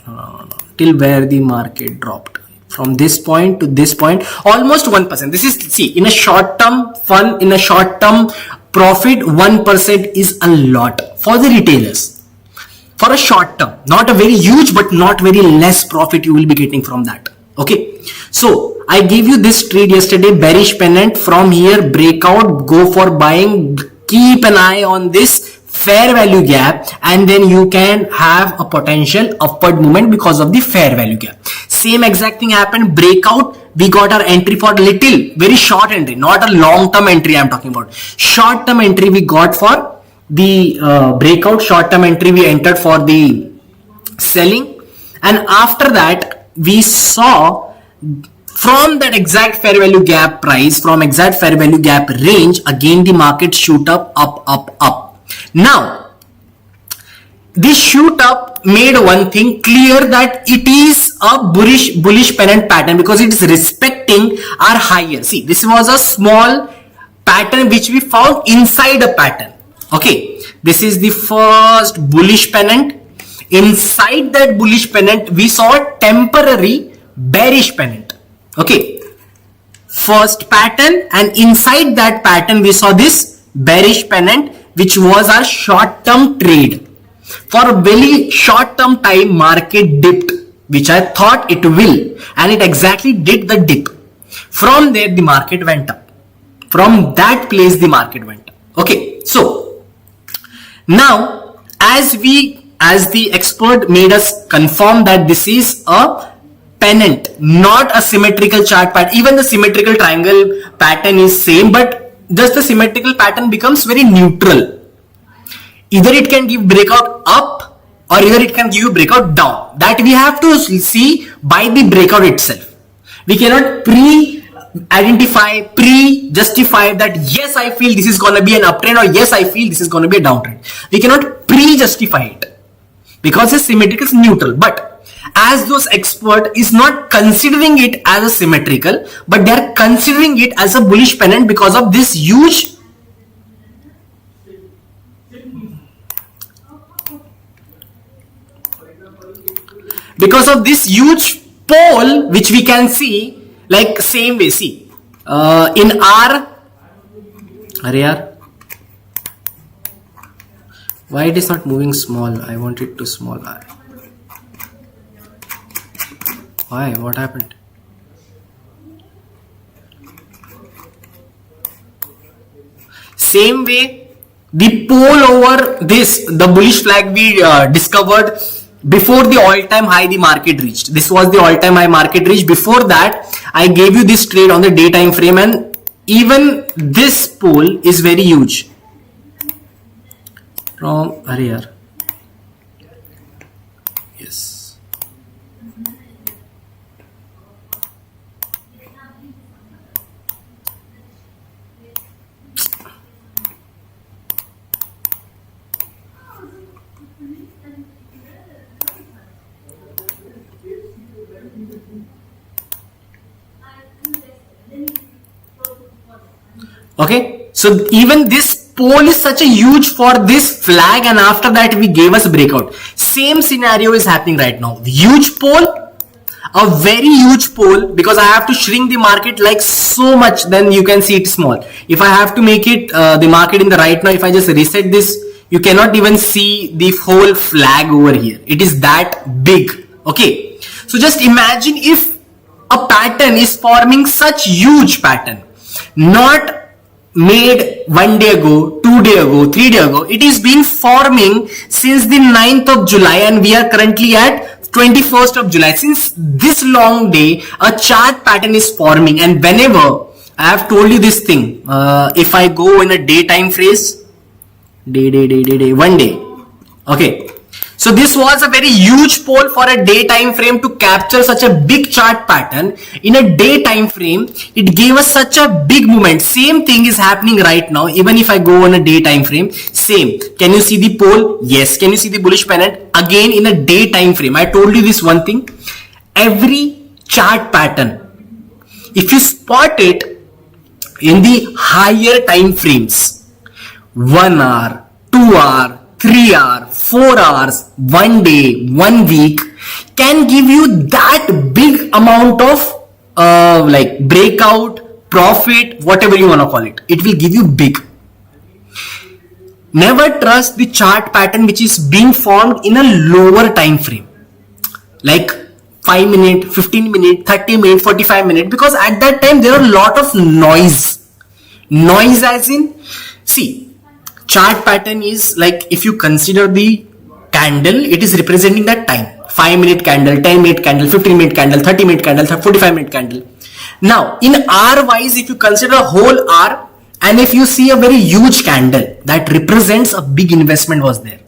till where the market dropped from this point to this point, almost 1%. This is, see, in a short term fun, in a short term profit, 1% is a lot for the retailers. For a short term, not a very huge, but not very less profit you will be getting from that. Okay, so I gave you this trade yesterday, bearish pennant, from here breakout, go for buying, keep an eye on this fair value gap, and then you can have a potential upward movement because of the fair value gap. Same exact thing happened, breakout, we got our entry for little, very short entry, not a long term entry I'm talking about. Short term entry we got for the breakout, short term entry we entered for the selling, and after that we saw from that exact fair value gap price, from exact fair value gap range, again the market shoot up. Now, this shoot up made one thing clear, that it is a bullish pennant pattern because it is respecting our higher. See, this was a small pattern which we found inside a pattern. Okay, this is the first bullish pennant. Inside that bullish pennant, we saw a temporary bearish pennant. Okay, first pattern, and inside that pattern we saw this bearish pennant, which was our short term trade. For a very short term time, market dipped, which I thought it will, and it exactly did the dip. From there the market went up. From that place the market went up. Okay, so now as the expert made us confirm that this is a pennant, not a symmetrical chart pattern. Even the symmetrical triangle pattern is same, but just the symmetrical pattern becomes very neutral. Either it can give breakout up, or either it can give you breakout down. That we have to see by the breakout itself. We cannot pre-identify, pre-justify that yes, I feel this is going to be an uptrend, or yes, I feel this is going to be a downtrend. We cannot pre-justify it because the symmetrical is neutral. But as those expert is not considering it as a symmetrical, but they are considering it as a bullish pennant because of this huge pole which we can see, like same way. See, in our why it is not moving small? I want it to small. Why? What happened? Same way, the pole over this, the bullish flag we discovered before the all-time high the market reached. This was the all-time high market reached. Before that, I gave you this trade on the day time frame, and even this pole is very huge. From yes. Okay, so even this pole is such a huge for this flag, and after that we gave us a breakout. Same scenario is happening right now. Huge pole, a very huge pole, because I have to shrink the market like so much, then you can see it small. If I have to make it the market in the right now, if I just reset this, you cannot even see the whole flag over here. It is that big. Okay, so just imagine if a pattern is forming such huge pattern, not made 1 day ago, 2 days ago, 3 days ago. It is been forming since the 9th of July, and we are currently at 21st of July. Since this long day, a chart pattern is forming, and whenever I have told you this thing, if I go in a daytime phrase, one day. Okay. So this was a very huge pole for a day time frame to capture such a big chart pattern. In a day time frame, it gave us such a big movement. Same thing is happening right now. Even if I go on a day time frame, same. Can you see the pole? Yes. Can you see the bullish pennant? Again in a day time frame. I told you this one thing. Every chart pattern, if you spot it in the higher time frames, 1 hour, 2 hour, 3 hour, 4 hours, 1 day, 1 week, can give you that big amount of like breakout, profit, whatever you want to call it. It will give you big. Never trust the chart pattern which is being formed in a lower time frame, like 5 minute, 15 minute, 30 minute, 45 minute, because at that time there are a lot of noise. Noise as in, see, chart pattern is like, if you consider the candle, it is representing that time. 5 minute candle, 10 minute candle, 15 minute candle, 30 minute candle, 45 minute candle. Now, in hour wise, if you consider a whole hour, and if you see a very huge candle, that represents a big investment was there.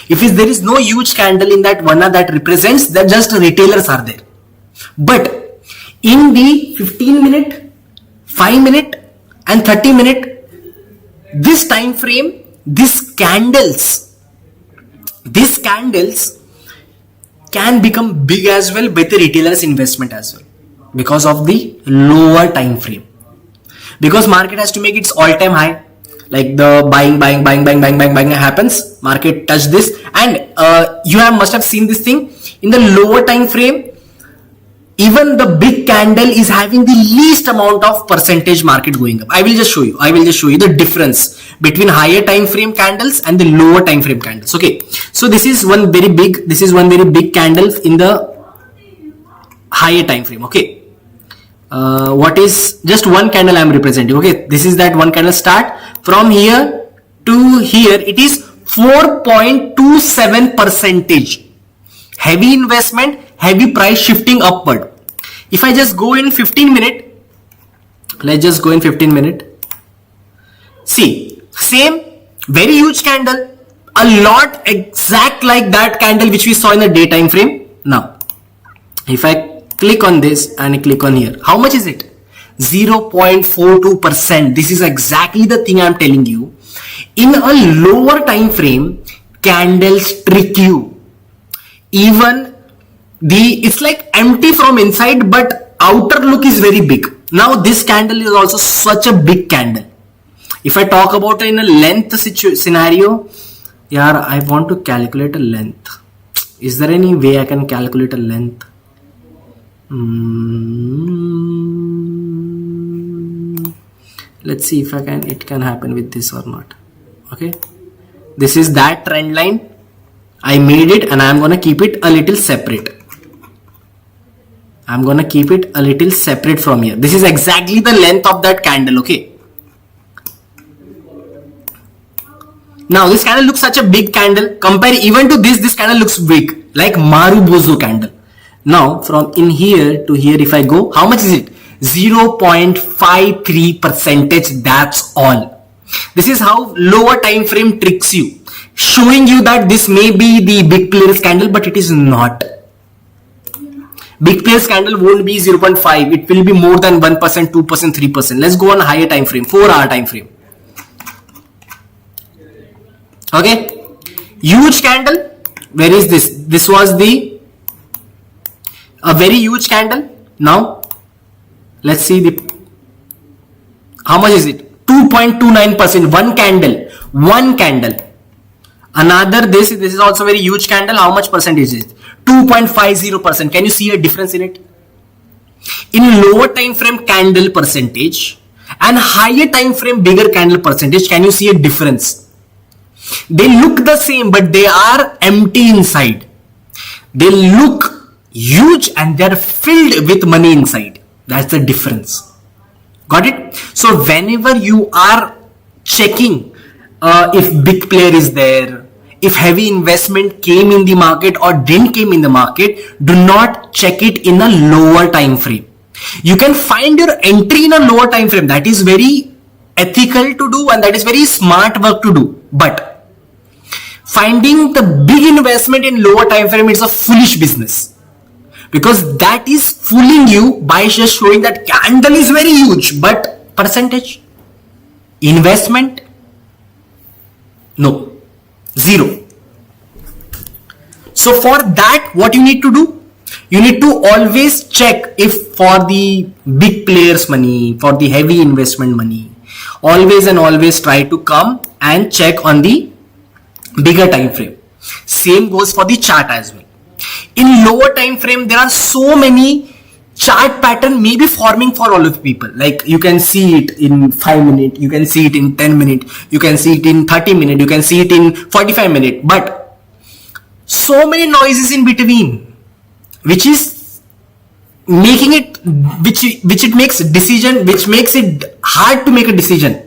If there is no huge candle in that 1 hour, that represents that just retailers are there. But in the 15 minute, 5 minute and 30 minute, this time frame, these candles can become big as well by the retailer's investment as well, because of the lower time frame. Because market has to make its all-time high, like the buying happens, market touch this, and you must have seen this thing in the lower time frame. Even the big candle is having the least amount of percentage market going up. I will just show you the difference between higher time frame candles and the lower time frame candles. Okay, so this is one very big candle in the higher time frame. Okay, what is just one candle I am representing. Okay, this is that one candle. Start from here to here, it is 4.27 percentage. Heavy investment, heavy price shifting upward. If I just go in 15 minute, let's just go in 15 minute. See, same, very huge candle, a lot exact like that candle which we saw in the day time frame. Now, if I click on this and I click on here, how much is it? 0.42%. This is exactly the thing I am telling you. In a lower time frame, candles trick you. Even it's like empty from inside, but outer look is very big. Now this candle is also such a big candle. If I talk about it in a length scenario, I want to calculate a length. Is there any way I can calculate a length? Let's see if it can happen with this or not. Okay, this is that trend line. I made it and I'm gonna keep it a little separate. I'm gonna keep it a little separate from here. This is exactly the length of that candle. Okay, now this candle looks such a big candle. Compare even to this candle looks big, like Marubozu candle. Now from in here to here, if I go, how much is it? 0.53 percentage. That's all. This is how lower time frame tricks you, showing you that this may be the big players candle, but it is not. Big players candle won't be 0.5. It will be more than 1%, 2%, 3%. Let's go on higher time frame, 4 hour time frame. Okay, huge candle. Where is this? This was a very huge candle. Now let's see how much is it? 2.29%. One candle. Another this is also very huge candle. How much percentage is it? 2.50%. Can you see a difference in it? In lower time frame candle percentage and higher time frame bigger candle percentage, can you see a difference? They look the same, but they are empty inside. They look huge and they are filled with money inside. That's the difference. Got it? So whenever you are checking if big player is there, if heavy investment came in the market or didn't came in the market, do not check it in a lower time frame. You can find your entry in a lower time frame. That is very ethical to do and that is very smart work to do. But finding the big investment in lower time frame is a foolish business, because that is fooling you by just showing that candle is very huge, but percentage investment, no, zero. So for that, what you need to do? You need to always check if for the big players money, for the heavy investment money, always and always try to come and check on the bigger time frame. Same goes for the chart as well. In lower time frame, there are so many chart pattern may be forming for all of the people. Like you can see it in 5 minutes, you can see it in 10 minutes, you can see it in 30 minutes, you can see it in 45 minutes. But so many noises in between, which is making it, which it makes decision, which makes it hard to make a decision.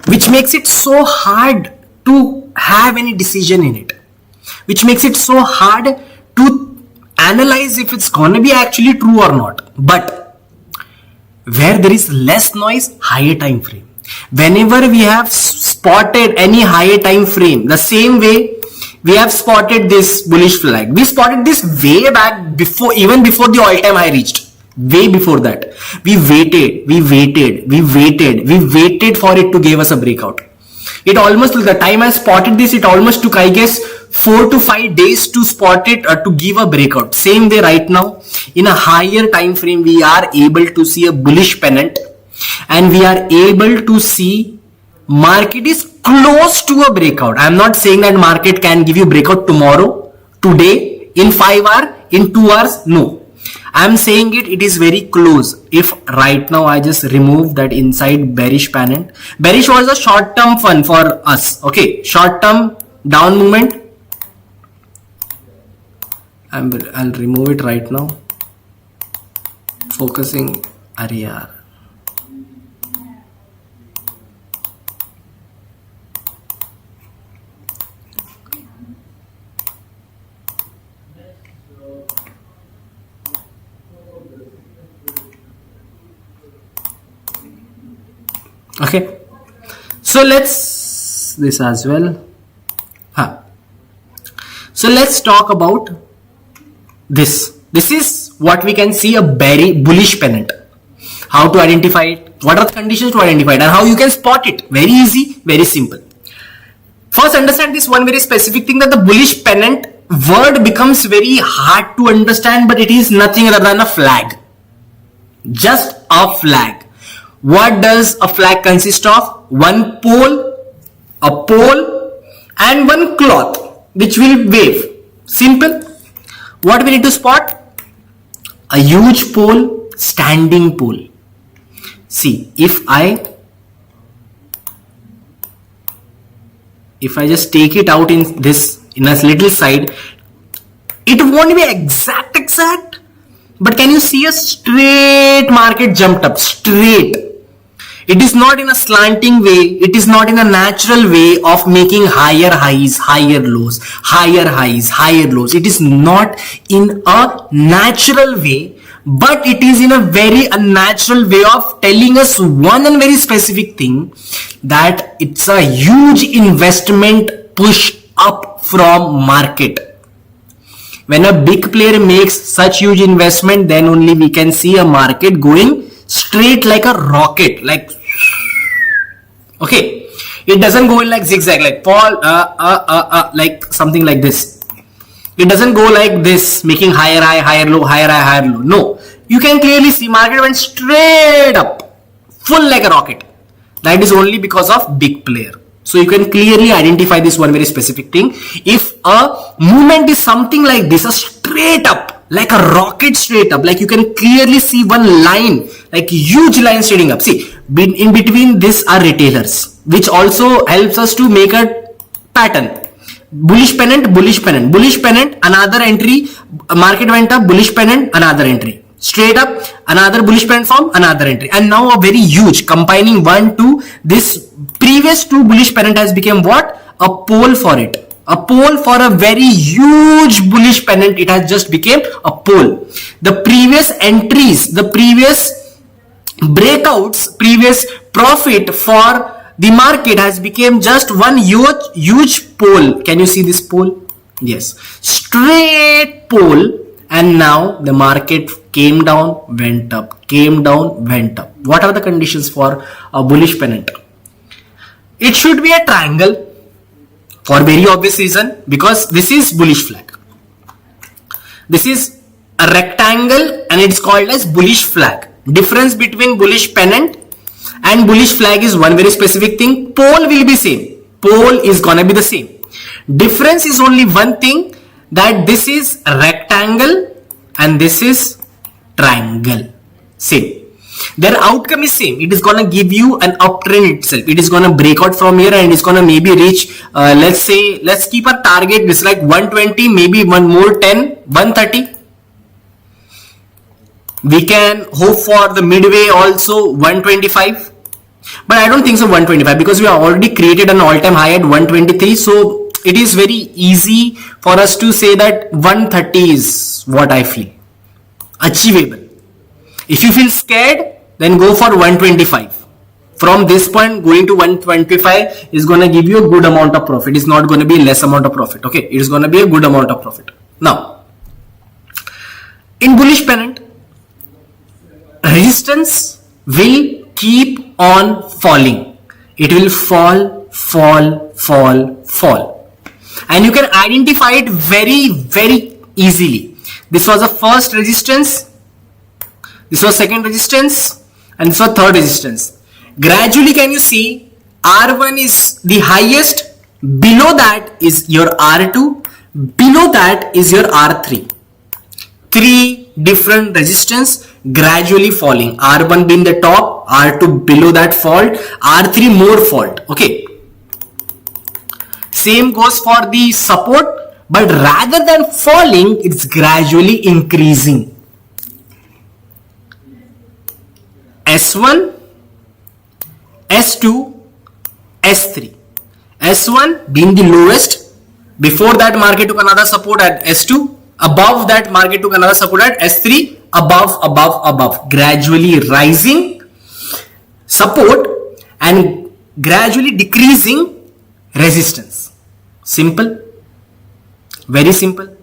Which makes it so hard to have any decision in it, which makes it so hard to analyze if it's gonna be actually true or not. But where there is less noise, higher time frame. Whenever we have spotted any higher time frame, the same way we have spotted this bullish flag, we spotted this way back before, even before the all-time high reached. Way before that, we waited for it to give us a breakout. It almost, the time I spotted this, it almost took, I guess, 4 to 5 days to spot it or to give a breakout. Same way right now, in a higher time frame, we are able to see a bullish pennant and we are able to see market is close to a breakout. I'm not saying that market can give you breakout tomorrow, today, in 5 hours, in 2 hours. No. I'm saying it is very close. If right now I just remove that inside bearish pennant, bearish was a short term fun for us. Okay, short term down movement. I'll remove it right now. Focusing area. Okay, so let's this as well. So let's talk about this. This is what we can see, a very bullish pennant. How to identify it? What are the conditions to identify it, and how you can spot it? Very easy, very simple. First, understand this one very specific thing, that the bullish pennant word becomes very hard to understand, but it is nothing other than a flag. Just a flag. What does a flag consist of? One pole, a pole, and one cloth which will wave. Simple. What we need to spot? A huge pole, standing pole. See, if I just take it out in this, in a little side, it won't be exact, but can you see a straight market jumped up, straight. It is not in a slanting way. It is not in a natural way of making higher highs, higher lows, higher highs, higher lows. It is not in a natural way, but it is in a very unnatural way of telling us one and very specific thing, that it's a huge investment push up from market. When a big player makes such huge investment, then only we can see a market going straight like a rocket, like okay, it doesn't go in like zigzag, like fall, like something like this. It doesn't go like this, making higher high, higher low, higher high, higher low. No, you can clearly see market went straight up, full like a rocket. That is only because of big player. So you can clearly identify this one very specific thing. If a movement is something like this, a straight up, like a rocket straight up, like you can clearly see one line, like huge line straight up. See, in between this are retailers, which also helps us to make a pattern. bullish pennant, bullish pennant, bullish pennant, another entry, market went up, bullish pennant, another entry, straight up, another bullish pennant form, another entry, and now a very huge, combining 1, 2, this previous 2 bullish pennant has become what? A pole for it. A pole for a very huge bullish pennant. It has just become a pole. The previous entries, the previous breakouts, previous profit for the market has become just one huge pole. Can you see this pole? Yes, straight pole. And now the market came down, went up, came down, went up. What are the conditions for a bullish pennant? It should be a triangle for very obvious reason, because this is bullish flag. This is a rectangle and it's called as bullish flag. Difference between bullish pennant and bullish flag is one very specific thing. Pole will be same. Pole is gonna be the same. Difference is only one thing, that this is rectangle and this is triangle. Same. Their outcome is same. It is gonna give you an uptrend itself. It is gonna break out from here and it's gonna maybe reach, let's keep a target. It's like 120, maybe one more 10, 130. We can hope for the midway also 125. But I don't think so 125, because we have already created an all-time high at 123. So it is very easy for us to say that 130 is what I feel achievable. If you feel scared, then go for 125. From this point, going to 125 is going to give you a good amount of profit. It's not going to be less amount of profit. Okay, it is going to be a good amount of profit. Now, in bullish pennant, resistance will keep on falling. It will fall, fall, fall, fall. And you can identify it very, very easily. This was the first resistance. This was second resistance. And this was third resistance. Gradually, can you see R1 is the highest. Below that is your R2. Below that is your R3. 3 different resistance gradually falling. R1 being the top, R2 below that fault, R3 more fault. Okay. Same goes for the support, but rather than falling, it's gradually increasing. S1, S2, S3. S1 being the lowest. Before that, market took another support at S2. Above that, market took another support at S3. Above. Gradually rising support and gradually decreasing resistance. Simple. Very simple.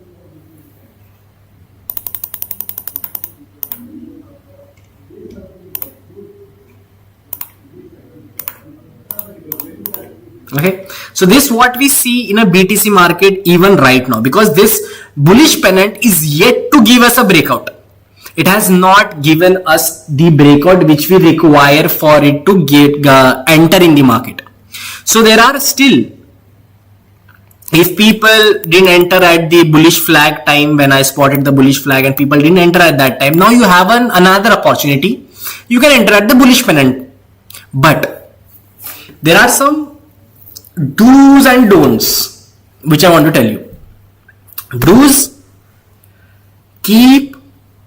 Okay, so this what we see in a BTC market even right now, because this bullish pennant is yet to give us a breakout. It has not given us the breakout which we require for it to get enter in the market. So there are still, if people didn't enter at the bullish flag time when I spotted the bullish flag and people didn't enter at that time, now you have another opportunity. You can enter at the bullish pennant, but there are some do's and don'ts which I want to tell you. Do's: keep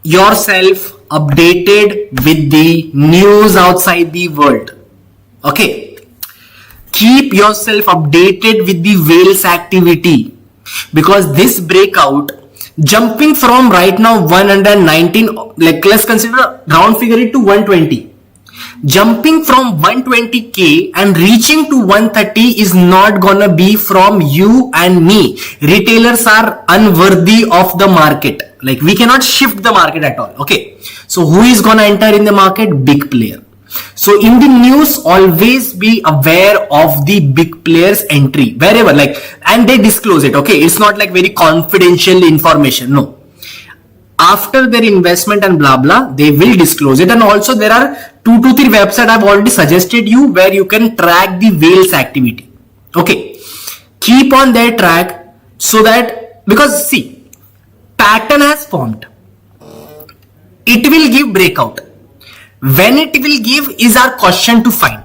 yourself updated with the news outside the world. Okay, keep yourself updated with the whales activity, because this breakout jumping from right now 119, like let's consider round figure it to 120. Jumping from 120k and reaching to 130 is not gonna be from you and me. Retailers are unworthy of the market. Like, we cannot shift the market at all. Okay, so who is gonna enter in the market? Big player. So in the news, always be aware of the big players entry wherever, like, and they disclose it. Okay, it's not like very confidential information. No, after their investment and blah blah, they will disclose it. And also there are 2 to 3 websites I've already suggested you where you can track the whales activity. Okay, keep on their track, so that, because see, pattern has formed. It will give breakout. When it will give is our question to find.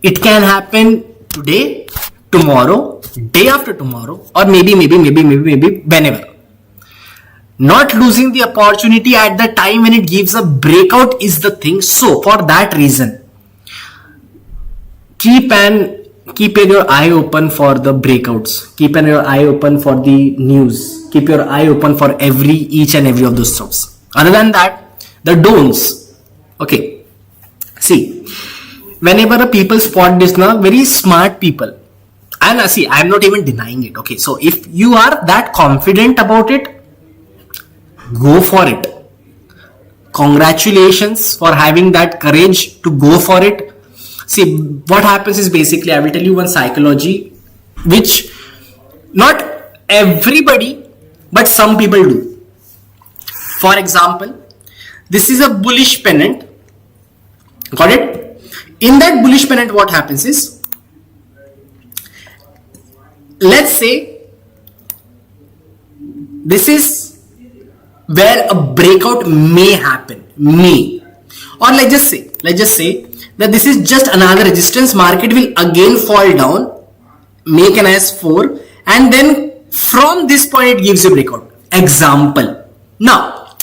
It can happen today, tomorrow, day after tomorrow, or maybe whenever. Not losing the opportunity at the time when it gives a breakout is the thing. So for that reason, keep your eye open for the breakouts. Keep your eye open for the news. Keep your eye open for each and every of those stuffs. Other than that, the don'ts. Okay. See, whenever a people spot this now, very smart people. And see, I'm not even denying it. Okay. So if you are that confident about it, go for it. Congratulations for having that courage to go for it. See, what happens is basically, I will tell you one psychology which not everybody, but some people do. For example, this is a bullish pennant. Got it? In that bullish pennant, what happens is, let's say this is where a breakout may happen, or let's just say that this is just another resistance. Market will again fall down, make an S4, and then from this point it gives you breakout. Example. Now,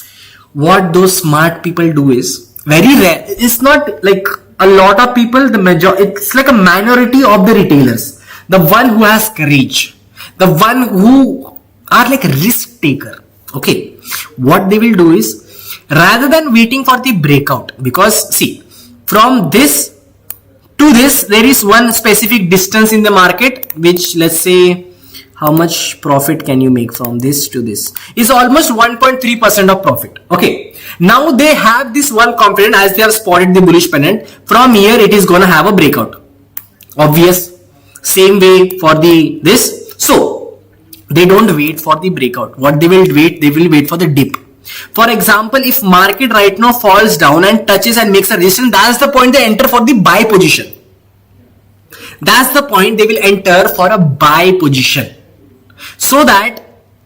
what those smart people do is very rare. It's not like a lot of people. It's like a minority of the retailers. The one who has courage, the one who are like a risk taker. Okay, what they will do is, rather than waiting for the breakout, because see, from this to this there is one specific distance in the market, which, let's say, how much profit can you make from this to this is almost 1.3% of profit. Okay, now they have this one confidence, as they have spotted the bullish pennant, from here it is gonna have a breakout. Obvious. Same way for this. So they don't wait for the breakout. What they will wait for the dip. For example, if market right now falls down and touches and makes a resistance, that's the point they enter for the buy position. That's the point they will enter for a buy position, so that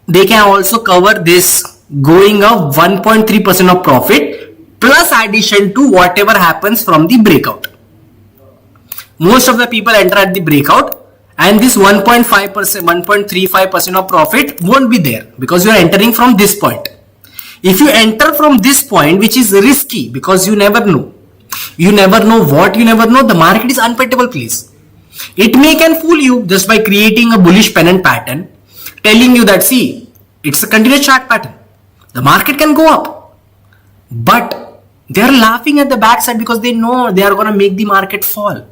they can also cover this going up 1.3% of profit plus addition to whatever happens from the breakout. Most of the people enter at the breakout, and this 1.5%, 1.35% of profit won't be there, because you are entering from this point. If you enter from this point, which is risky, because you never know what, you never know. The market is unpredictable place. It may can fool you just by creating a bullish pennant pattern, telling you that, see, it's a continuous chart pattern, the market can go up, but they are laughing at the backside because they know they are going to make the market fall.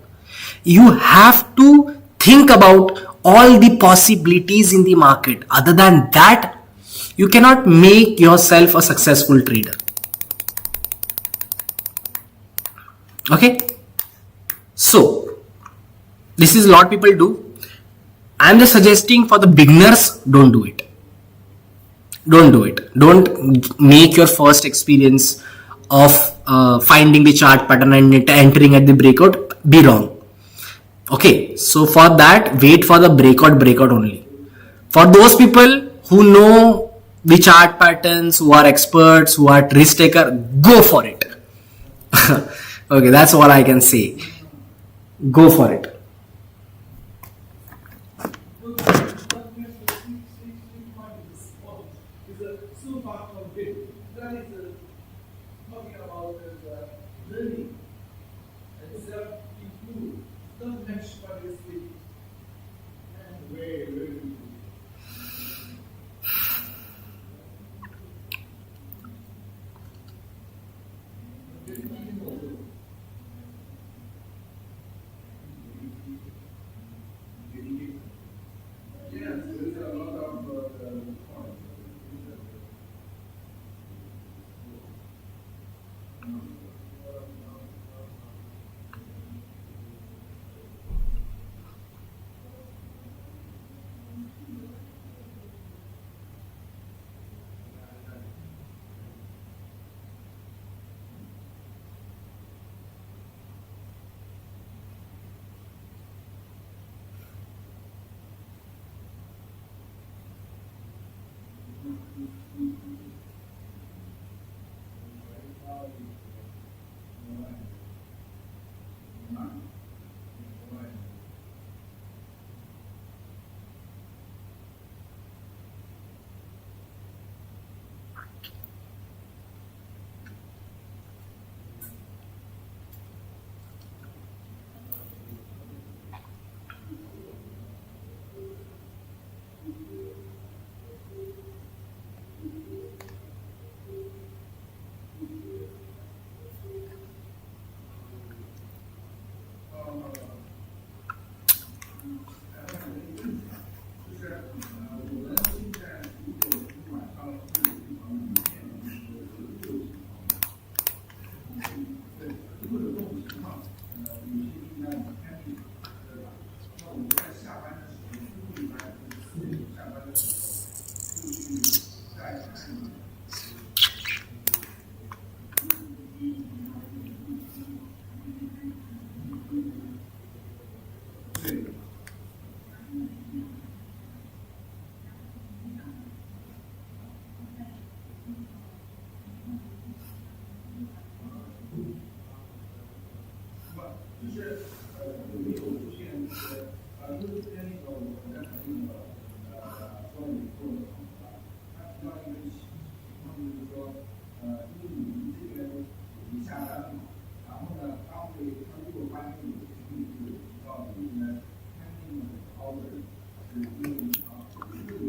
You have to think about all the possibilities in the market. Other than that, you cannot make yourself a successful trader. Okay, so this is a lot people do. I'm just suggesting for the beginners, don't do it. Don't make your first experience of finding the chart pattern and entering at the breakout be wrong. Okay, so for that, wait for the breakout only. For those people who know the chart patterns, who are experts, who are risk taker, go for it. Okay, that's all I can say. Go for it.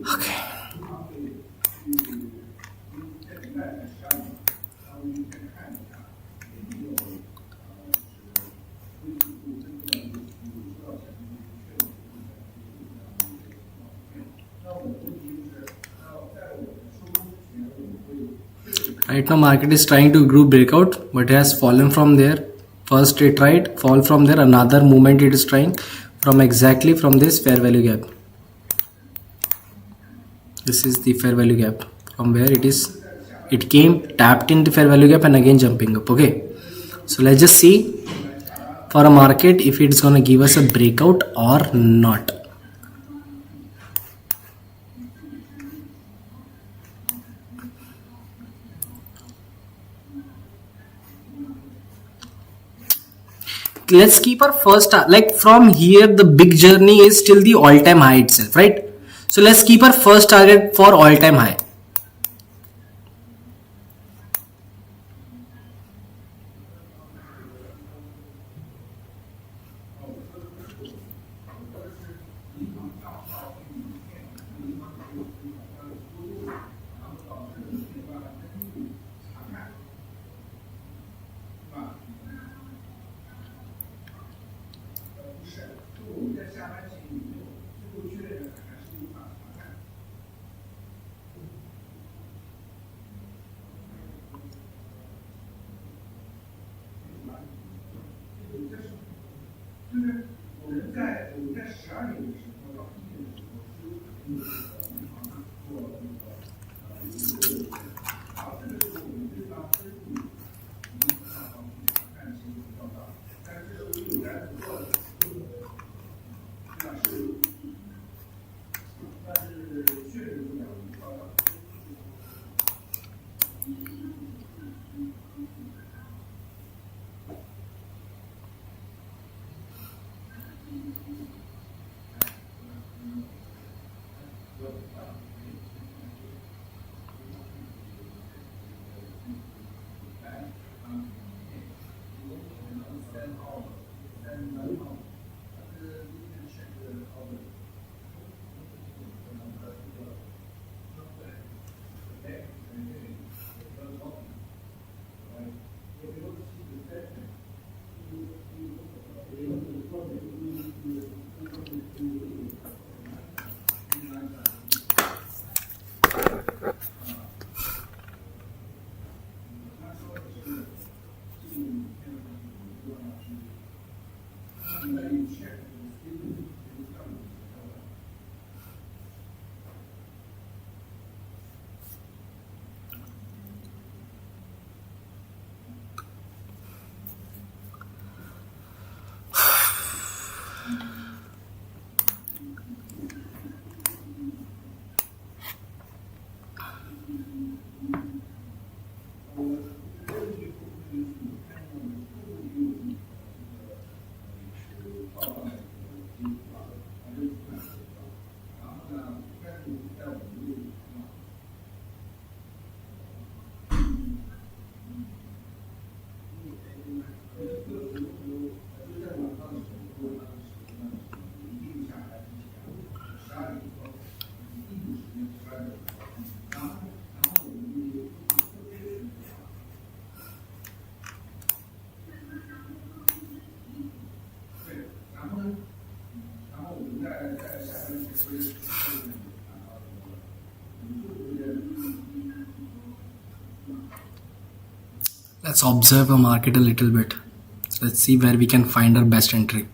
Okay. Right now market is trying to do breakout, but it has fallen from there. First it tried, fall from there, another movement it is trying from exactly from this fair value gap. This is the fair value gap from where it came, tapped in the fair value gap and again jumping up. Okay, so let's just see for a market if it's gonna give us a breakout or not. Let's keep our first like from here the big journey is still the all-time high itself, right? So let's keep our first target for all-time high. Let's observe the market a little bit. Let's see where we can find our best entry.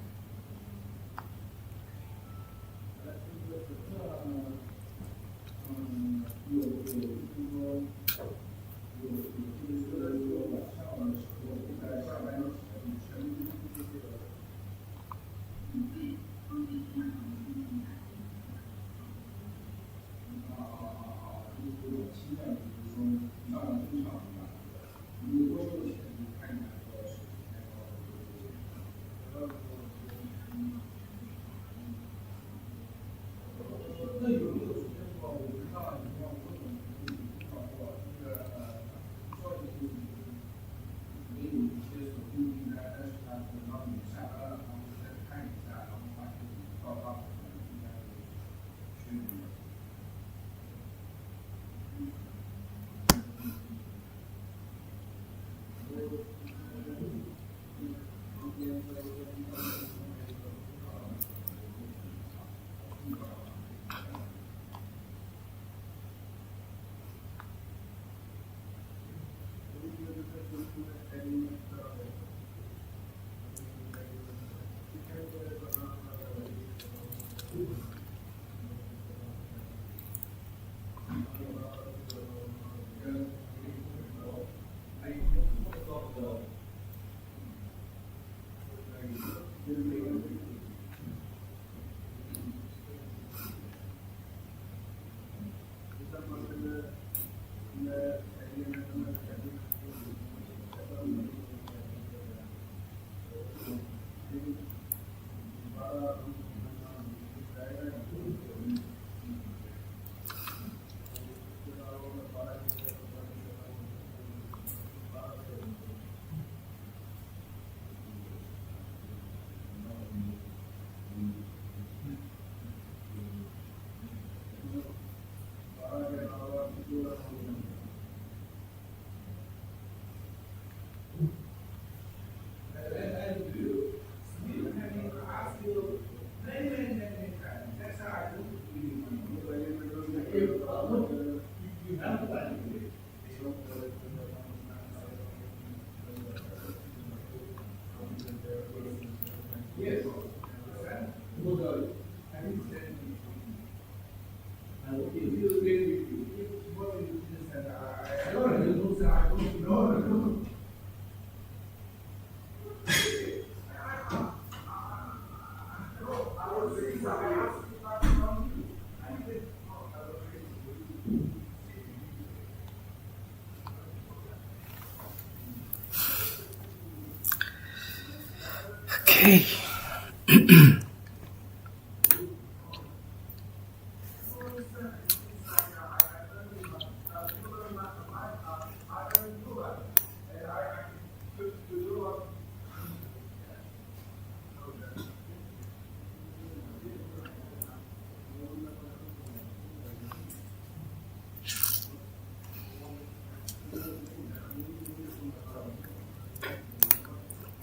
Okay.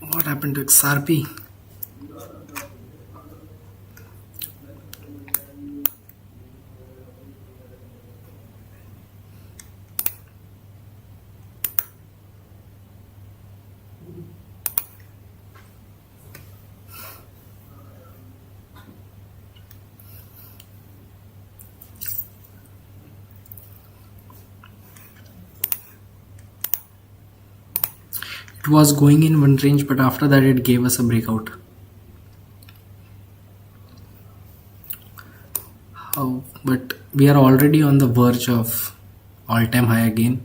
What happened to XRP? It was going in one range, but after that it gave us a breakout. How? But we are already on the verge of all-time high again.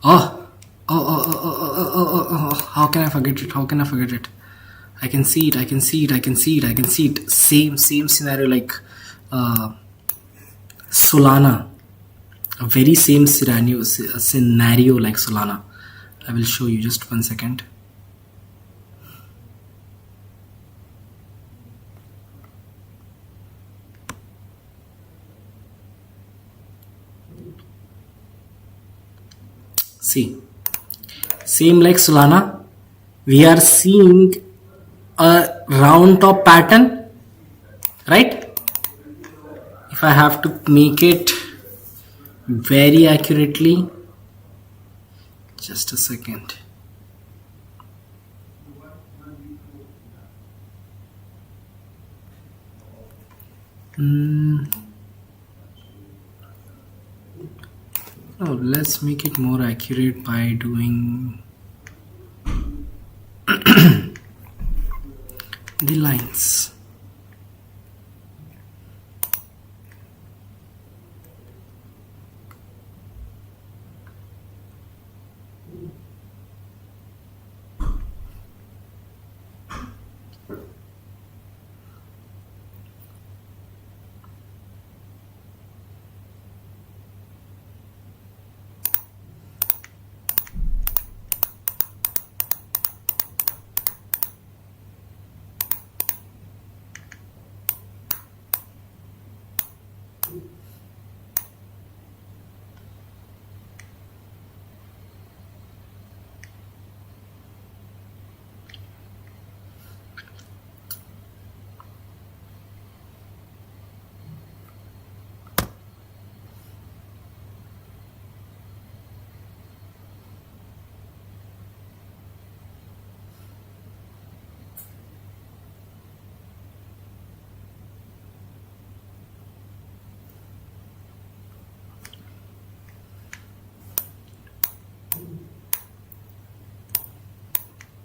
Oh, oh. How can I forget it? How can I forget it? I can see it. I can see it. I can see it. I can see it. Same scenario like Solana. A very same scenario like Solana. I will show you just 1 second. See, same like Solana, we are seeing a round top pattern, right? If I have to make it very accurately, just a second. Oh, let's make it more accurate by doing the lines.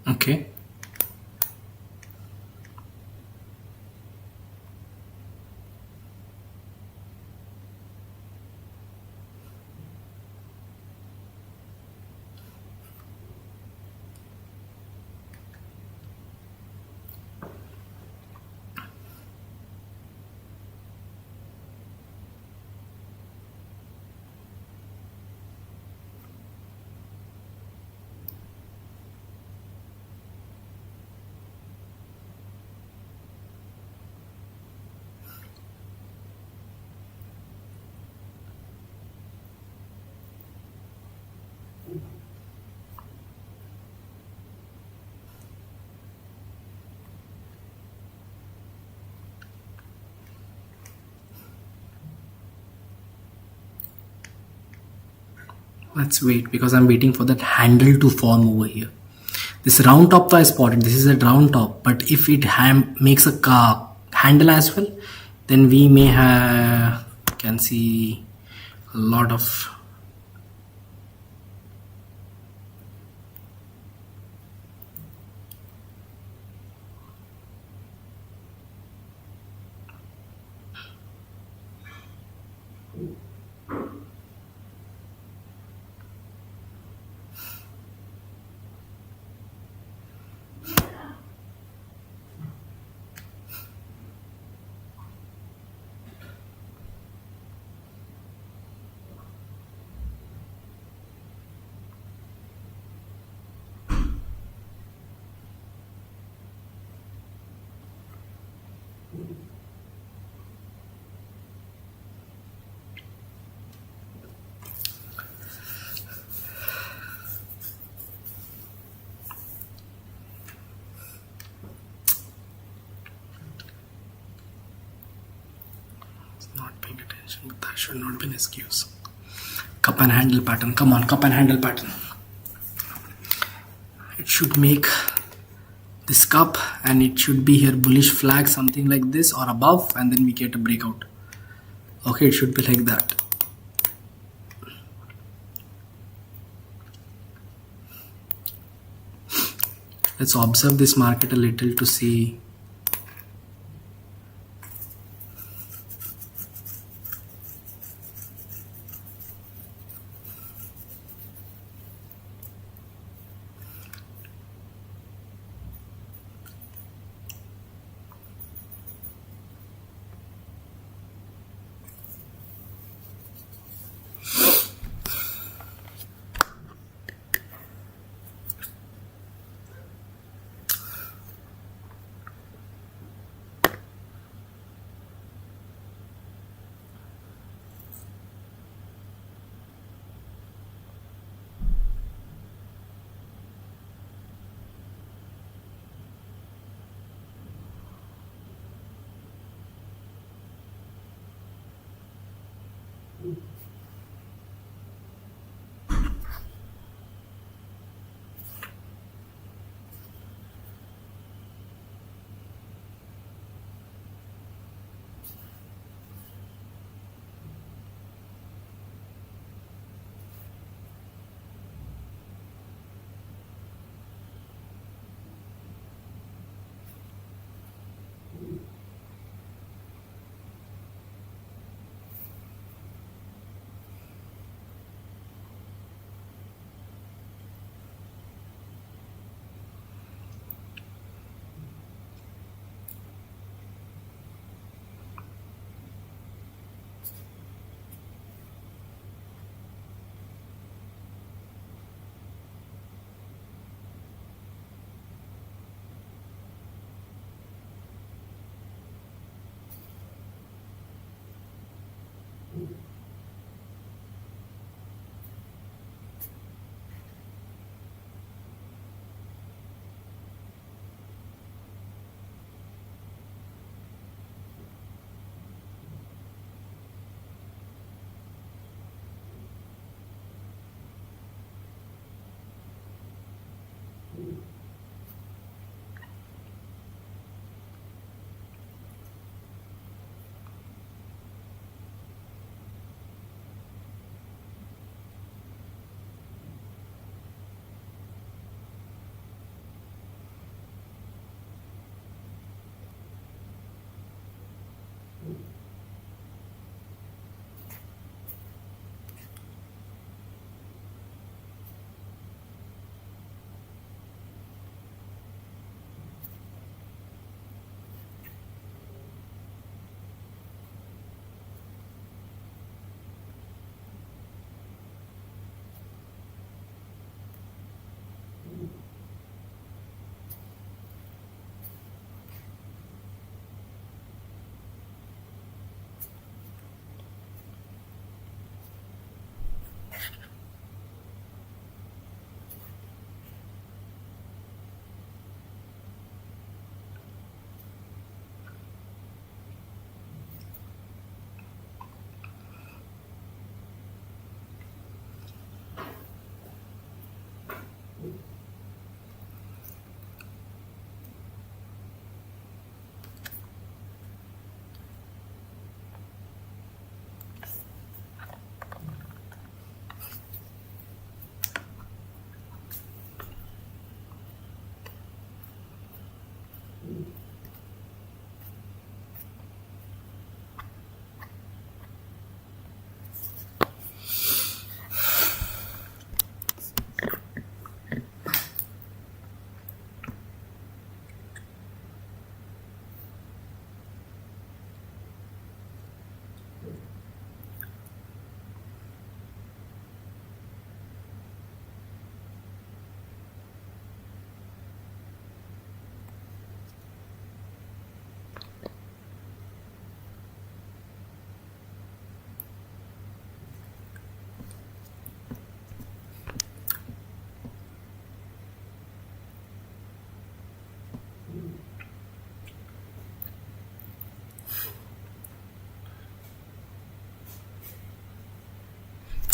Okay. Let's wait because I'm waiting for that handle to form over here. This round top I spotted. This is a round top, but if it makes a handle as well, then we may have can see a lot of not paying attention, but that should not be an excuse. Cup and handle pattern. Come on, cup and handle pattern. It should make this cup and it should be here bullish flag, something like this or above, and then we get a breakout. Okay, it should be like that. Let's observe this market a little to see.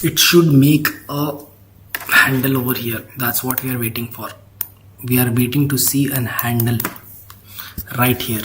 It should make a handle over here. That's what we are waiting for. We are waiting to see an handle right here.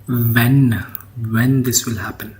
When this will happen?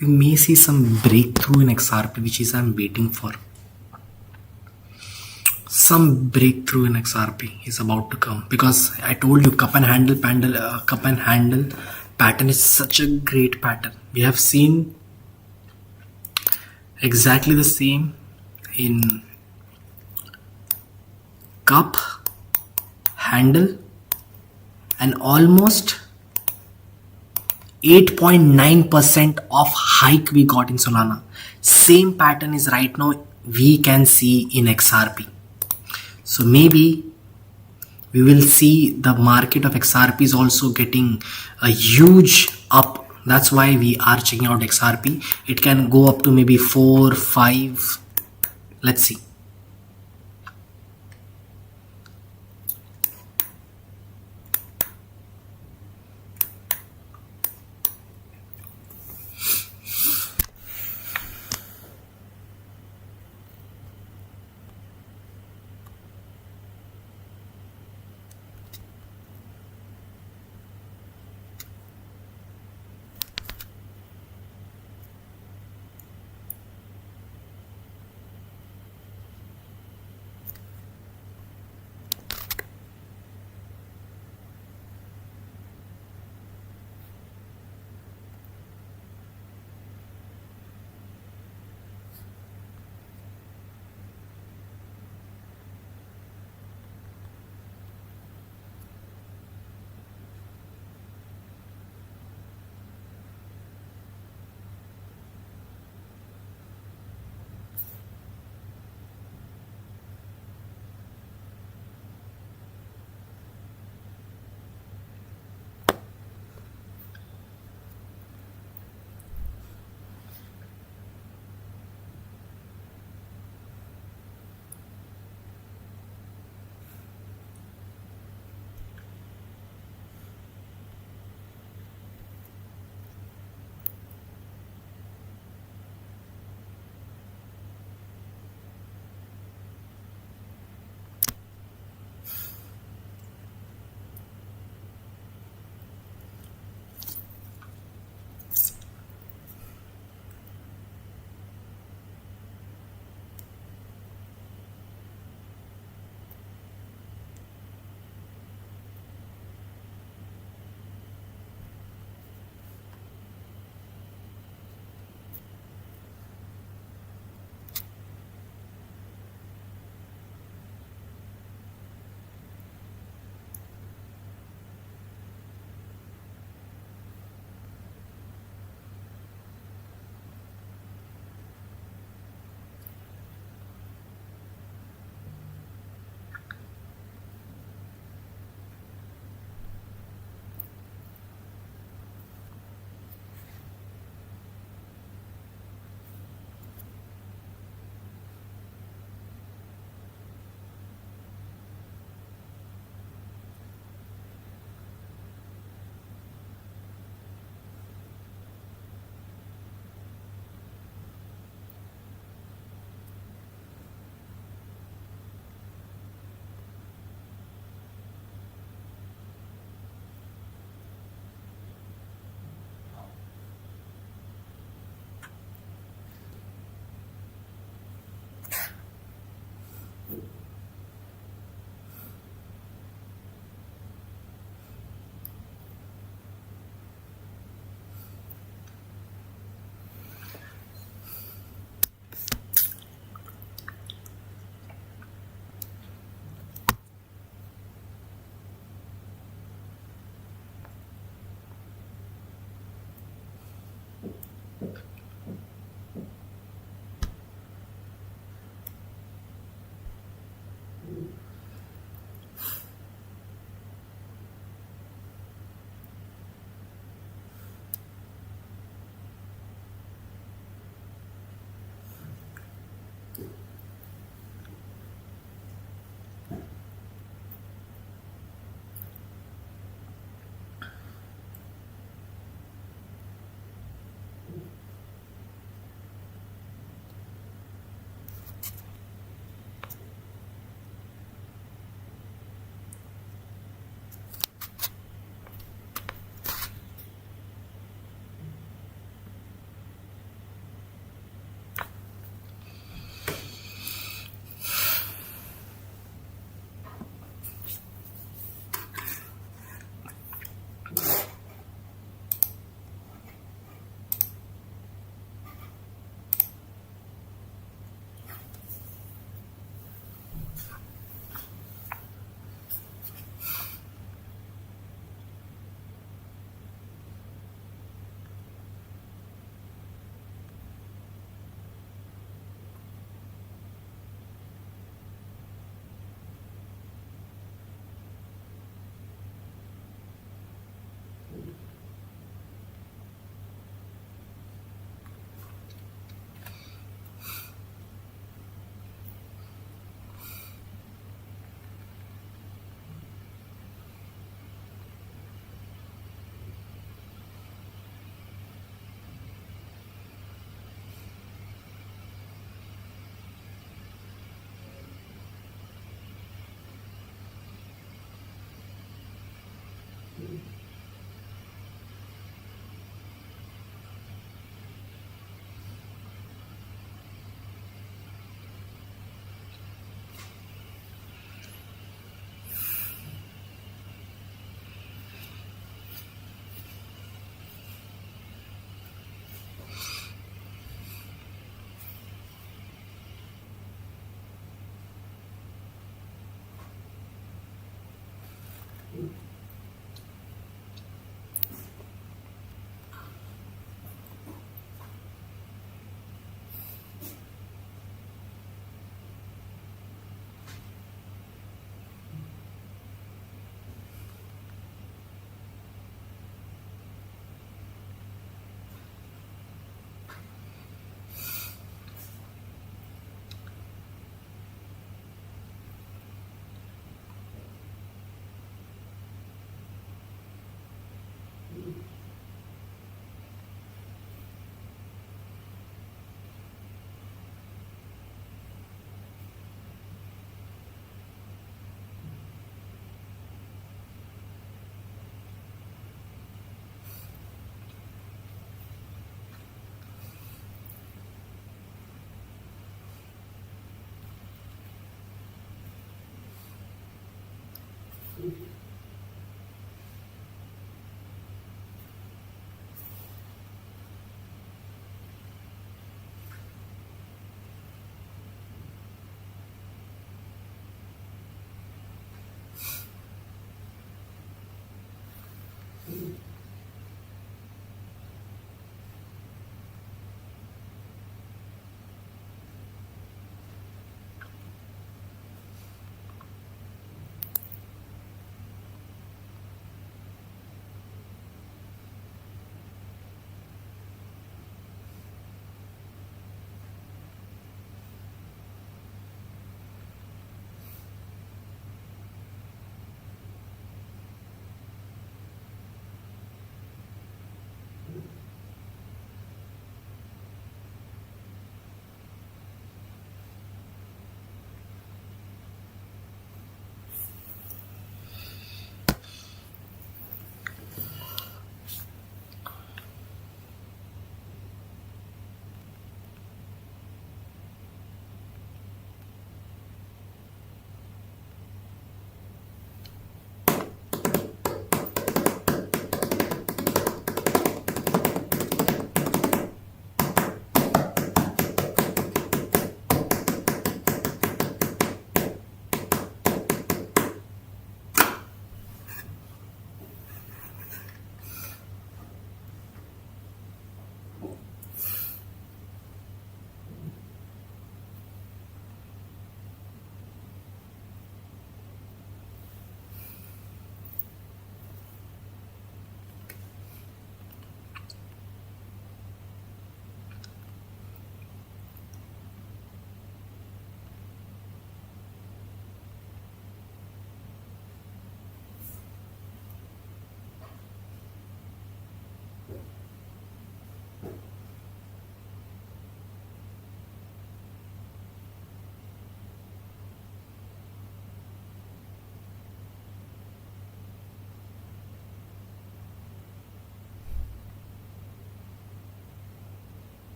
We may see some breakthrough in XRP, which is I'm waiting for. Some breakthrough in XRP is about to come, because I told you cup and handle pattern is such a great pattern. We have seen exactly the same in cup handle and almost 8.9% of hike we got in Solana. Same pattern is right now we can see in XRP. So maybe we will see the market of XRP is also getting a huge up. That's why we are checking out XRP. It can go up to maybe 4, 5. Let's see.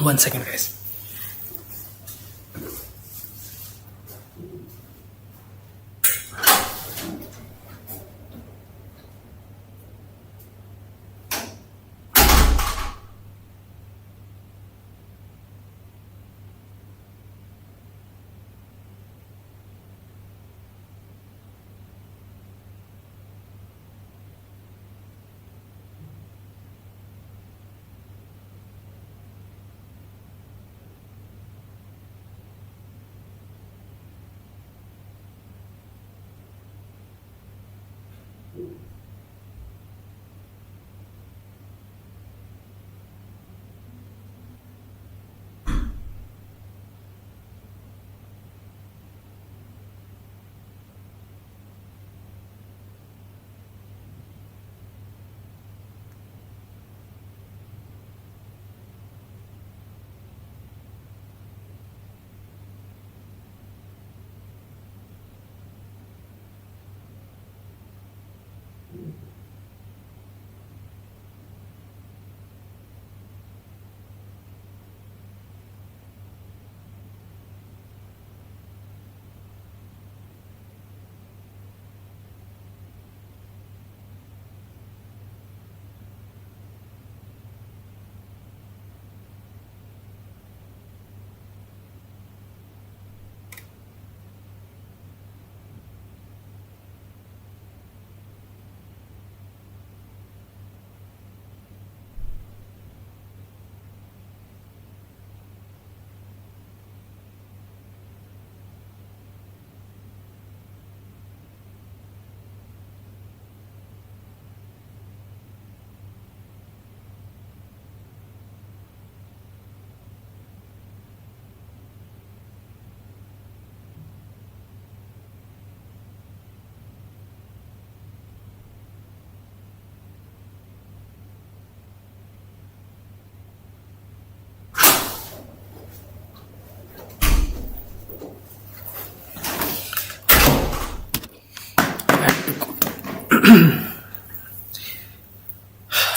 One second, guys.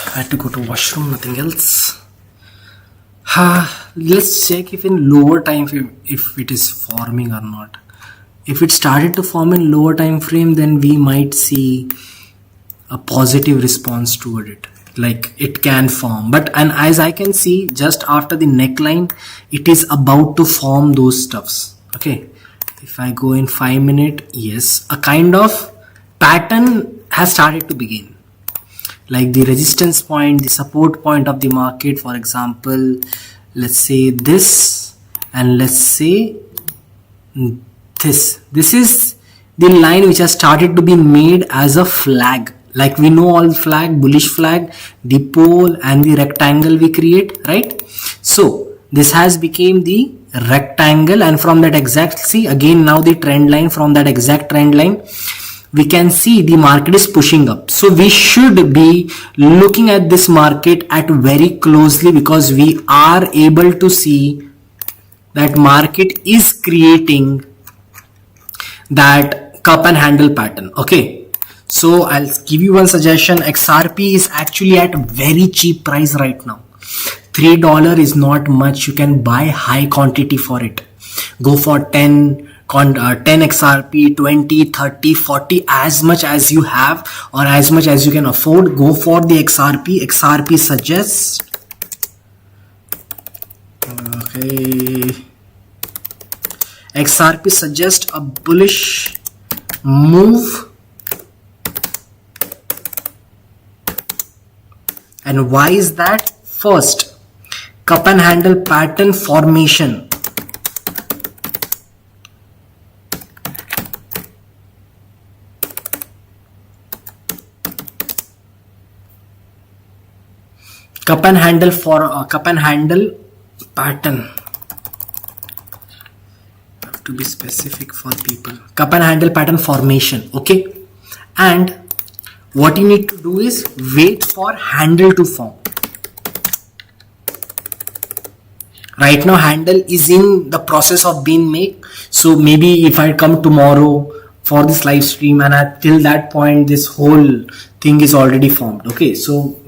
I had to go to washroom, nothing else. Let's check if in lower time frame if it is forming or not. If it started to form in lower time frame, then we might see a positive response toward it. Like it can form, and as I can see just after the neckline, it is about to form those stuffs. Okay, if I go in 5 minutes, yes, a kind of pattern has started to begin. Like the resistance point, the support point of the market, for example, let's say this, and let's say this. This is the line which has started to be made as a flag. Like we know all flag, bullish flag, the pole and the rectangle we create, right? So this has become the rectangle, and from that exact, see again now the trend line, from that exact trend line we can see the market is pushing up. So we should be looking at this market at very closely, because we are able to see that market is creating that cup and handle pattern. Okay, so I'll give you one suggestion. XRP is actually at very cheap price right now. $3 is not much. You can buy high quantity for it. Go for 10 XRP, 20, 30, 40, as much as you have or as much as you can afford. Go for the XRP. XRP suggests, okay, XRP suggests a bullish move. And why is that? First, cup and handle pattern formation. Cup and handle pattern. Have to be specific for people. Cup and handle pattern formation. Okay, and what you need to do is wait for handle to form. Right now handle is in the process of being made. So maybe if I come tomorrow for this live stream, and till that point this whole thing is already formed. Okay, so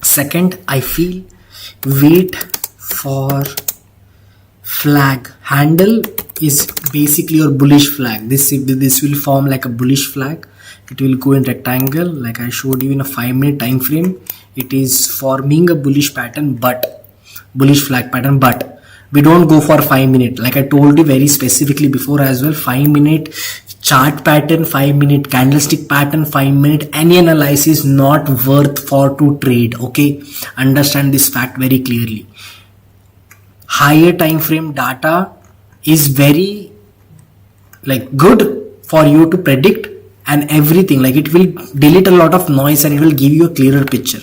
Second, I feel wait for flag. Handle is basically your bullish flag. This will form like a bullish flag. It will go in rectangle like I showed you in a 5-minute time frame. It is forming a bullish pattern, but bullish flag pattern, but we don't go for 5-minute. Like I told you very specifically before as well, 5-minute chart pattern, 5-minute candlestick pattern, 5-minute any analysis not worth for to trade. Okay, understand this fact very clearly. Higher time frame data is very like good for you to predict and everything. Like it will delete a lot of noise and it will give you a clearer picture.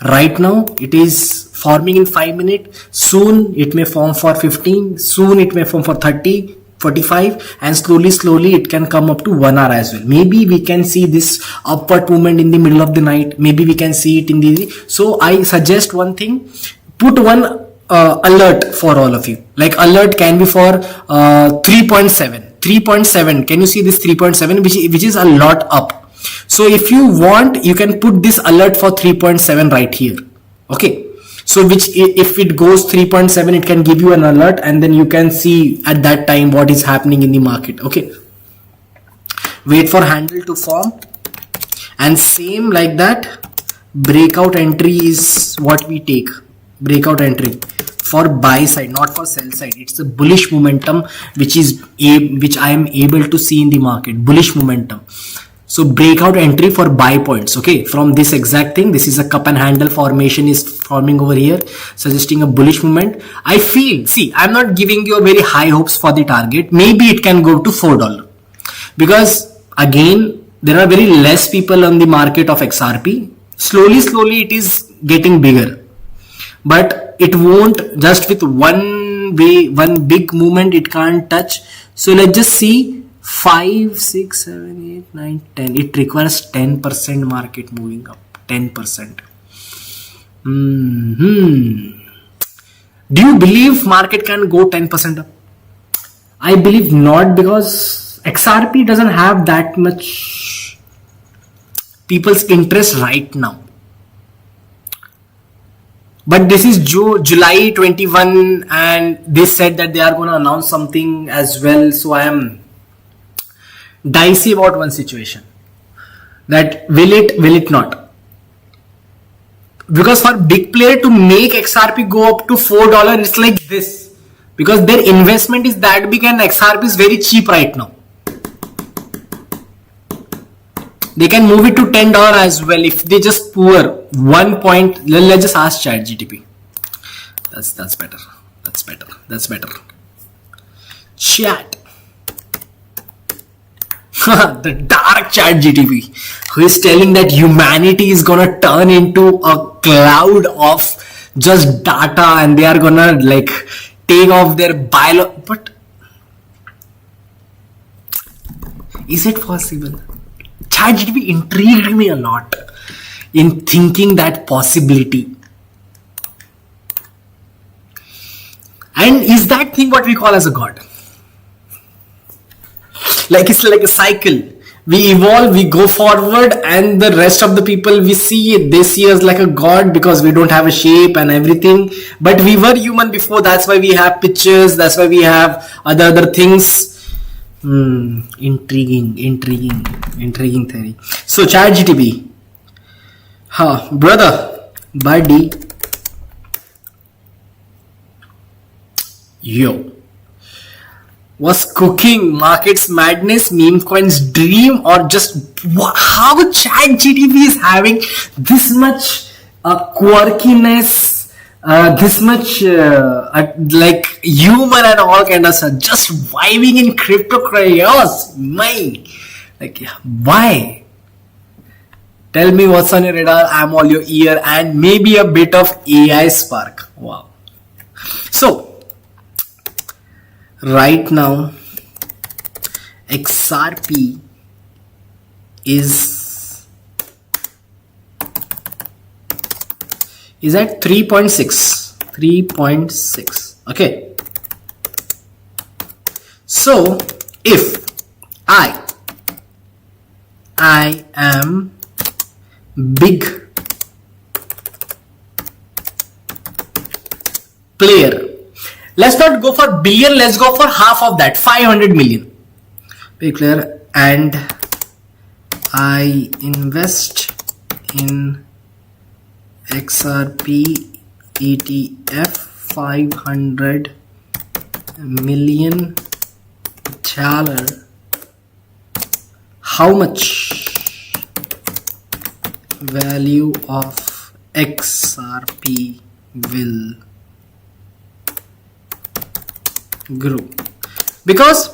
Right now it is forming in 5-minute. Soon it may form for 15. Soon it may form for 30, 45, and slowly it can come up to 1 hour as well. Maybe we can see this upward movement in the middle of the night. Maybe we can see it in the. So I suggest one thing. Put one alert for all of you. Like alert can be for 3.7. Can you see this 3.7, which is a lot up? So if you want, you can put this alert for 3.7 right here. Okay, so which if it goes 3.7, it can give you an alert, and then you can see at that time what is happening in the market. Okay, wait for handle to form, and same like that, breakout entry is what we take. Breakout entry for buy side, not for sell side. It's a bullish momentum which I am able to see in the market. Bullish momentum. So breakout entry for buy points. Okay, from this exact thing, this is a cup and handle formation is forming over here, suggesting a bullish movement. I feel, see, I'm not giving you very high hopes for the target. Maybe it can go to $4 because again there are very less people on the market of XRP. Slowly it is getting bigger, but it won't just with one big movement, it can't touch. So let's just see 5, 6, 7, 8, 9, 10. It requires 10% market moving up. 10%. Do you believe market can go 10% up? I believe not, because XRP doesn't have that much people's interest right now. But this is July 21 and they said that they are going to announce something as well. So I am dicey about one situation, that will it not, because for big player to make XRP go up to $4, it's like this, because their investment is that big and XRP is very cheap right now. They can move it to $10 as well if they just pour 1 point. Let's just ask ChatGTP. That's better. Chat. The dark ChatGTP, who is telling that humanity is gonna turn into a cloud of just data and they are gonna like take off their But is it possible? ChatGPT intrigued me a lot in thinking that possibility. And is that thing what we call as a god? Like it's like a cycle. We evolve, we go forward, and the rest of the people we see, they see us like a god because we don't have a shape and everything. But we were human before, that's why we have pictures, that's why we have other things. Intriguing theory. So ChatGTP, brother, buddy, yo, was cooking markets madness, meme coins dream, or just how ChatGTP is having this much quirkiness, this much like humor and all kind of stuff, just vibing in crypto chaos. Why? Tell me what's on your radar. I'm all your ear, and maybe a bit of AI spark. Wow. So right now XRP is at 3.6. Okay, so if I am big player. Let's not go for billion, let's go for half of that, 500 million. Big player, and I invest in XRP ETF 500 million dollar. How much value of XRP will grow? Because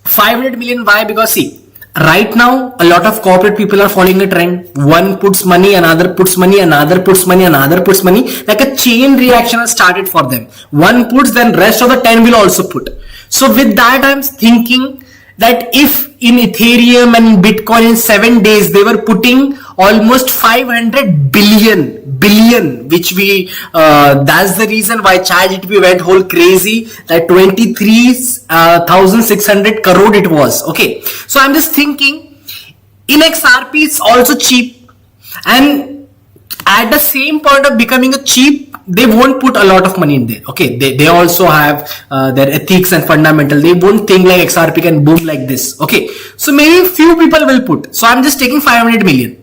500 million, why? Because see, right now a lot of corporate people are following a trend. One puts money, another puts money, another puts money, another puts money. Like a chain reaction has started for them. One puts, then rest of the 10 will also put. So with that, I'm thinking that if in Ethereum and Bitcoin in 7 days they were putting almost 500 billion, which we that's the reason why ChatGPT went whole crazy, that 23,600 crore it was. Okay, so I'm just thinking in XRP it's also cheap, and at the same point of becoming a cheap, they won't put a lot of money in there. Okay, they also have their ethics and fundamental. They won't think like XRP can boom like this. Okay, so maybe few people will put. So I'm just taking 500 million.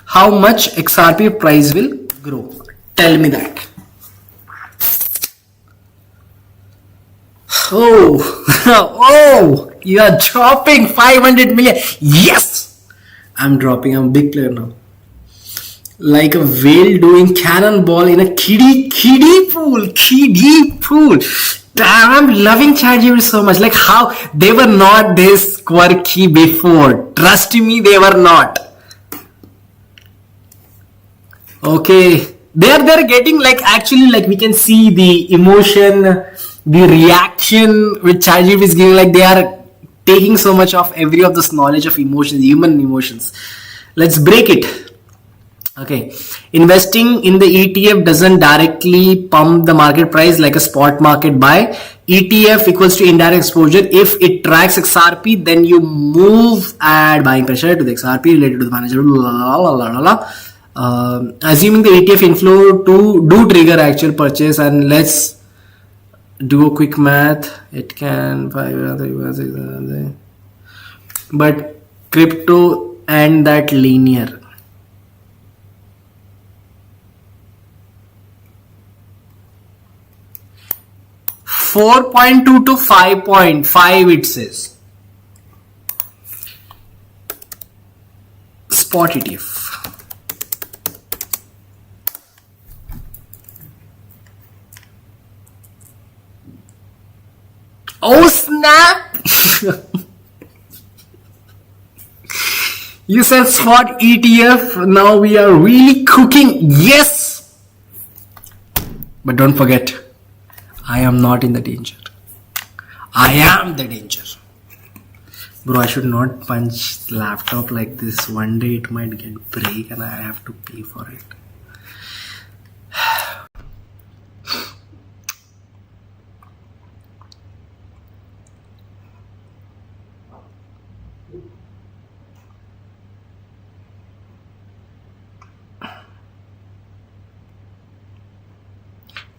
How much XRP price will grow? Tell me that. Oh, oh, you are dropping 500 million. Yes, I'm dropping. I'm a big player now. Like a whale doing cannonball in a kiddie pool. I'm loving ChatGPT so much. Like how they were not this quirky before. Trust me, they were not. Okay, they're getting like, actually, like we can see the emotion, the reaction which ChatGPT is giving. Like they are taking so much of every of this knowledge of emotions, human emotions. Let's break it. Okay, investing in the ETF doesn't directly pump the market price like a spot market buy. ETF equals to indirect exposure. If it tracks XRP, then you move add buying pressure to the XRP related to the manager. Assuming the ETF inflow to do trigger actual purchase, and let's do a quick math. It can but crypto and that linear. 4.2 to 5.5 it says. Spot ETF. Oh snap! You said spot ETF. Now we are really cooking. Yes! But don't forget, I am not in the danger. I am the danger. Bro, I should not punch the laptop like this. One day it might get break and I have to pay for it.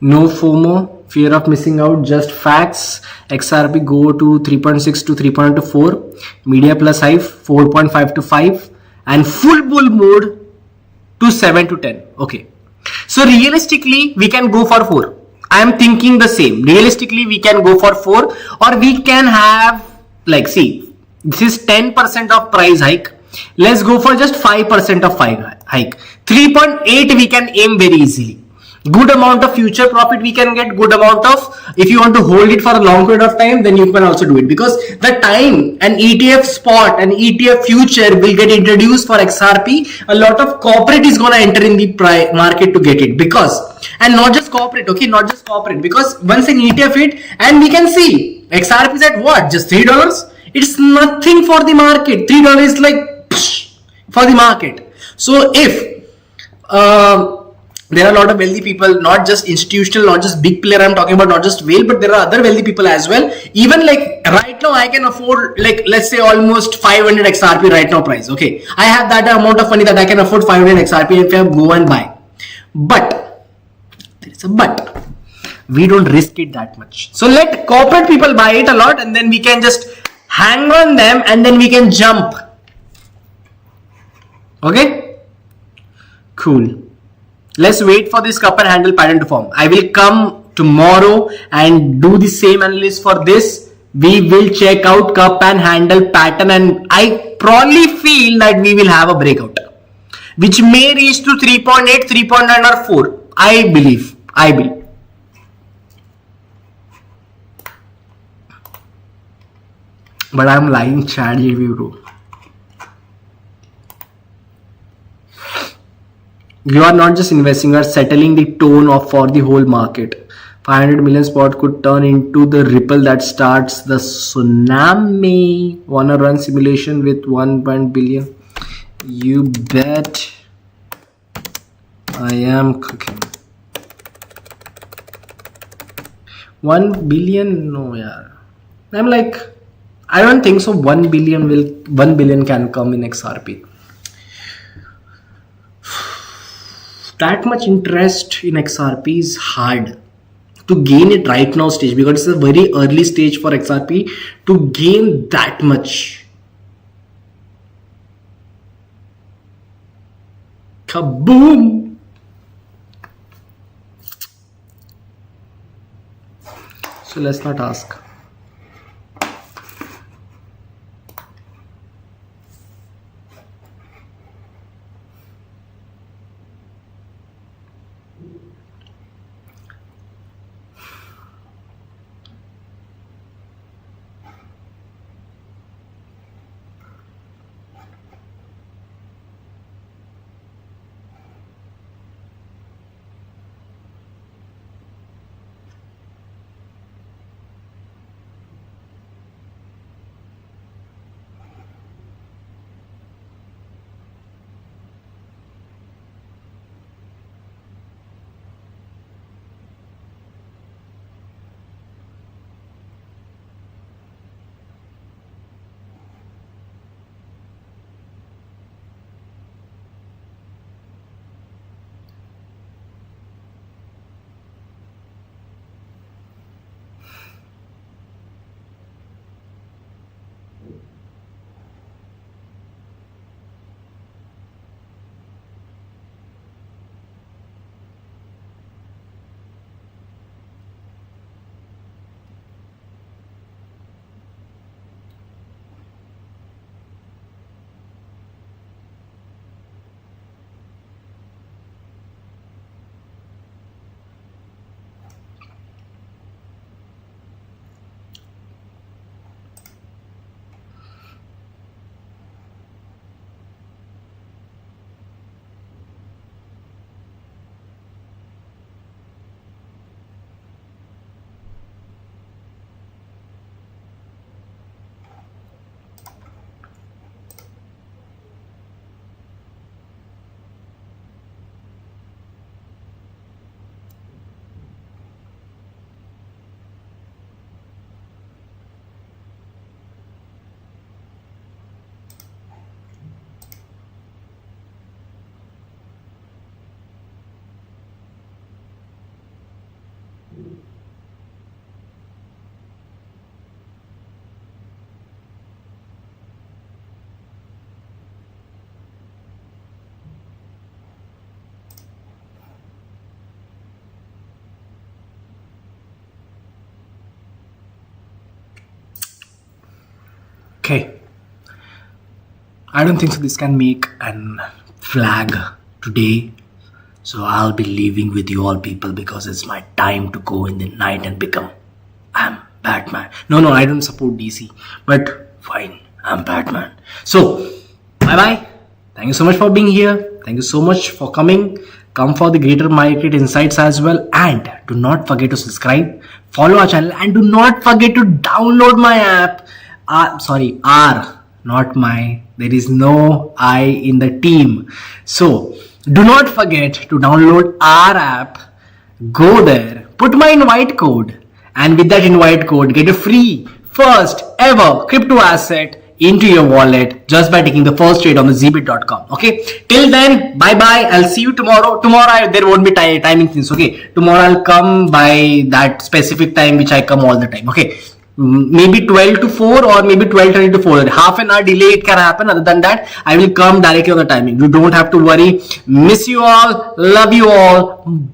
No FOMO, fear of missing out, just facts. XRP go to 3.6 to 3.2 to 4, media plus high 4.5 to 5, and full bull mode to 7 to 10. Okay, so realistically we can go for 4. I am thinking the same. Realistically we can go for 4, or we can have, like, see, this is 10% of price hike. Let's go for just 5% of hike. 3.8 we can aim very easily. Good amount of future profit we can get, good amount of, if you want to hold it for a long period of time, then you can also do it, because the time an ETF spot and ETF future will get introduced for XRP, a lot of corporate is gonna enter in the market to get it, because, and not just corporate, okay, not just corporate, because once an ETF hit, and we can see XRP is at what, just $3. It's nothing for the market. $3 is like psh, for the market. So if there are a lot of wealthy people, not just institutional, not just big player, I'm talking about not just whale, but there are other wealthy people as well. Even like right now I can afford, like, let's say almost 500 XRP right now price. Okay, I have that amount of money that I can afford 500 XRP if I go and buy. But there is a but. We don't risk it that much. So let corporate people buy it a lot, and then we can just hang on them, and then we can jump. Okay, cool. Let's wait for this cup and handle pattern to form. I will come tomorrow and do the same analysis for this. We will check out cup and handle pattern, and I probably feel that we will have a breakout, which may reach to 3.8, 3.9 or 4. I believe. But I'm lying, chat GP bro. You are not just investing, you are settling the tone of for the whole market. 500 million spot could turn into the ripple that starts the tsunami. Wanna run simulation with 1 billion? You bet I am cooking. 1 billion? No, yeah. I'm like, I don't think so. 1 billion can come in XRP. That much interest in XRP is hard to gain it right now stage, because it's a very early stage for XRP to gain that much. Kaboom! So let's not ask. Okay, I don't think so this can make an flag today, so I'll be leaving with you all people, because it's my time to go in the night and become I'm Batman. No, I don't support DC, but fine, I'm Batman. So bye bye, thank you so much for being here, thank you so much for coming. Come for the greater market insights as well, and do not forget to subscribe, follow our channel, and do not forget to download my app. R, not my. There is no I in the team. So do not forget to download our app. Go there, put my invite code, and with that invite code, get a free first ever crypto asset into your wallet just by taking the first trade on the zbit.com. Okay, till then, bye bye. I'll see you tomorrow. There won't be timing things. Okay, tomorrow I'll come by that specific time which I come all the time. Okay, maybe 12 to 4 or maybe 12:30 to 4. Half an hour delay it can happen. Other than that, I will come directly on the timing. You don't have to worry. Miss you all. Love you all.